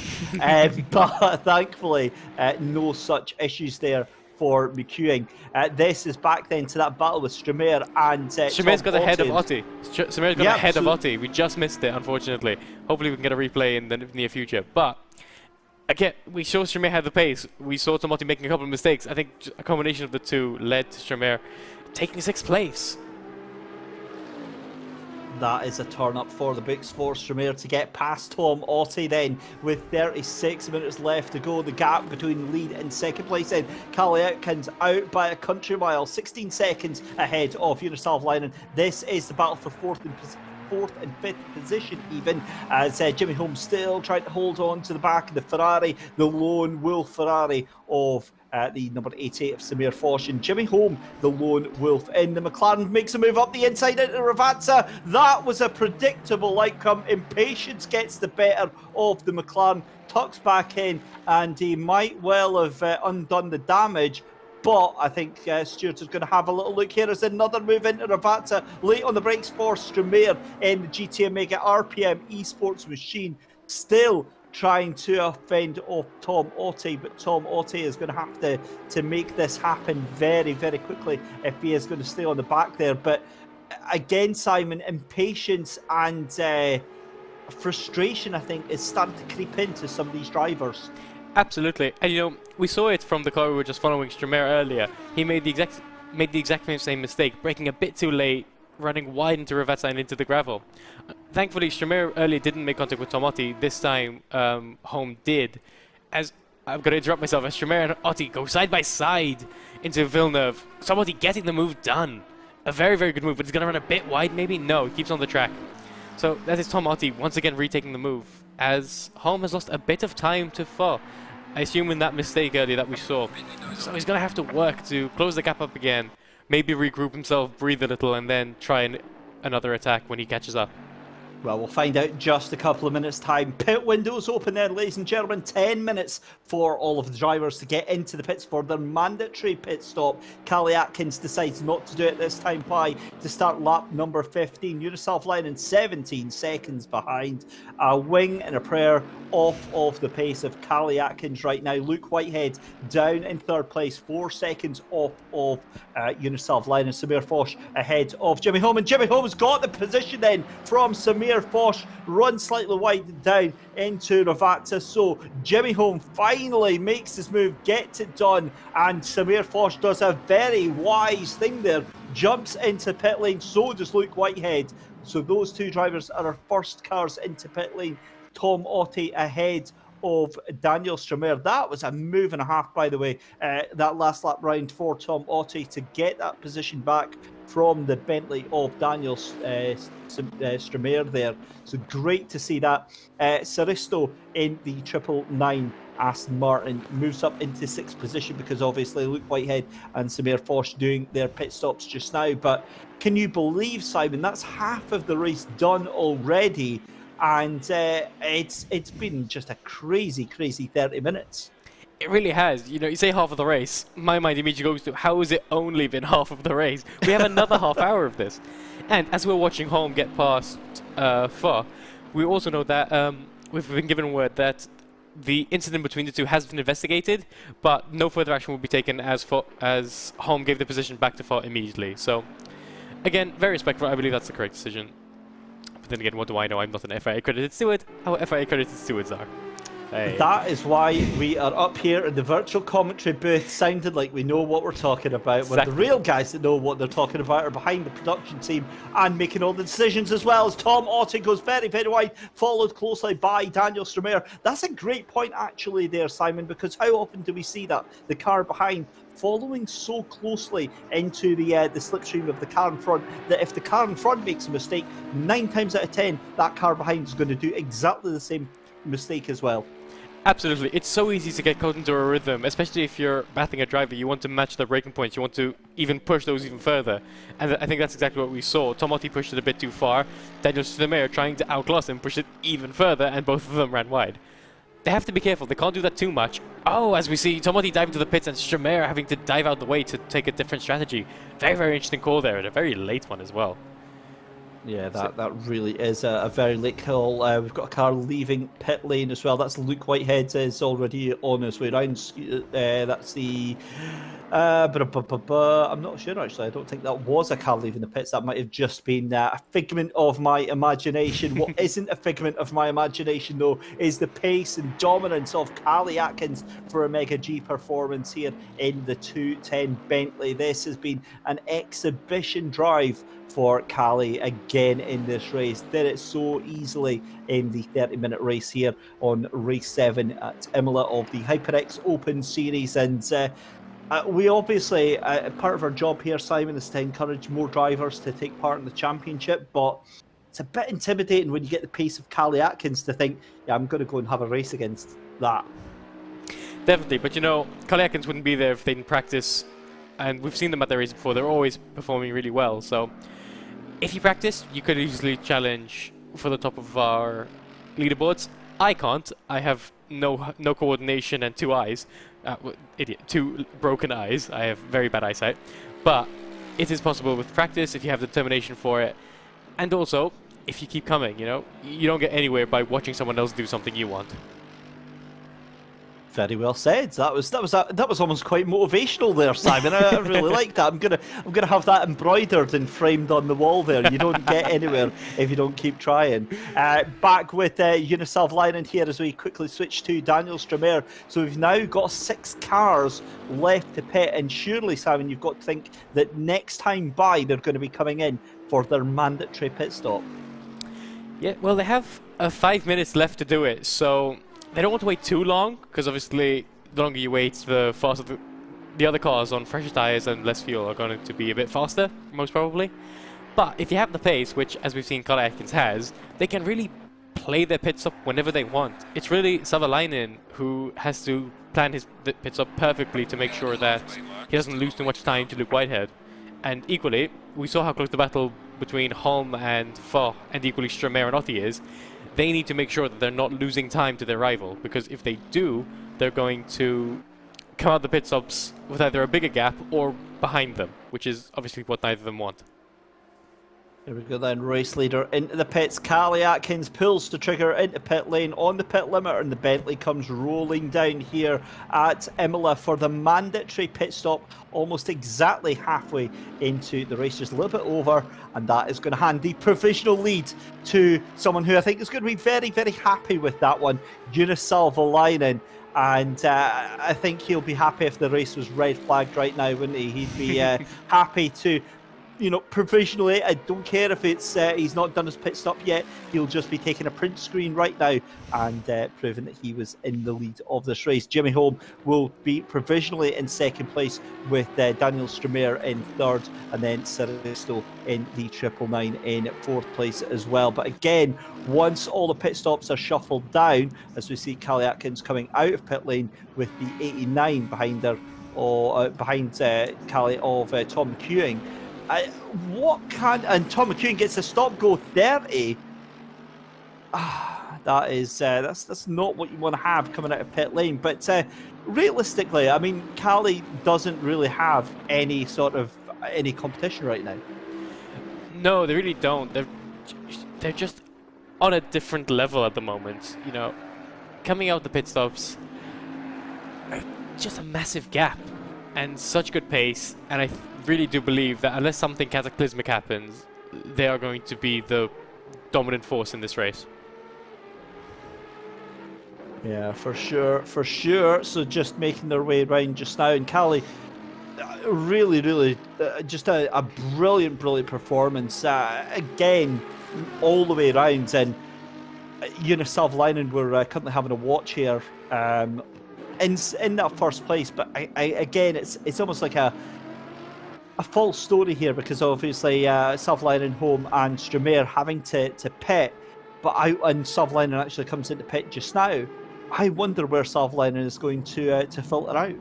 But thankfully, no such issues there for McEwing. This is back then to that battle with Stramer and Stramer's got ahead of Otte. Stramer's got ahead of Otte. We just missed it, unfortunately. Hopefully we can get a replay in the near future. But again, we saw Stramer have the pace. We saw Tom Otte making a couple of mistakes. I think a combination of the two led to Stramer taking 6th place. That is a turn up for the books for Stramer to get past Tom Otte then with 36 minutes left to go. The gap between lead and second place then. Kalle Atkins out by a country mile, 16 seconds ahead of Unisalv Leinen. This is the battle for fourth and fifth position even, as Jimmy Holm still trying to hold on to the back of the Ferrari, the lone wolf Ferrari of the number 88 of Samir Foch, and Jimmy Holm, the lone wolf in the McLaren, makes a move up the inside into Ravazza. That was a predictable outcome. Impatience gets the better of the McLaren, tucks back in, and he might well have undone the damage. But I think Stewart is going to have a little look here as another move into Ravazza. Late on the brakes for Stramer in the GT Omega RPM esports machine. Still trying to fend off Tom Otte, but Tom Otte is going to have to make this happen very, very quickly if he is going to stay on the back there. But again, Simon, impatience and frustration, I think, is starting to creep into some of these drivers. Absolutely, and you know, we saw it from the car we were just following Stramer earlier. He made the exact same mistake, braking a bit too late, running wide into Ravazza and into the gravel. Thankfully, Stramer earlier didn't make contact with Tom Otte. This time, Holm did. As I'm going to interrupt myself, as Stramer and Otte go side by side into Villeneuve. Tom Otte getting the move done. A very, very good move, but he's going to run a bit wide maybe? No, he keeps on the track. So that is Tom Otte once again retaking the move, as Holm has lost a bit of time to fall. I assume in that mistake earlier that we saw. So he's going to have to work to close the gap up again, maybe regroup himself, breathe a little, and then try another attack when he catches up. Well, we'll find out just a couple of minutes' time. Pit windows open then, ladies and gentlemen. 10 minutes for all of the drivers to get into the pits for their mandatory pit stop. Callie Atkins decides not to do it this time by to start lap number 15. Uniself line in 17 seconds behind. A wing and a prayer off of the pace of Callie Atkins right now. Luke Whitehead down in third place, 4 seconds off of Uniself line, and Samir Foch ahead of Jimmy Holm. And Jimmy Holm's got the position then from Samir Foch, runs slightly wide down into Ravata. So Jimmy Holm finally makes his move, gets it done, and Samir Foch does a very wise thing there, jumps into pit lane. So does Luke Whitehead. So those two drivers are our first cars into pit lane. Tom Otte ahead of Daniel Stramer. That was a move and a half, by the way, that last lap round for Tom Otte to get that position back from the Bentley of Daniel Stramer there. So great to see that. Saristo in the 999 Aston Martin moves up into 6th position because obviously Luke Whitehead and Samir Foch doing their pit stops just now. But can you believe, Simon, that's half of the race done already? And it's been just a crazy 30 minutes. It really has. You know, you say half of the race. My mind immediately goes to, how has it only been half of the race? We have another half hour of this. And as we're watching Holm get past Far, we also know that we've been given word that the incident between the two has been investigated, but no further action will be taken as Holm gave the position back to Far immediately. So, again, very respectful. I believe that's the correct decision. But then again, what do I know? I'm not an FIA accredited steward. How FIA accredited stewards are. Hey. That is why we are up here in the virtual commentary booth, sounding like we know what we're talking about. Exactly. When the real guys that know what they're talking about are behind the production team and making all the decisions, as well as Tom Otte goes very wide, followed closely by Daniel Stramer. That's a great point actually there, Simon, because how often do we see that? The car behind following so closely into the slipstream of the car in front, that if the car in front makes a mistake, 9 times out of 10, that car behind is going to do exactly the same mistake as well. Absolutely. It's so easy to get caught into a rhythm, especially if you're battling a driver. You want to match the braking points. You want to even push those even further. And I think that's exactly what we saw. Tom Otte pushed it a bit too far. Daniel Stramer trying to outclass him, pushed it even further, and both of them ran wide. They have to be careful. They can't do that too much. Oh, as we see, Tom Otte dive into the pits and Stramer having to dive out the way to take a different strategy. Very interesting call there, and a very late one as well. Yeah, that really is a very late call. We've got a car leaving pit lane as well. That's Luke Whitehead is already on his way around. That's the... I'm not sure, actually. I don't think that was a car leaving the pits. That might have just been a figment of my imagination. What isn't a figment of my imagination, though, is the pace and dominance of Callie Atkins for a Mega G performance here in the 210 Bentley. This has been an exhibition drive for Callie again in this race. Did it so easily in the 30-minute race here on race 7 at Imola of the HyperX Open Series. And we obviously, part of our job here, Simon, is to encourage more drivers to take part in the championship, but it's a bit intimidating when you get the pace of Callie Atkins to think, yeah, I'm going to go and have a race against that. Definitely, but you know, Callie Atkins wouldn't be there if they didn't practice, and we've seen them at their race before. They're always performing really well, so if you practice, you could easily challenge for the top of our leaderboards. I can't. I have no coordination and 2 eyes. Idiot. 2 broken eyes. I have very bad eyesight. But it is possible with practice if you have determination for it. And also, if you keep coming, you know, you don't get anywhere by watching someone else do something you want. Very well said. That was almost quite motivational there, Simon. I really like that. I'm gonna have that embroidered and framed on the wall there. You don't get anywhere if you don't keep trying. Back with Uniself Lining here as we quickly switch to Daniel Stramer. So we've now got 6 cars left to pit, and surely, Simon, you've got to think that next time by they're going to be coming in for their mandatory pit stop. Yeah, well, they have 5 minutes left to do it, so they don't want to wait too long, because obviously the longer you wait, the faster the other cars on fresher tyres and less fuel are going to be a bit faster, most probably. But if you have the pace, which, as we've seen, Callie Atkins has, they can really play their pit stop whenever they want. It's really Savalainen who has to plan his pit stop perfectly to make sure that he doesn't lose too much time to Luke Whitehead. And equally, we saw how close the battle between Holm and Foch, and equally Stramer and Otti is, they need to make sure that they're not losing time to their rival, because if they do, they're going to come out the pit stops with either a bigger gap or behind them, which is obviously what neither of them want. Here we go then, race leader into the pits. Callie Atkins pulls the trigger into pit lane on the pit limiter, and the Bentley comes rolling down here at Imola for the mandatory pit stop, almost exactly halfway into the race, just a little bit over, and that is going to hand the provisional lead to someone who I think is going to be very, very happy with that one, Jonas Salvalainen. And I think he'll be happy if the race was red flagged right now, wouldn't he? He'd be happy to, you know, provisionally. I don't care if it's he's not done his pit stop yet. He'll just be taking a print screen right now and proving that he was in the lead of this race. Jimmy Holm will be provisionally in second place with Daniel Stramer in third, and then Siristo in the 999 in fourth place as well. But again, once all the pit stops are shuffled down, as we see Callie Atkins coming out of pit lane with the 89 behind her, or behind Callie of Tom McEwing. And Tom McEwing gets a stop go 30. That is that's not what you want to have coming out of pit lane. But realistically, I mean, Callie doesn't really have any competition right now. No, they really don't. They're just on a different level at the moment. You know, coming out the pit stops, just a massive gap and such good pace, and I really do believe that unless something cataclysmic happens, they are going to be the dominant force in this race. Yeah, for sure. So just making their way around just now, and Callie, really, just a brilliant performance. Again, all the way around, and Jonas Salvalainen, we're currently having a watch here in that first place, but again, it's almost like a false story here, because obviously Salvalainen, Holm and Stramer having to pit, and Salvalainen actually comes into pit just now. I wonder where Salvalainen is going to filter out.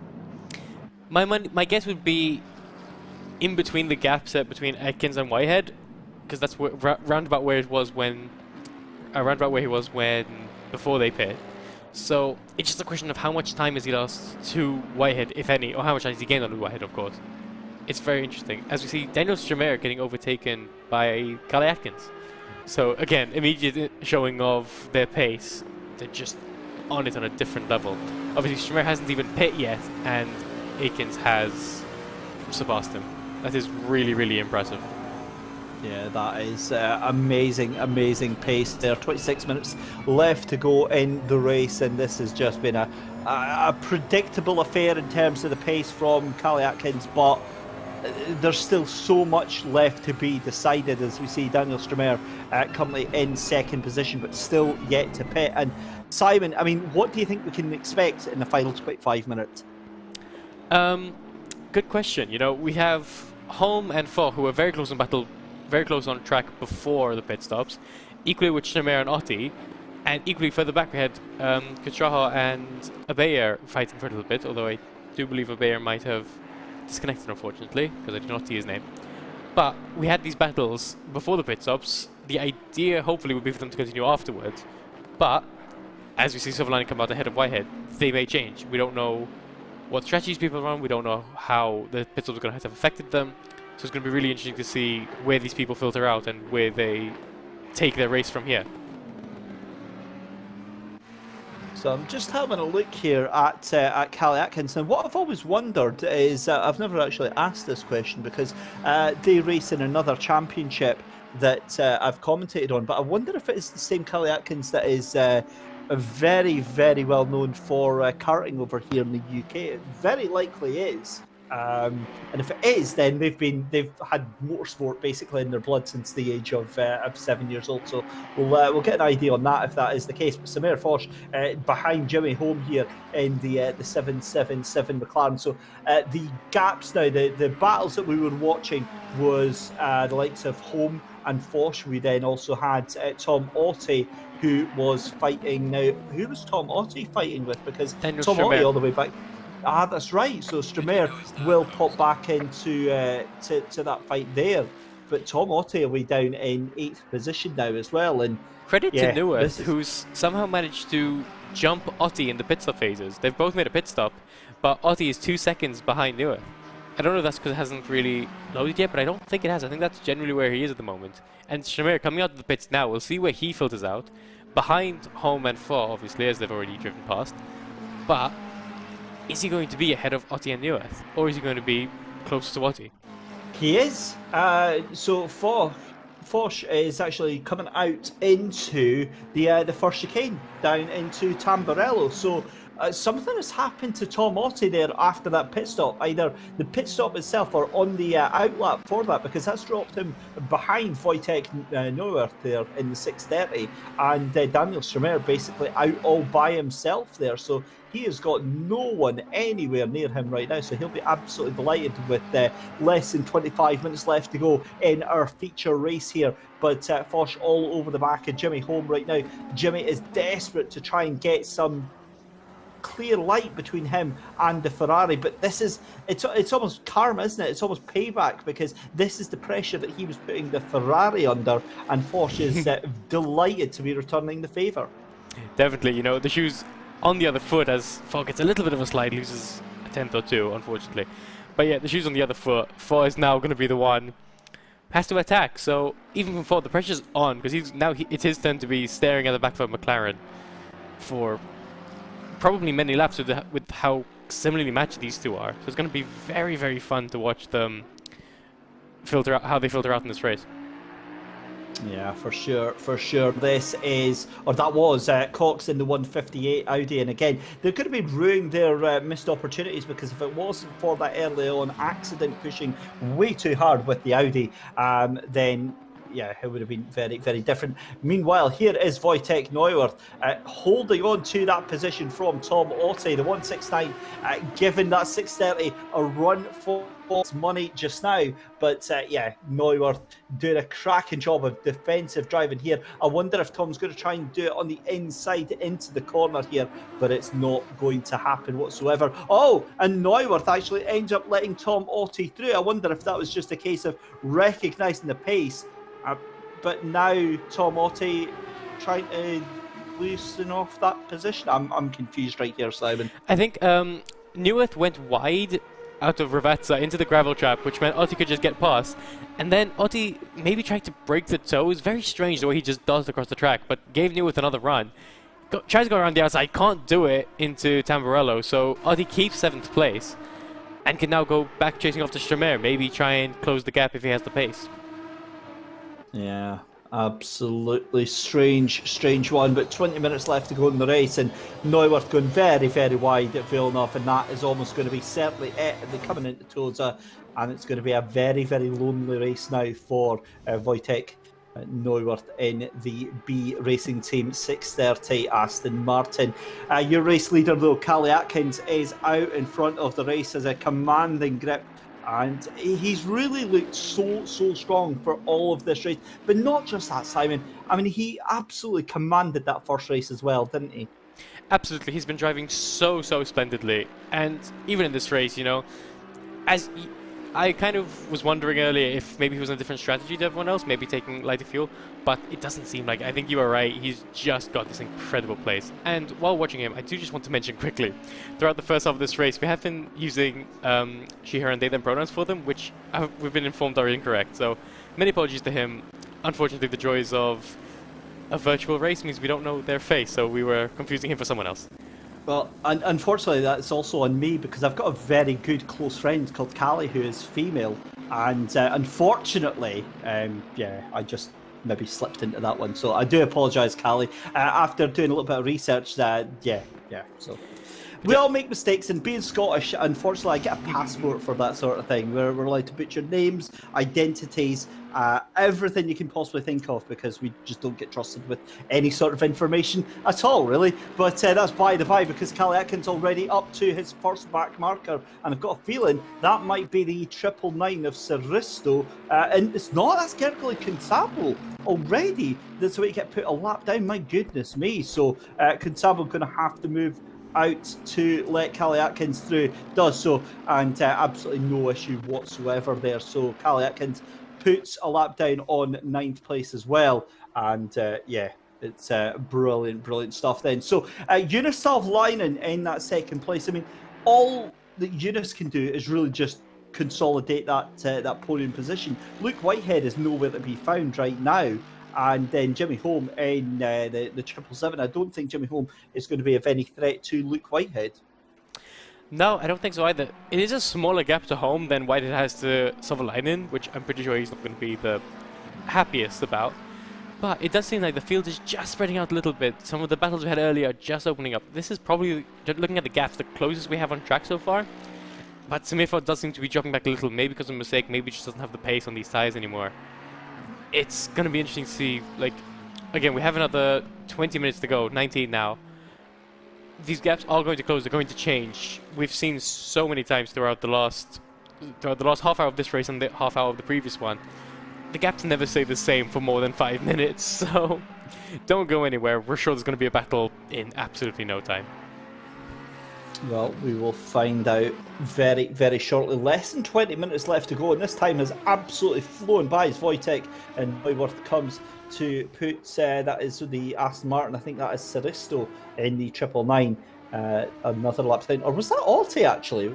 My guess would be in between the gap set between Atkins and Whitehead, because that's round about where he was when before they pit. So it's just a question of how much time has he lost to Whitehead, if any, or how much has he gained on Whitehead, of course. It's very interesting. As we see Daniel Stramer getting overtaken by Callie Atkins. So again, immediate showing of their pace. They're just on it on a different level. Obviously Stramer hasn't even pit yet, and Atkins has surpassed him. That is really impressive. Yeah, that is amazing pace there. 26 minutes left to go in the race, and this has just been a predictable affair in terms of the pace from Callie Atkins, but there's still so much left to be decided, as we see Daniel Stramer currently in second position, but still yet to pit. And Simon, I mean, what do you think we can expect in the final 25 minutes? Good question. You know, we have Holm and Foch, who are very close on track before the pit stops, equally with Stramer and Otti, and equally further back we had Kutraha and Abayer fighting for a little bit, although I do believe Abayer might have disconnected, unfortunately, because I did not see his name. But we had these battles before the pit stops. The idea, hopefully, would be for them to continue afterwards. But as we see Silverline come out ahead of Whitehead, they may change. We don't know what strategies people run. We don't know how the pit stops are going to have affected them. So it's going to be really interesting to see where these people filter out and where they take their race from here. So I'm just having a look here at Callie Atkins, and what I've always wondered is, I've never actually asked this question because they race in another championship that I've commentated on, but I wonder if it is the same Callie Atkins that is very well known for karting over here in the UK. It very likely is. And if it is, then they've had motorsport basically in their blood since the age of 7 years old. So we'll get an idea on that if that is the case. But Samer Foch behind Jimmy Holm here in the 777 McLaren. So the gaps now, the battles that we were watching was the likes of Holm and Foch. We then also had Tom Otte, who was fighting. Now, who was Tom Otte fighting with? Because Daniel Tom Stramer. Otte all the way back. Ah, that's right. So Stramer will pop back into to that fight there. but Tom Otte away down in 8th position now as well. And credit yeah, to Neuwirth, who's somehow managed to jump Otte in the pit stop phases. They've both made a pit stop, but Otte is 2 seconds behind Neuwirth. I don't know if that's because it hasn't really loaded yet, but I don't think it has. I think that's generally where he is at the moment. And Shamir coming out of the pits now, we'll see where he filters out. Behind Home and Four, obviously, as they've already driven past. But is he going to be ahead of Otte and Neuwirth? Or is he going to be closer to Otte? He is. So Foch is actually coming out into the first chicane down into Tamburello. So something has happened to Tom Otte there after that pit stop, either the pit stop itself or on the outlap for that, because that's dropped him behind Wojtek Neuwirth there in the 6:30, and Daniel Stramer basically out all by himself there. So he has got no one anywhere near him right now, so he'll be absolutely delighted with less than 25 minutes left to go in our feature race here. But Foch all over the back of Jimmy Home right now. Jimmy is desperate to try and get some clear light between him and the Ferrari, but it's almost karma, isn't it? It's almost payback, because this is the pressure that he was putting the Ferrari under, and Foch is delighted to be returning the favour. Definitely, you know, the shoes on the other foot as Foch gets a little bit of a slide, loses a tenth or two, unfortunately. But yeah, the shoes on the other foot. Foch is now going to be the one has to attack. So even from Foch, the pressure's on, because it's his turn to be staring at the back of a McLaren for probably many laps with how similarly matched these two are. So it's going to be very, very fun to watch them filter out, how they filter out in this race. Yeah, for sure. This is, or that was Cox in the 158 Audi, and again, they're going to be ruining their missed opportunities, because if it wasn't for that early on accident pushing way too hard with the Audi, then yeah, it would have been very, very different. Meanwhile, here is Wojtek Neuwirth holding on to that position from Tom Otte, the 169, giving that 630 a run for money just now. But yeah, Neuwirth doing a cracking job of defensive driving here. I wonder if Tom's going to try and do it on the inside into the corner here, but it's not going to happen whatsoever. Oh, and Neuwirth actually ends up letting Tom Otte through. I wonder if that was just a case of recognising the pace. But now Tom Otte trying to loosen off that position. I'm confused right here, Simon. I think Neuwirth went wide out of Ravazza into the gravel trap, which meant Otte could just get past. And then Otte maybe tried to break the toe. It was very strange the way he just dodged across the track, but gave Neuwirth another run. Tries to go around the outside, can't do it into Tamburello, so Otte keeps 7th place and can now go back chasing after Stramer, maybe try and close the gap if he has the pace. Yeah, absolutely strange one, but 20 minutes left to go in the race, and Neuwirth going very, very wide at Villeneuve, and that is almost going to be certainly it. They're coming into Toza, and it's going to be a very, very lonely race now for Wojtek Neuwirth in the B Racing Team 630 Aston Martin. Your race leader, though, Callie Atkins, is out in front of the race as a commanding grip. And he's really looked so strong for all of this race. But not just that, Simon. I mean, he absolutely commanded that first race as well, didn't he? Absolutely. He's been driving so splendidly. And even in this race, you know, I kind of was wondering earlier if maybe he was on a different strategy to everyone else, maybe taking lighter fuel, but it doesn't seem like it. I think you are right. He's just got this incredible place. And while watching him, I do just want to mention quickly, throughout the first half of this race, we have been using she, her, and they, them pronouns for them, which we've been informed are incorrect. So many apologies to him. Unfortunately, the joys of a virtual race means we don't know their face, so we were confusing him for someone else. Well, unfortunately, that's also on me, because I've got a very good close friend called Callie who is female, and unfortunately, yeah, I just maybe slipped into that one. So I do apologise, Callie. After doing a little bit of research, yeah. So we all make mistakes, and being Scottish, unfortunately, I get a passport for that sort of thing. We're allowed to put your names, identities, everything you can possibly think of, because we just don't get trusted with any sort of information at all, really. But that's by the by, because Callie Atkins already up to his first back marker, and I've got a feeling that might be the 999 of Seristo, and it's not, that's Gergely Consabo already. That's the way you get put a lap down, my goodness me. So Consabo going to have to move out to let Callie Atkins through, does so, and absolutely no issue whatsoever there. So Callie Atkins puts a lap down on 9th place as well. And yeah, it's brilliant stuff then. So Eunice Salvlainen in that 2nd place. I mean, all that Eunice can do is really just consolidate that podium position. Luke Whitehead is nowhere to be found right now. And then Jimmy Holm in the 777. I don't think Jimmy Holm is going to be of any threat to Luke Whitehead. No, I don't think so either. It is a smaller gap to Holm than Whitehead has to Savolainen, which I'm pretty sure he's not going to be the happiest about. But it does seem like the field is just spreading out a little bit. Some of the battles we had earlier are just opening up. This is probably, looking at the gaps, the closest we have on track so far. But Samir Ford does seem to be dropping back a little, maybe because of a mistake, maybe just doesn't have the pace on these tires anymore. It's going to be interesting to see, like, again, we have another 20 minutes to go, 19 now. These gaps are going to close, they're going to change. We've seen so many times throughout the last half hour of this race and the half hour of the previous one. The gaps never stay the same for more than 5 minutes, so don't go anywhere. We're sure there's going to be a battle in absolutely no time. Well, we will find out very, very shortly. Less than 20 minutes left to go, and this time has absolutely flown by as Wojtek and Neuwirth comes to put, that is the Aston Martin, I think that is Saristo in the 999, another lap down. Or was that Otti, actually?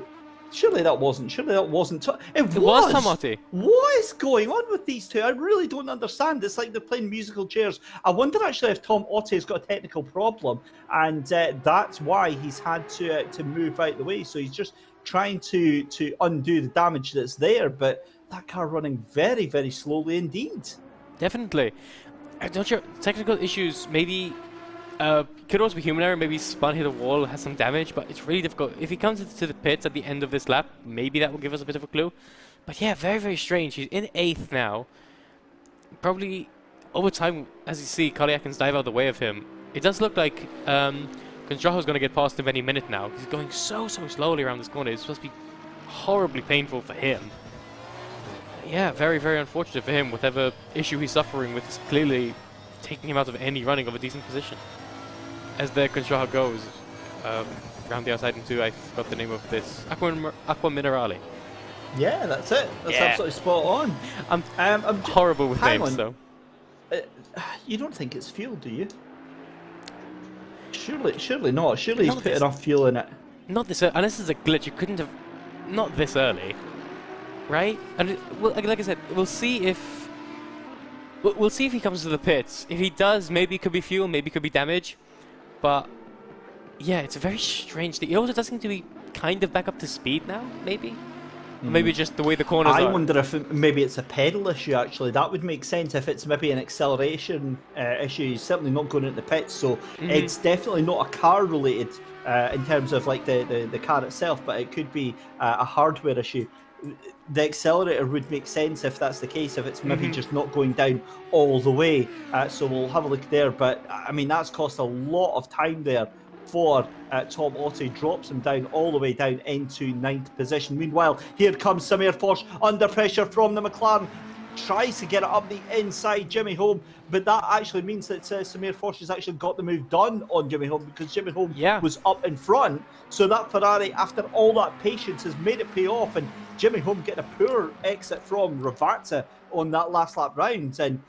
Surely that wasn't. It was Tom Otti. What is going on with these two? I really don't understand. It's like they're playing musical chairs. I wonder actually if Tom Otti has got a technical problem, and that's why he's had to move out the way. So he's just trying to undo the damage that's there. But that car running very, very slowly indeed. Definitely. I'm not sure. Technical issues, maybe. Could also be human error, maybe spun, hit a wall, has some damage, but it's really difficult. If he comes into the pits at the end of this lap, maybe that will give us a bit of a clue. But yeah, very, very strange. He's in 8th now. Probably over time, as you see, Kaliakin's dive out of the way of him. It does look like Konstraho's going to get past him any minute now. He's going so slowly around this corner. It's supposed to be horribly painful for him. Yeah, very, very unfortunate for him. Whatever issue he's suffering with is clearly taking him out of any running of a decent position. As the Konstraho goes round the outside into, I forgot the name of this, Aqua Minerale. Yeah, that's it. That's absolutely spot on. I'm horrible with names, though. You don't think it's fuel, do you? Surely not. Surely he's put enough fuel in it. Not this early. Unless it's a glitch, you couldn't have... Not this early. Right? And well, like I said, we'll see if... We'll see if he comes to the pits. If he does, maybe it could be fuel, maybe it could be damage. But, yeah, it's a very strange thing. It also does seem to be kind of back up to speed now, maybe? Maybe just the way the corners are. I wonder if maybe it's a pedal issue, actually. That would make sense if it's maybe an acceleration issue. He's certainly not going into the pits, so it's definitely not a car-related in terms of like the car itself, but it could be a hardware issue. The accelerator would make sense if that's the case, if it's maybe just not going down all the way. So we'll have a look there. But, I mean, that's cost a lot of time there for Tom Otti. Drops him down all the way down into 9th position. Meanwhile, here comes Samir Forsh under pressure from the McLaren. Tries to get it up the inside Jimmy Holm, but that actually means that Samir Forsh has actually got the move done on Jimmy Holm, because Jimmy Holm was up in front. So that Ferrari, after all that patience, has made it pay off, and Jimmy Holm getting a poor exit from Ravazza on that last lap round. And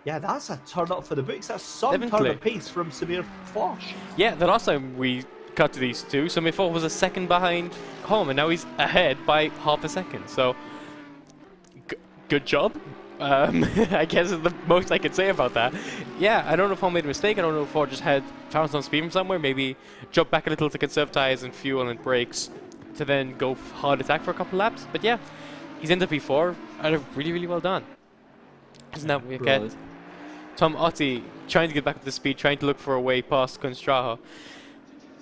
yeah, that's a turn up for the books. That's some turn of pace from Samir Forsh. Yeah, the last time we cut to these two, Samir Forsh was a second behind Holm, and now he's ahead by half a second. So good job. I guess is the most I could say about that. Yeah, I don't know if Holm made a mistake. I don't know if Ford just had found some speed from somewhere. Maybe jumped back a little to conserve tires and fuel and brakes to then go hard attack for a couple laps. But yeah, he's in the P4. Really, really well done. So now we get Tom Otti trying to get back to the speed, trying to look for a way past Konstraho.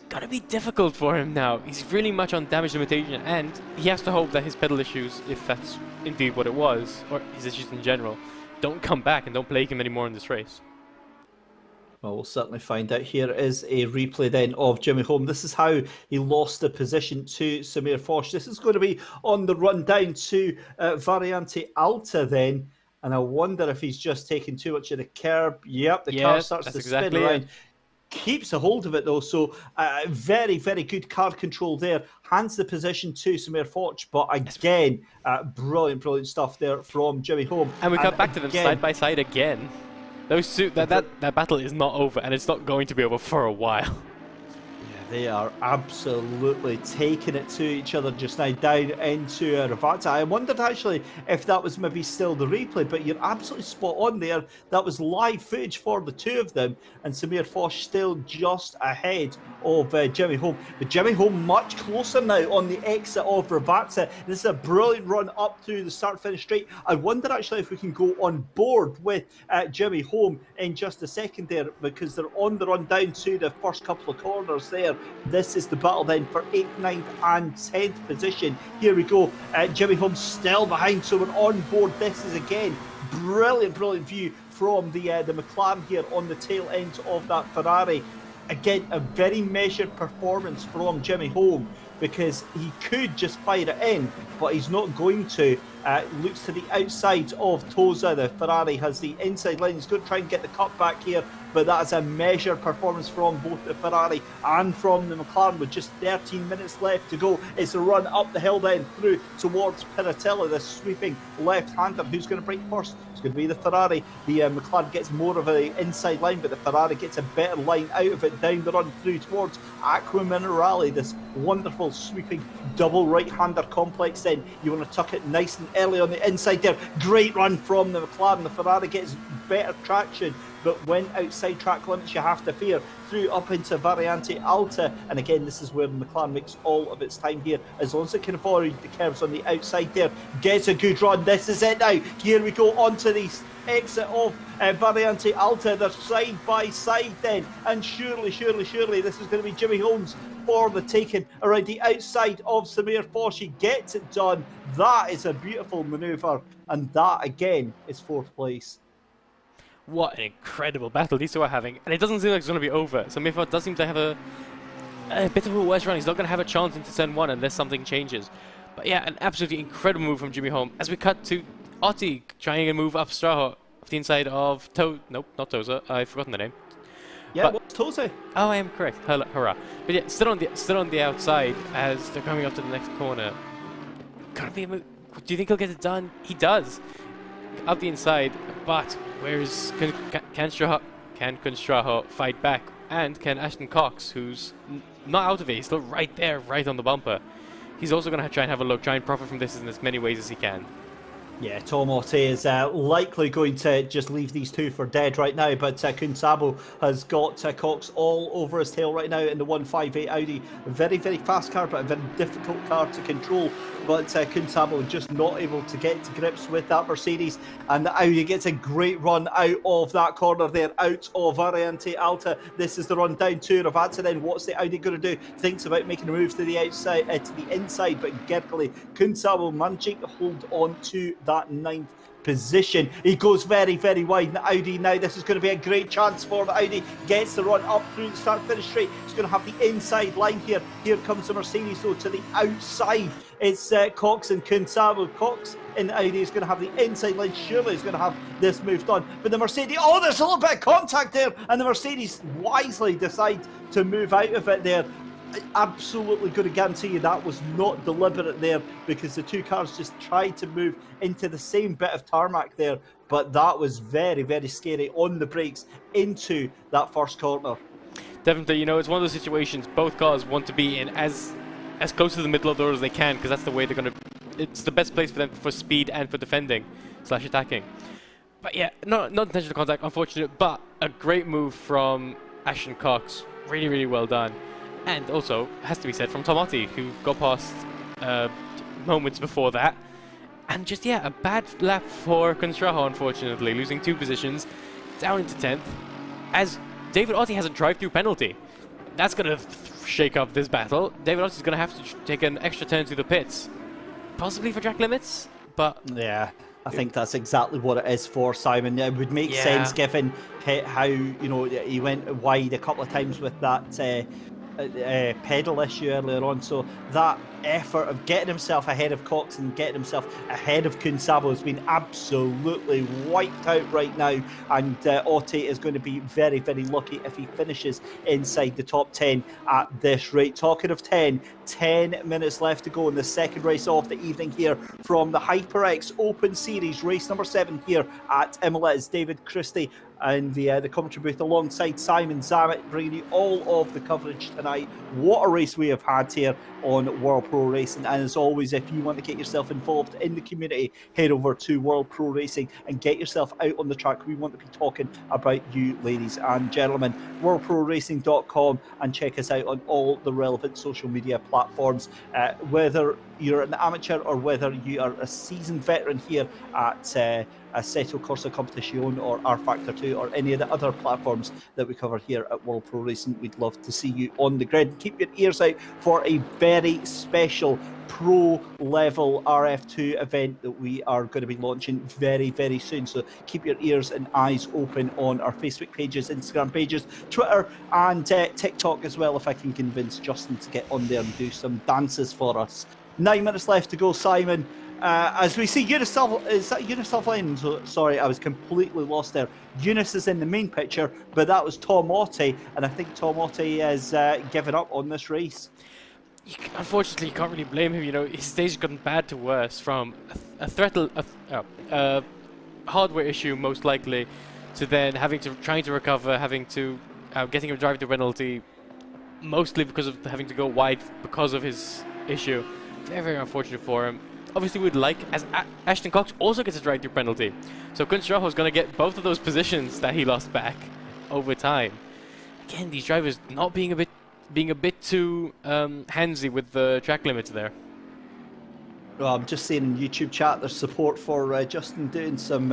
Gonna be difficult for him now. He's really much on damage limitation, and he has to hope that his pedal issues, if that's indeed what it was, or his issues in general, don't come back and don't plague him anymore in this race. Well, we'll certainly find out. Here is a replay then of Jimmy Holm. This is how he lost the position to Samir Forsh. This is going to be on the run down to Variante Alta then. And I wonder if he's just taken too much of the curb. Yep, the car starts to spin around. keeps a hold of it though, so very, very good car control there. Hands the position to Samir Foch, but again, brilliant, brilliant stuff there from Jimmy Holm. And we come back to them side by side again. Those two, that battle is not over, and it's not going to be over for a while. They are absolutely taking it to each other just now, down into Ravata. I wondered actually if that was maybe still the replay, but you're absolutely spot on there. That was live footage for the two of them, and Samir Foch still just ahead of Jimmy Holm. But Jimmy Holm much closer now on the exit of Ravata. This is a brilliant run up to the start-finish straight. I wonder actually if we can go on board with Jimmy Holm in just a second there, because they're on the run down to the first couple of corners there. This is the battle then for 8th, 9th and 10th position. Here we go. Jimmy Holm still behind, so we're on board. This is again brilliant, brilliant view from the McLaren here on the tail end of that Ferrari. Again, a very measured performance from Jimmy Holm, because he could just fire it in, but he's not going to. Looks to the outside of Tosa. The Ferrari has the inside line. He's going to try and get the cut back here, but that is a measured performance from both the Ferrari and from the McLaren with just 13 minutes left to go. It's a run up the hill then through towards Piratella, the sweeping left-hander. Who's going to break first? It's going to be the Ferrari. The McLaren gets more of an inside line, but the Ferrari gets a better line out of it down the run through towards Aqua Minerale, this wonderful sweeping double right-hander complex. Then you want to tuck it nice and early on the inside there. Great run from the McLaren. The Ferrari gets better traction, but when outside track limits you have to fear. Through up into Variante Alta, and again this is where the McLaren makes all of its time here, as long as it can avoid the curves on the outside there. Gets a good run. This is it now. Here we go onto the exit of Variante Alta. They're side by side then, and surely this is going to be Jimmy Holmes for the taking around the outside of Samir Foch. He gets it done. That is a beautiful manoeuvre, and that again is 4th place. What an incredible battle these two are having, and it doesn't seem like it's going to be over. So Samir Foch does seem to have a bit of a worse run. He's not going to have a chance into turn 1 unless something changes. But yeah, an absolutely incredible move from Jimmy Holm. As we cut to Otti trying to move up Straho off the inside of nope, not Tosa. I've forgotten the name. Yeah, what's Tosa? Oh, I am correct. Hurrah! But yeah, still on the outside as they're coming up to the next corner. Gotta be a move. Do you think he'll get it done? He does. Up the inside, but where's can Straho fight back? And can Ashton Cox, who's not out of it, he's still right there, right on the bumper. He's also going to try and have a look, try and profit from this in as many ways as he can. Yeah, Tom Otte is likely going to just leave these two for dead right now, but Kunsabo has got Cox all over his tail right now in the 158 Audi. A very, very fast car, but a very difficult car to control. But Kunsabo just not able to get to grips with that Mercedes, and the Audi gets a great run out of that corner there, out of Variante Alta. This is the run down to Ravata. Then what's the Audi going to do? Thinks about making a move to the outside, to the inside, but Gergely Kunsabo managing to hold on to that 9th position. He goes very, very wide in the Audi now. This is going to be a great chance for the Audi. Gets the run up through the start-finish straight. He's going to have the inside line here. Here comes the Mercedes though to the outside. It's Cox and Kunsabo. Cox in the Audi is going to have the inside line. Surely he's going to have this move done. But the Mercedes, oh, there's a little bit of contact there, and the Mercedes wisely decides to move out of it there. Absolutely going to guarantee you that was not deliberate there, because the two cars just tried to move into the same bit of tarmac there, but that was very, very scary on the brakes into that first corner. Definitely, you know, it's one of those situations both cars want to be in as close to the middle of the road as they can, because that's the way they're going to, it's the best place for them for speed and for defending / attacking. But yeah, not intentional contact, unfortunate, but a great move from Ashton Cox. Really, really well done. And also, has to be said, from Tom Otte, who got past moments before that. And just, yeah, a bad lap for Kunstraho, unfortunately, losing 2 positions, down into 10th, as David Otte has a drive-through penalty. That's going to shake up this battle. David Otte is going to have to take an extra turn through the pits, possibly for track limits, but... Yeah, I think that's exactly what it is for Simon. It would make sense given how, you know, he went wide a couple of times with that pedal issue earlier on, so that effort of getting himself ahead of Cox and getting himself ahead of Kun Sabo has been absolutely wiped out right now, and Otte is going to be very, very lucky if he finishes inside the top 10 at this rate. Talking of 10 minutes left to go in the second race of the evening here from the HyperX Open Series, race number 7 here at Imola. Is David Christie and the commentary booth alongside Simon Zammit, bringing you all of the coverage tonight. What a race we have had here on World Pro Racing. And as always, if you want to get yourself involved in the community, head over to World Pro Racing and get yourself out on the track. We want to be talking about you, ladies and gentlemen. WorldProRacing.com, and check us out on all the relevant social media platforms. Whether you're an amateur or whether you are a seasoned veteran here at Assetto Corsa Competizione or R Factor 2 or any of the other platforms that we cover here at World Pro Racing, we'd love to see you on the grid. Keep your ears out for a very special pro level RF2 event that we are going to be launching very, very soon. So keep your ears and eyes open on our Facebook pages, Instagram pages, Twitter and TikTok as well, if I can convince Justin to get on there and do some dances for us. 9 minutes left to go, Simon. As we see Uniself, is that Uniself Lane? Sorry, I was completely lost there. Eunice is in the main picture, but that was Tom Otte, and I think Tom Otte has given up on this race. Unfortunately, you can't really blame him. You know, his stage has gotten bad to worse, from a hardware issue most likely, to then trying to recover, getting a driver to penalty, mostly because of having to go wide because of his issue. Very, very unfortunate for him. Obviously, we'd like, as Ashton Cox also gets a drive-through penalty. So Kun Straho is going to get both of those positions that he lost back over time. Again, these drivers not being a bit too handsy with the track limits there. Well, I'm just saying in YouTube chat, there's support for Justin doing some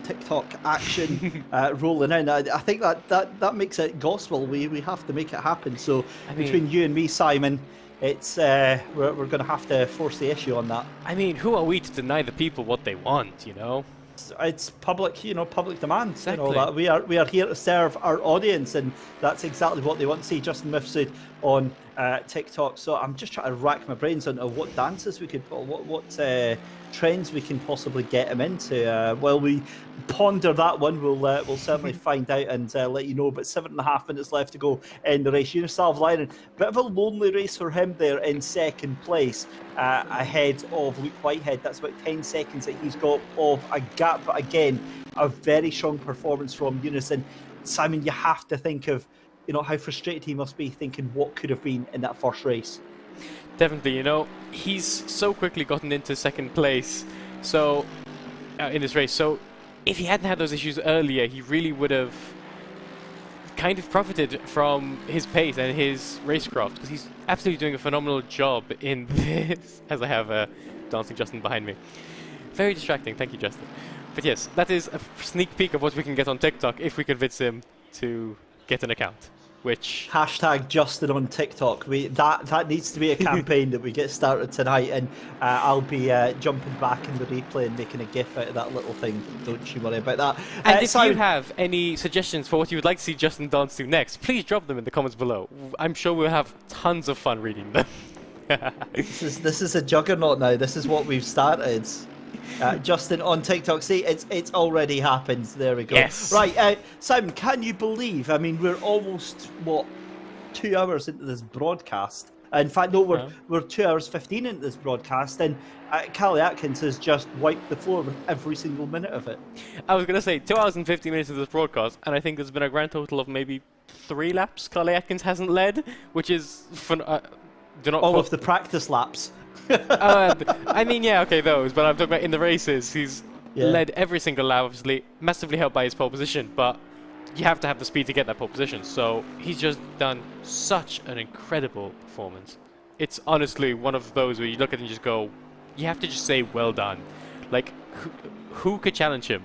TikTok action rolling in. I think that makes it gospel. We have to make it happen. So between you and me, Simon, it's we're going to have to force the issue on that. I mean, who are we to deny the people what they want? You know, it's public demand. Exactly. You know, that we are here to serve our audience, and that's exactly what they want to see. Justin Mifsud on TikTok. So I'm just trying to rack my brains on what dances we could, what trends we can possibly get him into. While we ponder that one, we'll certainly find out and let you know. But 7.5 minutes left to go in the race. Unisalv Lyron, bit of a lonely race for him there in second place, ahead of Luke Whitehead. That's about 10 seconds that he's got of a gap. But again, a very strong performance from Eunice. And Simon, you have to think of, you know, how frustrated he must be thinking what could have been in that first race. Definitely, you know, he's so quickly gotten into second place, so in this race. So if he hadn't had those issues earlier, he really would have kind of profited from his pace and his racecraft, because he's absolutely doing a phenomenal job in this. As I have dancing Justin behind me, very distracting. Thank you, Justin. But yes, that is a sneak peek of what we can get on TikTok if we convince him to get an account. Which hashtag Justin on TikTok. That needs to be a campaign that we get started tonight, and I'll be jumping back in the replay and making a gif out of that little thing. Don't you worry about that. And if you have any suggestions for what you would like to see Justin dance to next, please drop them in the comments below. I'm sure we'll have tons of fun reading them. This is a juggernaut now. This is what we've started. Justin on TikTok. See, it's already happened. There we go. Yes. Right, Simon, can you believe? I mean, we're almost 2 hours into this broadcast. In fact, no, we're 2 hours 15 into this broadcast, and Callie Atkins has just wiped the floor with every single minute of it. I was going to say 2 hours and 50 minutes into this broadcast, and I think there's been a grand total of maybe 3 laps Callie Atkins hasn't led, which is all of the practice laps. I mean, yeah, okay, those, but I'm talking about in the races. He's led every single lap, obviously, massively helped by his pole position, but you have to have the speed to get that pole position, so he's just done such an incredible performance. It's honestly one of those where you look at it and just go, you have to just say, well done. Like, who could challenge him?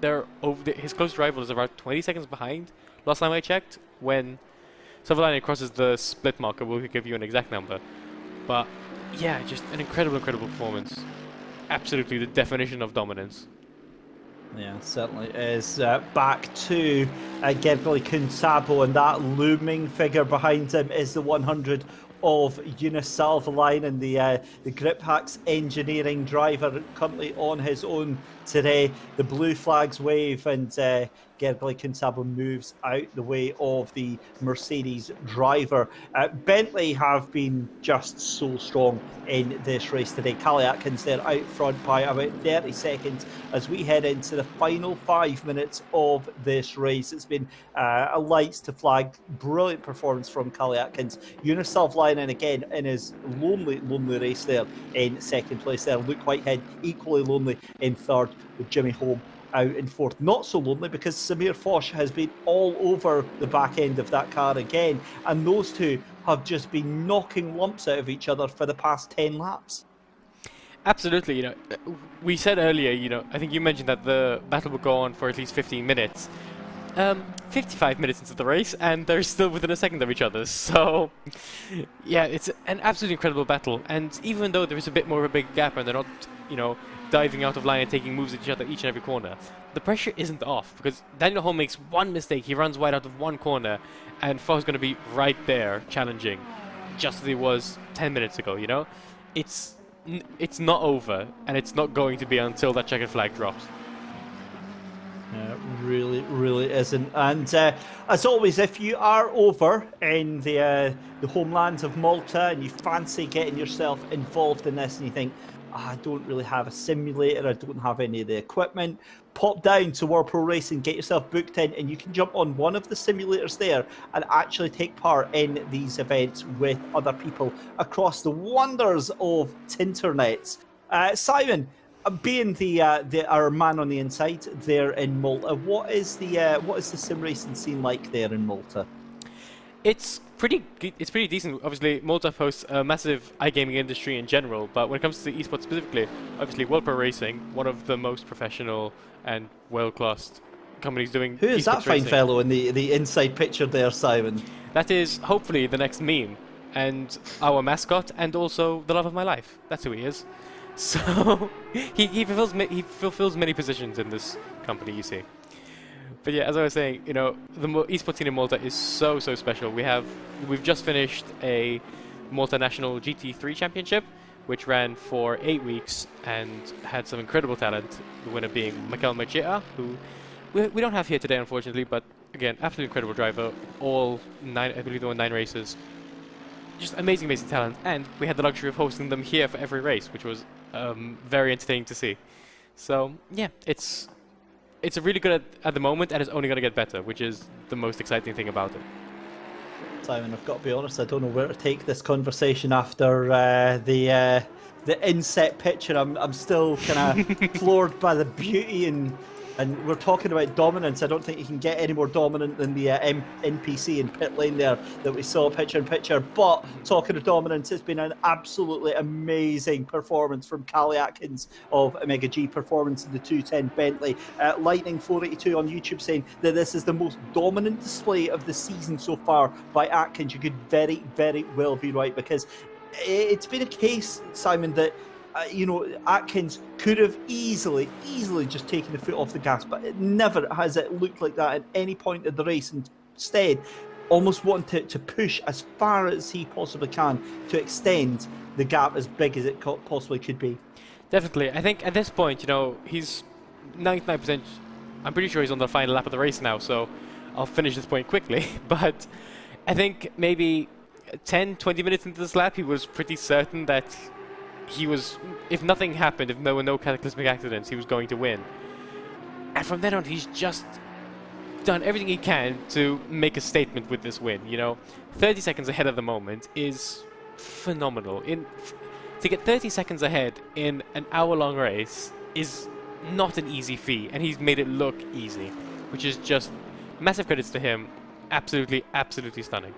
His closest rival is about 20 seconds behind, last time I checked, when Savalainen crosses the split marker. We'll give you an exact number, but yeah, just an incredible performance. Absolutely the definition of dominance. Yeah, certainly is. Back to Gergely Kunsabo, and that looming figure behind him is the 100 of Unisalvaline, and the Grip Hacks engineering driver currently on his own today. The blue flags wave, and Gergely Kunsabo moves out the way of the Mercedes driver. Bentley have been just so strong in this race today. Callie Atkins there out front by about 30 seconds as we head into the final 5 minutes of this race. It's been a lights to flag, brilliant performance from Callie Atkins. Unisalvaline, and again in his lonely race there in second place there. Luke Whitehead equally lonely in third, with Jimmy Holm out in fourth. Not so lonely because Samir Foch has been all over the back end of that car again, and those two have just been knocking lumps out of each other for the past 10 laps. Absolutely, you know, we said earlier, you know, I think you mentioned that the battle would go on for at least 15 minutes. 55 minutes into the race, and they're still within a second of each other, so yeah, it's an absolutely incredible battle. And even though there is a bit more of a big gap and they're not, you know, diving out of line and taking moves at each other each and every corner, the pressure isn't off, because Daniel Holm makes one mistake, he runs wide out of one corner, and Foch's going to be right there challenging, just as he was 10 minutes ago, you know? It's not over, and it's not going to be until that checkered flag drops. Really isn't. And as always, if you are over in the homelands of Malta and you fancy getting yourself involved in this and you think, I don't really have a simulator, I don't have any of the equipment, pop down to World Pro Racing, get yourself booked in, and you can jump on one of the simulators there and actually take part in these events with other people across the wonders of Tinternets. Simon, being our man on the inside there in Malta, what is the sim racing scene like there in Malta? It's pretty decent. Obviously, Malta hosts a massive iGaming industry in general, but when it comes to esports specifically, obviously World Pro Racing, one of the most professional and well-classed companies doing Who is that fine racing. fellow in the inside picture there, Simon? That is hopefully the next meme, and our mascot, and also the love of my life. That's who he is. So he fulfills many positions in this company, you see. But yeah, as I was saying, you know, the esports scene in Malta is so special. We've just finished a Malta National GT3 Championship, which ran for 8 weeks and had some incredible talent. The winner being Mikel Macheta, who we don't have here today, unfortunately. But again, absolutely incredible driver. All 9, I believe, there were 9 races. Just amazing talent, and we had the luxury of hosting them here for every race, which was very entertaining to see. So yeah, it's really good at the moment, and it's only going to get better, which is the most exciting thing about it. Simon, I've got to be honest, I don't know where to take this conversation after the inset picture. I'm still kind of floored by the beauty, and we're talking about dominance. I don't think you can get any more dominant than the NPC in pit lane there that we saw picture in picture. But talking of dominance, it's been an absolutely amazing performance from Callie Atkins of Omega G Performance in the 210 Bentley. Lightning 482 on YouTube saying that this is the most dominant display of the season so far by Atkins. You could very well be right, because it's been a case, Simon, that you know, Atkins could have easily just taken the foot off the gas, but it never has it looked like that at any point of the race. And instead, almost wanting to push as far as he possibly can to extend the gap as big as it possibly could be. Definitely. I think at this point, you know, he's 99%, I'm pretty sure he's on the final lap of the race now, so I'll finish this point quickly. But I think maybe 10-20 minutes into this lap, he was pretty certain that he was, if nothing happened, if there were no cataclysmic accidents, he was going to win. And from then on, he's just done everything he can to make a statement with this win. You know, 30 seconds ahead at the moment is phenomenal. To get 30 seconds ahead in an hour-long race is not an easy feat, and he's made it look easy, which is just massive credits to him. Absolutely stunning.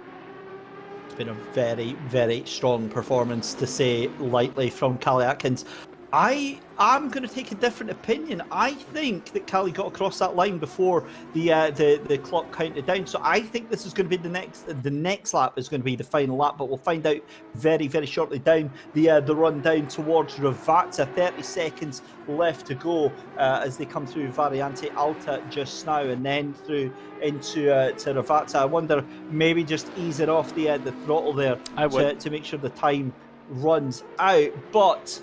It's been a very strong performance, to say lightly, from Callie Atkins. I'm going to take a different opinion. I think that Callie got across that line before the clock counted down. So I think this is going to be the next lap is going to be the final lap. But we'll find out very, very shortly. Down the run down towards Ravazza. 30 seconds left to go as they come through Variante Alta just now, and then through into to Ravazza. I wonder maybe just ease it off the throttle there to make sure the time runs out, but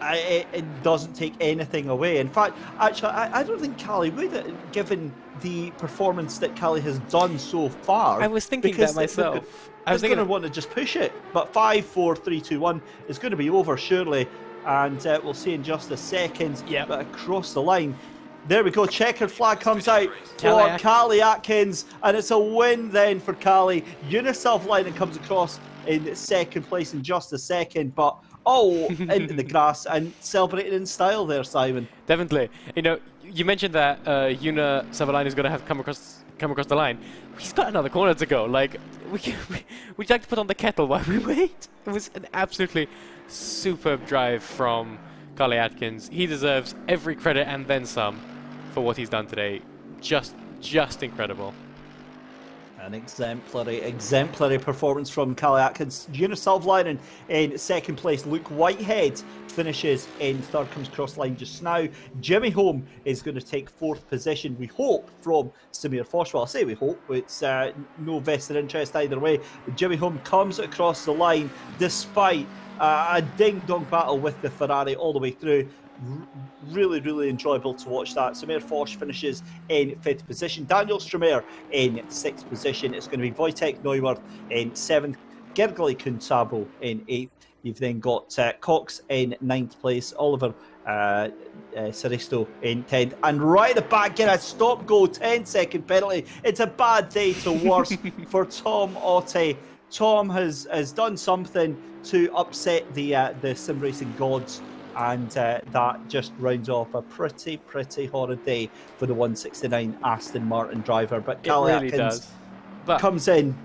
it doesn't take anything away. In fact, actually, I don't think Callie would, given the performance that Callie has done so far. I was thinking that myself. I was going to want to just push it, but 5, 4, 3, 2, 1 is going to be over surely, and we'll see in just a second. Yeah. But across the line, there we go. Checkered flag comes out for Callie Atkins, and it's a win then for Callie. Uniself Linen comes across in second place in just a second, but into the grass and celebrating in style there, Simon. Definitely. You know, you mentioned that Una Savalainen is going to have come across the line. He's got another corner to go. Like, would you like to put on the kettle while we wait? It was an absolutely superb drive from Callie Atkins. He deserves every credit and then some for what he's done today. Just incredible. An exemplary performance from Callie Atkins. Uniself Linen in second place. Luke Whitehead finishes in third, comes across the line just now. Jimmy Holm is going to take fourth position, we hope, from Samir Fosh. Well, I say we hope, it's no vested interest either way. Jimmy Holm comes across the line despite a ding-dong battle with the Ferrari all the way through. Really enjoyable to watch that. Samir Fosh finishes in fifth position. Daniel Stromer in sixth position. It's going to be Wojtek Neuwirth in seventh. Gergely Kuntabo in eighth. You've then got Cox in ninth place. Oliver Saristo in 10th. And right at the back, get a stop-go 10-second penalty. It's a bad day to worse for Tom Otte. Tom has done something to upset the sim racing gods, and that just rounds off a pretty horrid day for the 169 Aston Martin driver. But Callie Atkins comes in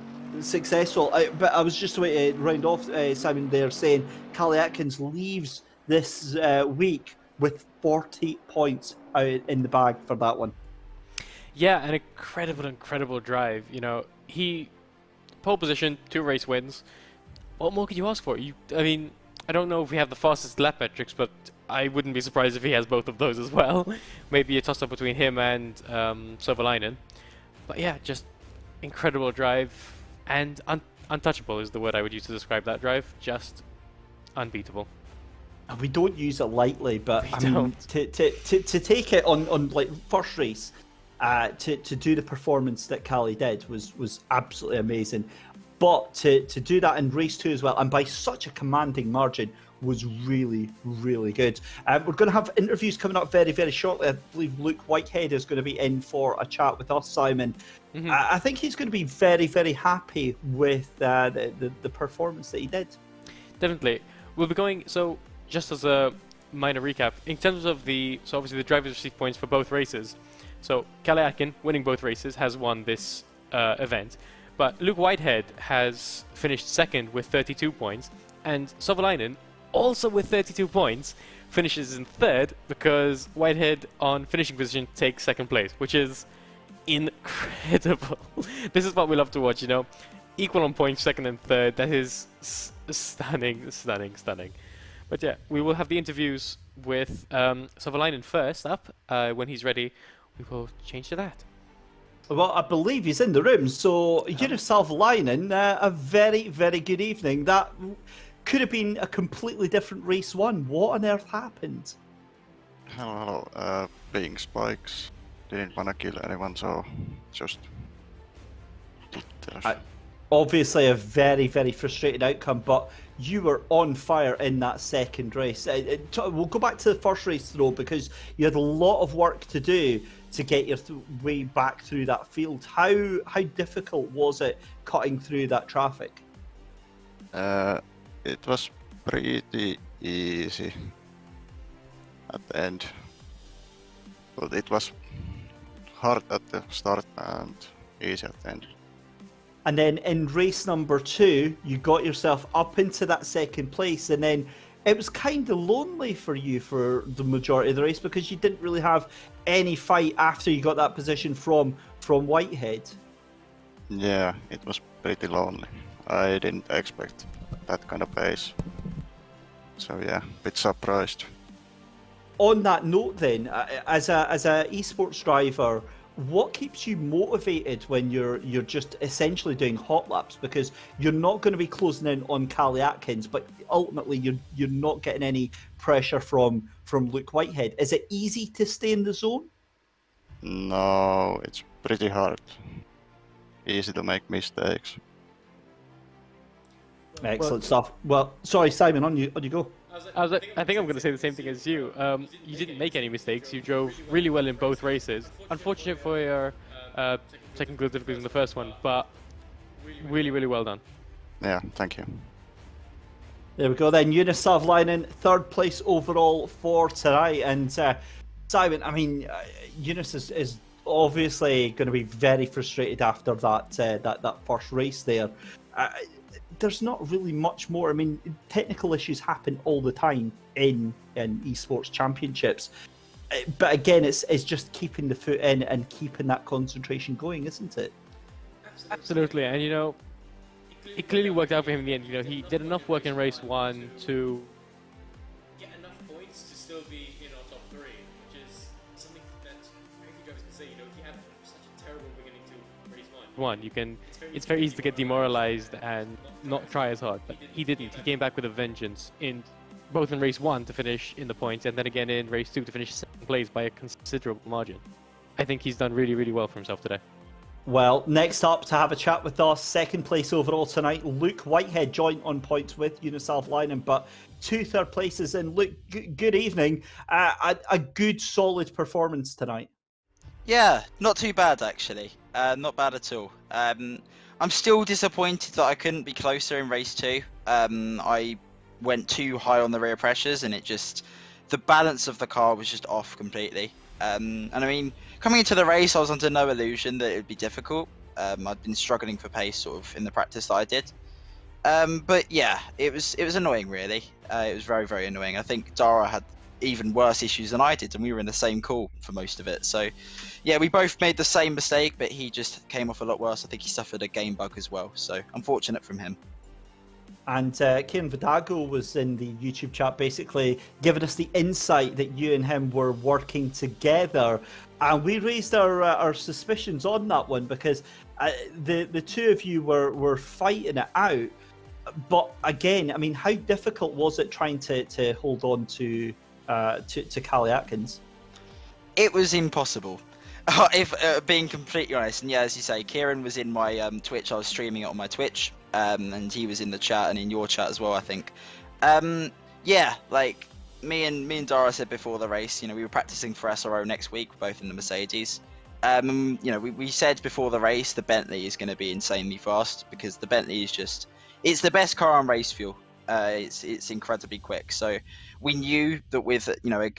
successful. But I was just about to round off, Simon, there, saying Callie Atkins leaves this week with 40 points out in the bag for that one. Yeah, an incredible drive. You know, he pole position, 2 race wins. What more could you ask for? I mean, I don't know if we have the fastest lap metrics, but I wouldn't be surprised if he has both of those as well. Maybe a toss-up between him and Savalainen. But yeah, just incredible drive, and untouchable is the word I would use to describe that drive. Just unbeatable. We don't use it lightly, but I mean, to take it on like first race, to do the performance that Callie did was absolutely amazing. But to do that in race 2 as well, and by such a commanding margin, was really good. We're going to have interviews coming up very shortly. I believe Luke Whitehead is going to be in for a chat with us, Simon. Mm-hmm. I think he's going to be very happy with the performance that he did. Definitely. We'll be going, so just as a minor recap, in terms of obviously the drivers receive points for both races. So Callie Atkins, winning both races, has won this event. But Luke Whitehead has finished second with 32 points, and Savalainen, also with 32 points, finishes in third because Whitehead on finishing position takes second place, which is incredible. This is what we love to watch, you know. Equal on points, second and third. That is stunning. But yeah, we will have the interviews with Savalainen first up. When he's ready, we will change to that. Well, I believe he's in the room, so Uniself Linen, a very good evening. That could have been a completely different race 1. What on earth happened? Hello. Being spikes, didn't want to kill anyone, so just did that. Obviously a very frustrated outcome, but you were on fire in that second race. We'll go back to the first race though, because you had a lot of work to do to get your way back through that field. How difficult was it cutting through that traffic? It was pretty easy at the end, but it was hard at the start and easy at the end. And then in race number 2, you got yourself up into that second place, and then it was kind of lonely for you for the majority of the race because you didn't really have any fight after you got that position from Whitehead. Yeah, it was pretty lonely. I didn't expect that kind of pace. So yeah, a bit surprised. On that note then, as a esports driver, what keeps you motivated when you're just essentially doing hot laps? Because you're not going to be closing in on Callie Atkins, but ultimately you're not getting any pressure from Luke Whitehead. Is it easy to stay in the zone? No, it's pretty hard. Easy to make mistakes. Excellent stuff. Well, sorry, Simon, on you go. I think I'm going to say the same thing as you. You didn't make any mistakes. You drove really well in both races. Unfortunate for your technical difficulties in the first one, but really, really well done. Yeah, thank you. There we go then. Jonas Savlainen, third place overall for tonight. And Simon, I mean, Jonas is obviously going to be very frustrated after that first race there. There's not really much more. I mean, technical issues happen all the time in esports championships. But again, it's just keeping the foot in and keeping that concentration going, isn't it? Absolutely. And, you know, it clearly worked out for him in the end. You know, he did enough work in race 1 to get enough points to still be in our top 3, which is something that very few drivers can say. You know, he had such a terrible beginning to race 1. It's very easy to get demoralized and not try as hard, but he didn't. He came back with a vengeance both in race 1 to finish in the points, and then again in race 2 to finish second place by a considerable margin. I think he's done really, really well for himself today. Well, next up to have a chat with us, second place overall tonight, Luke Whitehead, joint on points with Jonas Savlainen, but 2 third places. And Luke, good evening. A good, solid performance tonight. Yeah, not too bad actually. Not bad at all. I'm still disappointed that I couldn't be closer in race 2. I went too high on the rear pressures and the balance of the car was just off completely. And I mean, coming into the race, I was under no illusion that it would be difficult. I'd been struggling for pace sort of in the practice that I did. But yeah, it was annoying really. It was very, very annoying. I think Dara had even worse issues than I did, and we were in the same call for most of it. So yeah, we both made the same mistake, but he just came off a lot worse. I think he suffered a game bug as well, so unfortunate from him. And Kieran Vidago was in the YouTube chat basically giving us the insight that you and him were working together. And we raised our suspicions on that one because the two of you were fighting it out. But again, I mean, how difficult was it trying to hold on to Callie Atkins? It was impossible. If being completely honest, and yeah, as you say, Kieran was in my Twitch. I was streaming it on my Twitch, and he was in the chat and in your chat as well, I think. Yeah, like me and Dara said before the race, you know, we were practicing for SRO next week, both in the Mercedes. You know, we said before the race the Bentley is going to be insanely fast because the Bentley is it's the best car on race fuel. It's incredibly quick. So we knew that with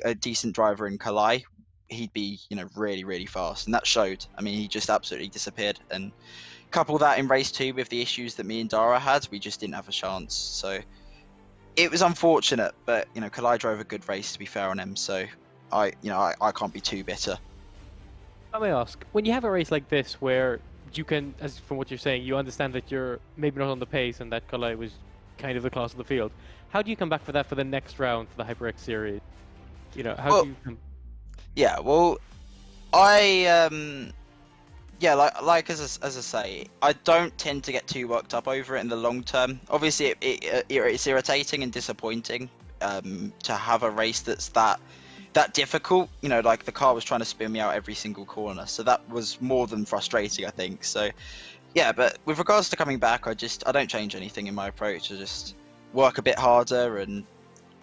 a decent driver in Kalai, he'd be really, really fast, and that showed. I mean, he just absolutely disappeared. And couple that in race 2 with the issues that me and Dara had, we just didn't have a chance. So it was unfortunate, but Kalai drove a good race, to be fair on him. So I can't be too bitter. Let me ask, when you have a race like this where you can, as from what you're saying, you understand that you're maybe not on the pace and that Kalai was kind of the class of the field, how do you come back for that for the next round for the HyperX series? How do you come... Yeah, well, I like as I say, I don't tend to get too worked up over it in the long term. Obviously, it's irritating and disappointing to have a race that's that difficult. Like the car was trying to spin me out every single corner, so that was more than frustrating, I think. So yeah, but with regards to coming back, I don't change anything in my approach. I just work a bit harder and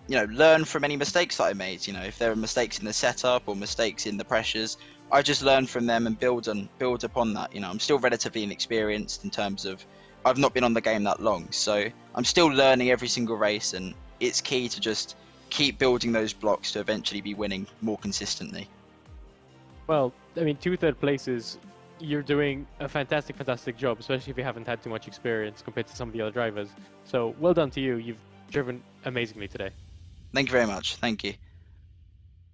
learn from any mistakes that I made. If there are mistakes in the setup or mistakes in the pressures, I just learn from them and build upon that. I'm still relatively inexperienced in terms of I've not been on the game that long, so I'm still learning every single race, and it's key to just keep building those blocks to eventually be winning more consistently. Well, I mean, 2 third places, you're doing a fantastic job, especially if you haven't had too much experience compared to some of the other drivers. So well done to you. You've driven amazingly today. Thank you very much. Thank you.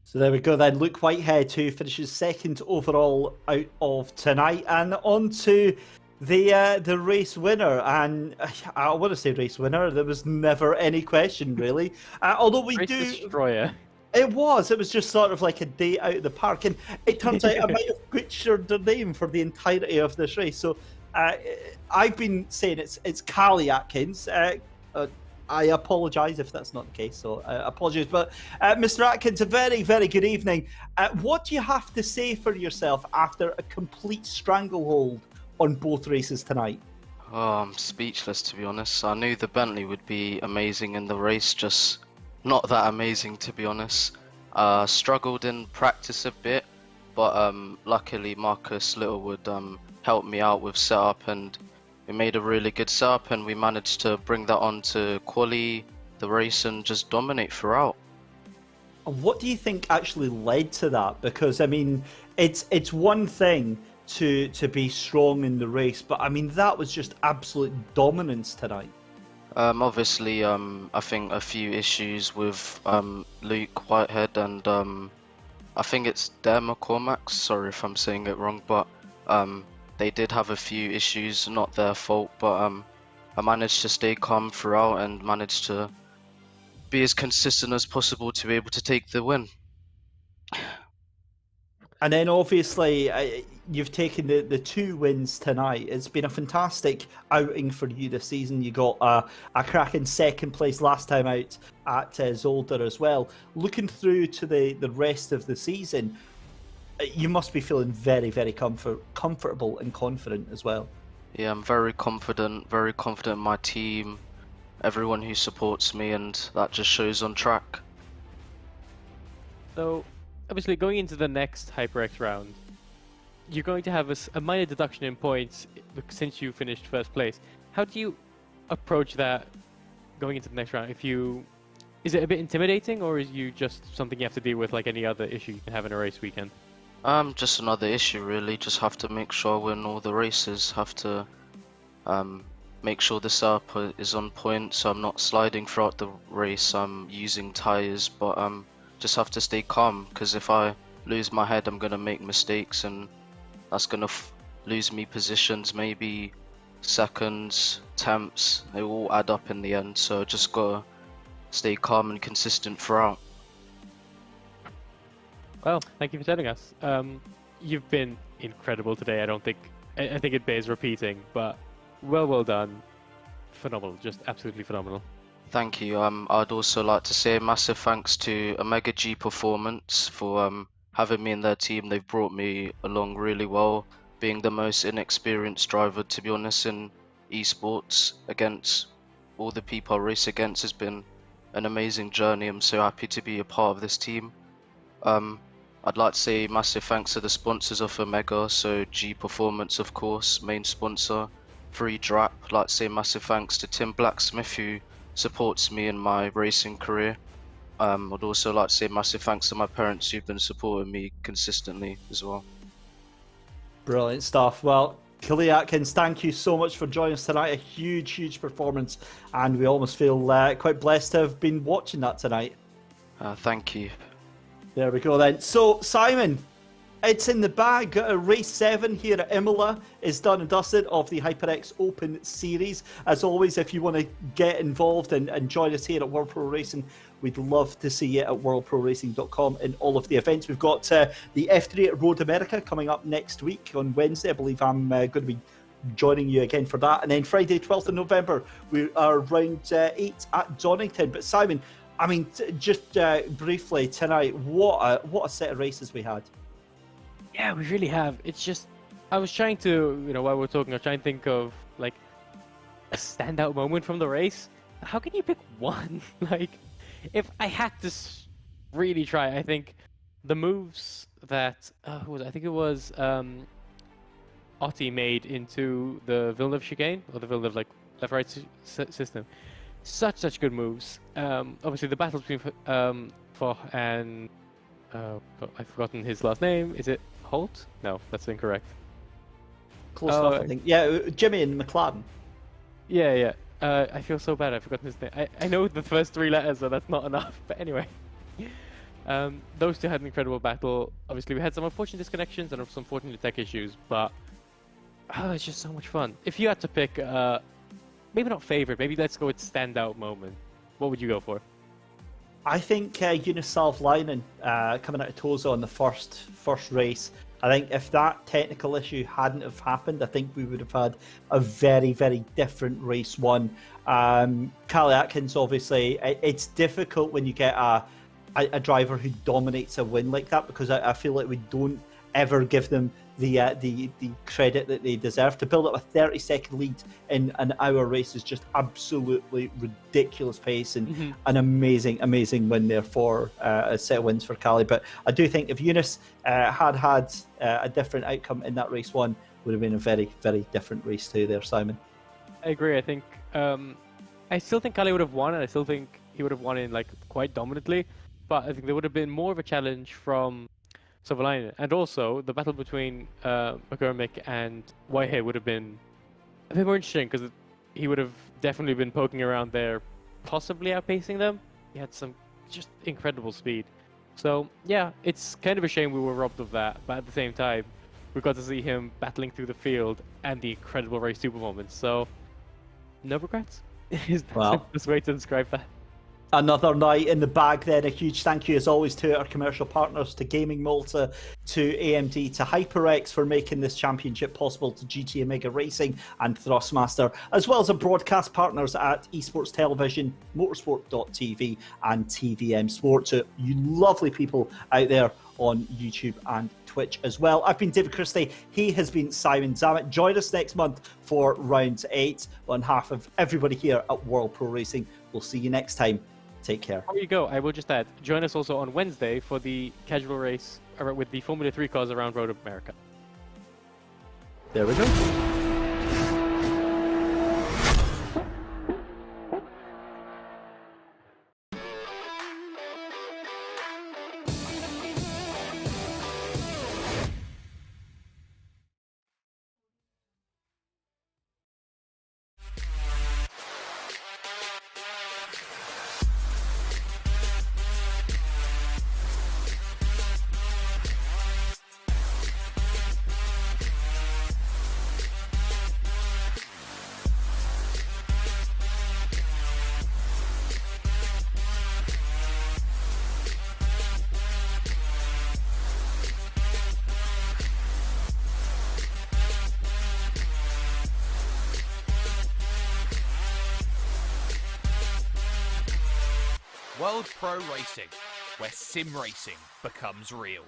So there we go then. Luke Whitehead, who finishes second overall out of tonight, and on to the race winner. And I want to say race winner. There was never any question really. Although we Race do. Destroyer. It was. It was just sort of like a day out of the park, and it turns out I might have butchered the name for the entirety of this race. So I've been saying it's Callie Atkins. I apologise if that's not the case, so apologies. But Mr. Atkins, a very, very good evening. What do you have to say for yourself after a complete stranglehold on both races tonight? Oh, I'm speechless, to be honest. I knew the Bentley would be amazing in the race, just not that amazing, to be honest. Struggled in practice a bit, but luckily Marcus Littlewood helped me out with setup, and we made a really good setup, and we managed to bring that on to quali, the race, and just dominate throughout. What do you think actually led to that? Because I mean, it's one thing to be strong in the race, but I mean that was just absolute dominance tonight. Obviously, I think a few issues with Luke Whitehead and I think it's Dare McCormack. Sorry if I'm saying it wrong, but they did have a few issues, not their fault. But I managed to stay calm throughout and managed to be as consistent as possible to be able to take the win. And then obviously you've taken the 2 wins tonight. It's been a fantastic outing for you this season. You got a cracking second place last time out at Zolder as well. Looking through to the rest of the season, you must be feeling very, very comfortable and confident as well. Yeah, I'm very confident in my team, everyone who supports me, and that just shows on track. So, obviously, going into the next HyperX round, you're going to have a minor deduction in points since you finished first place. How do you approach that going into the next round? Is it a bit intimidating, or is you just something you have to deal with like any other issue you can have in a race weekend? Just another issue really. Just have to make sure I win all the races. Have to make sure the setup is on point, so I'm not sliding throughout the race. I'm using tires, but just have to stay calm, because if I lose my head, I'm gonna make mistakes, and that's gonna lose me positions, maybe seconds, temps. They all add up in the end. So just gotta stay calm and consistent throughout. Well, thank you for telling us. You've been incredible today. I think it bears repeating, but well done. Phenomenal, just absolutely phenomenal. Thank you. I'd also like to say a massive thanks to Omega G Performance for having me in their team. They've brought me along really well, being the most inexperienced driver, to be honest, in esports. Against all the people I race against has been an amazing journey. I'm so happy to be a part of this team. I'd like to say massive thanks to the sponsors of Omega, so G Performance, of course, main sponsor, Free Drap. I'd like to say massive thanks to Tim Blacksmith, who supports me in my racing career. I'd also like to say massive thanks to my parents, who've been supporting me consistently as well. Brilliant stuff. Well, Callie Atkins, thank you so much for joining us tonight. A huge performance, and we almost feel quite blessed to have been watching that tonight. Thank you. There we go then. So, Simon, it's in the bag. Race 7 here at Imola is done and dusted of the HyperX Open Series. As always, if you want to get involved and join us here at World Pro Racing, we'd love to see you at worldproracing.com in all of the events. We've got the F3 at Road America coming up next week on Wednesday. I believe I'm going to be joining you again for that. And then Friday, 12th of November, we are round 8 at Donington. But Simon, I mean, just briefly tonight, what a set of races we had. Yeah, we really have. It's just, I was trying to, while we're talking, I was trying to think of like a standout moment from the race. How can you pick one? Like, if I had to really try, I think the moves that I think it was Otti made into the Villeneuve chicane, or the Villeneuve like left-right system. Such good moves. Obviously, the battle between Foch and I've forgotten his last name. Is it Holt? No, that's incorrect. Close enough, I think. Yeah, Jimmy and McLaren. Yeah. I feel so bad. I've forgotten his name. I know the first 3 letters, so that's not enough. But anyway, those two had an incredible battle. Obviously, we had some unfortunate disconnections and some unfortunate tech issues, but it's just so much fun. If you had to pick, maybe not favorite, maybe let's go with standout moment. What would you go for? I think Unisalv Leinen coming out of Toza on the first race. I think if that technical issue hadn't have happened, I think we would have had a very, very different race one. Callie Atkins, obviously, it's difficult when you get a driver who dominates a win like that, because I feel like we don't ever give them the credit that they deserve. To build up a 30-second lead in an hour race is just absolutely ridiculous pace, and an amazing win there for a set of wins for Callie. But I do think if Eunice had a different outcome in that race one, would have been a very, very different race two there, Simon. I agree. I think I still think Callie would have won, and I still think he would have won in quite dominantly. But I think there would have been more of a challenge from Savalainen, and also the battle between McCormick and Whitehair would have been a bit more interesting, because he would have definitely been poking around there, possibly outpacing them. He had some just incredible speed. So yeah, it's kind of a shame we were robbed of that, but at the same time, we got to see him battling through the field and the incredible race super moments. So no regrets is the simplest way to describe that. Another night in the bag then. A huge thank you as always to our commercial partners, to Gaming Malta, to AMD, to HyperX for making this championship possible, to GT Omega Racing and Thrustmaster, as well as our broadcast partners at Esports Television, Motorsport.tv and TVM Sport. So you lovely people out there on YouTube and Twitch as well. I've been David Christie. He has been Simon Zammit. Join us next month for round 8 on behalf of everybody here at World Pro Racing. We'll see you next time. Take care. Before you go, I will just add, join us also on Wednesday for the casual race with the Formula 3 cars around Road America. There we go. World Pro Racing, where sim racing becomes real.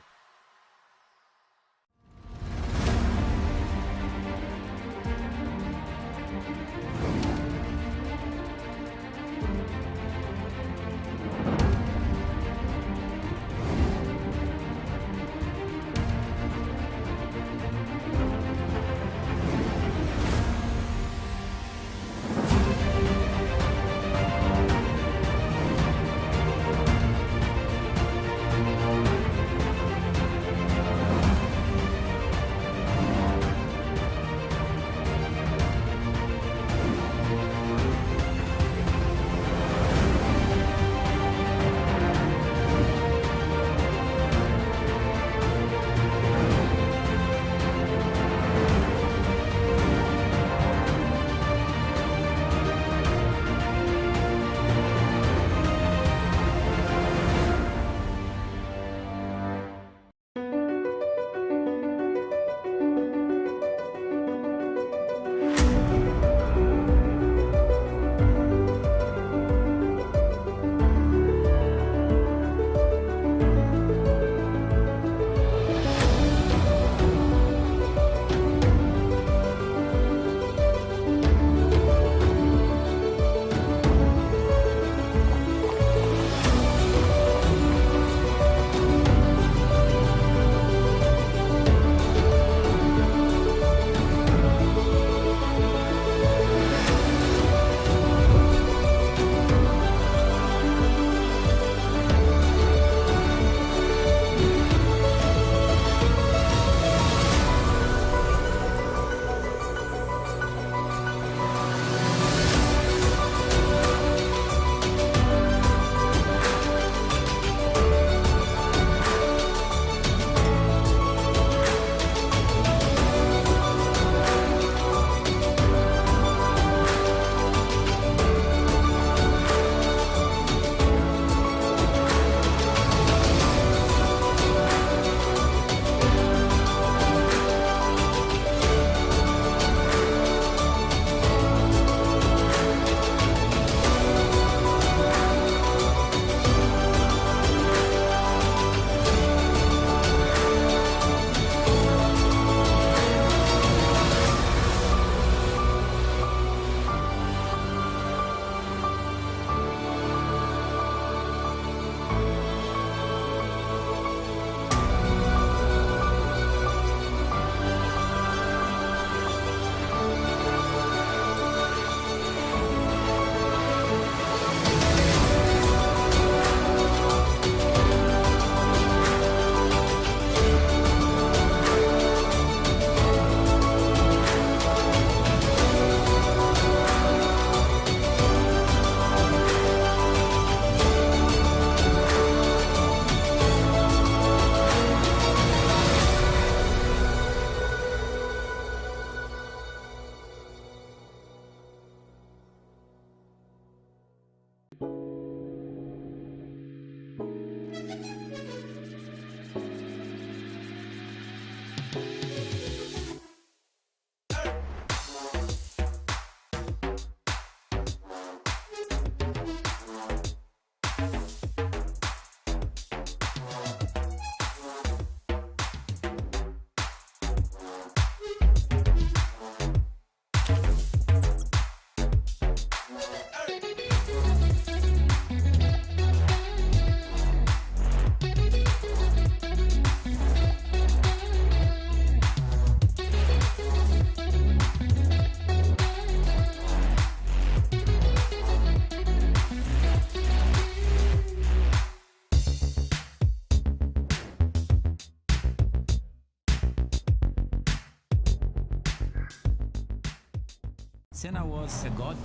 Senna was a god.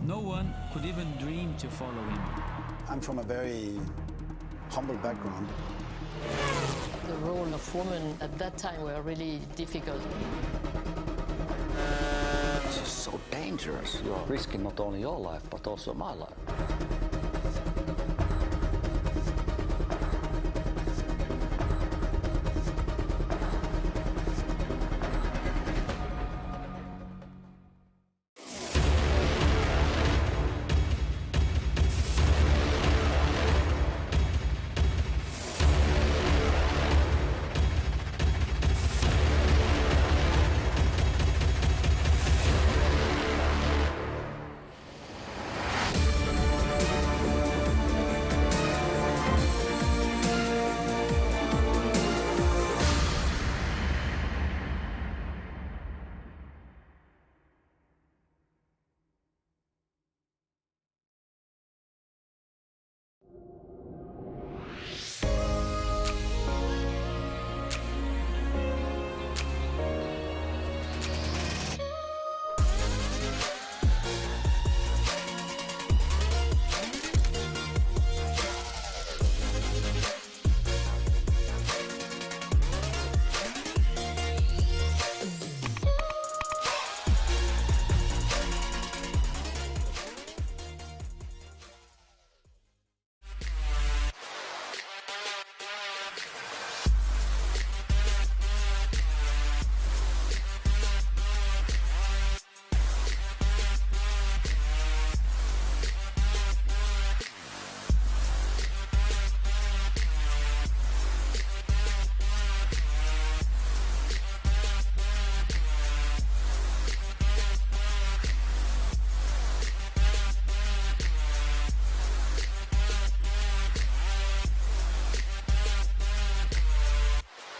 No one could even dream to follow him. I'm from a very humble background. The role of women at that time were really difficult. This is so dangerous. You are risking not only your life, but also my life.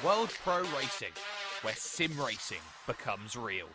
World Pro Racing, where sim racing becomes real.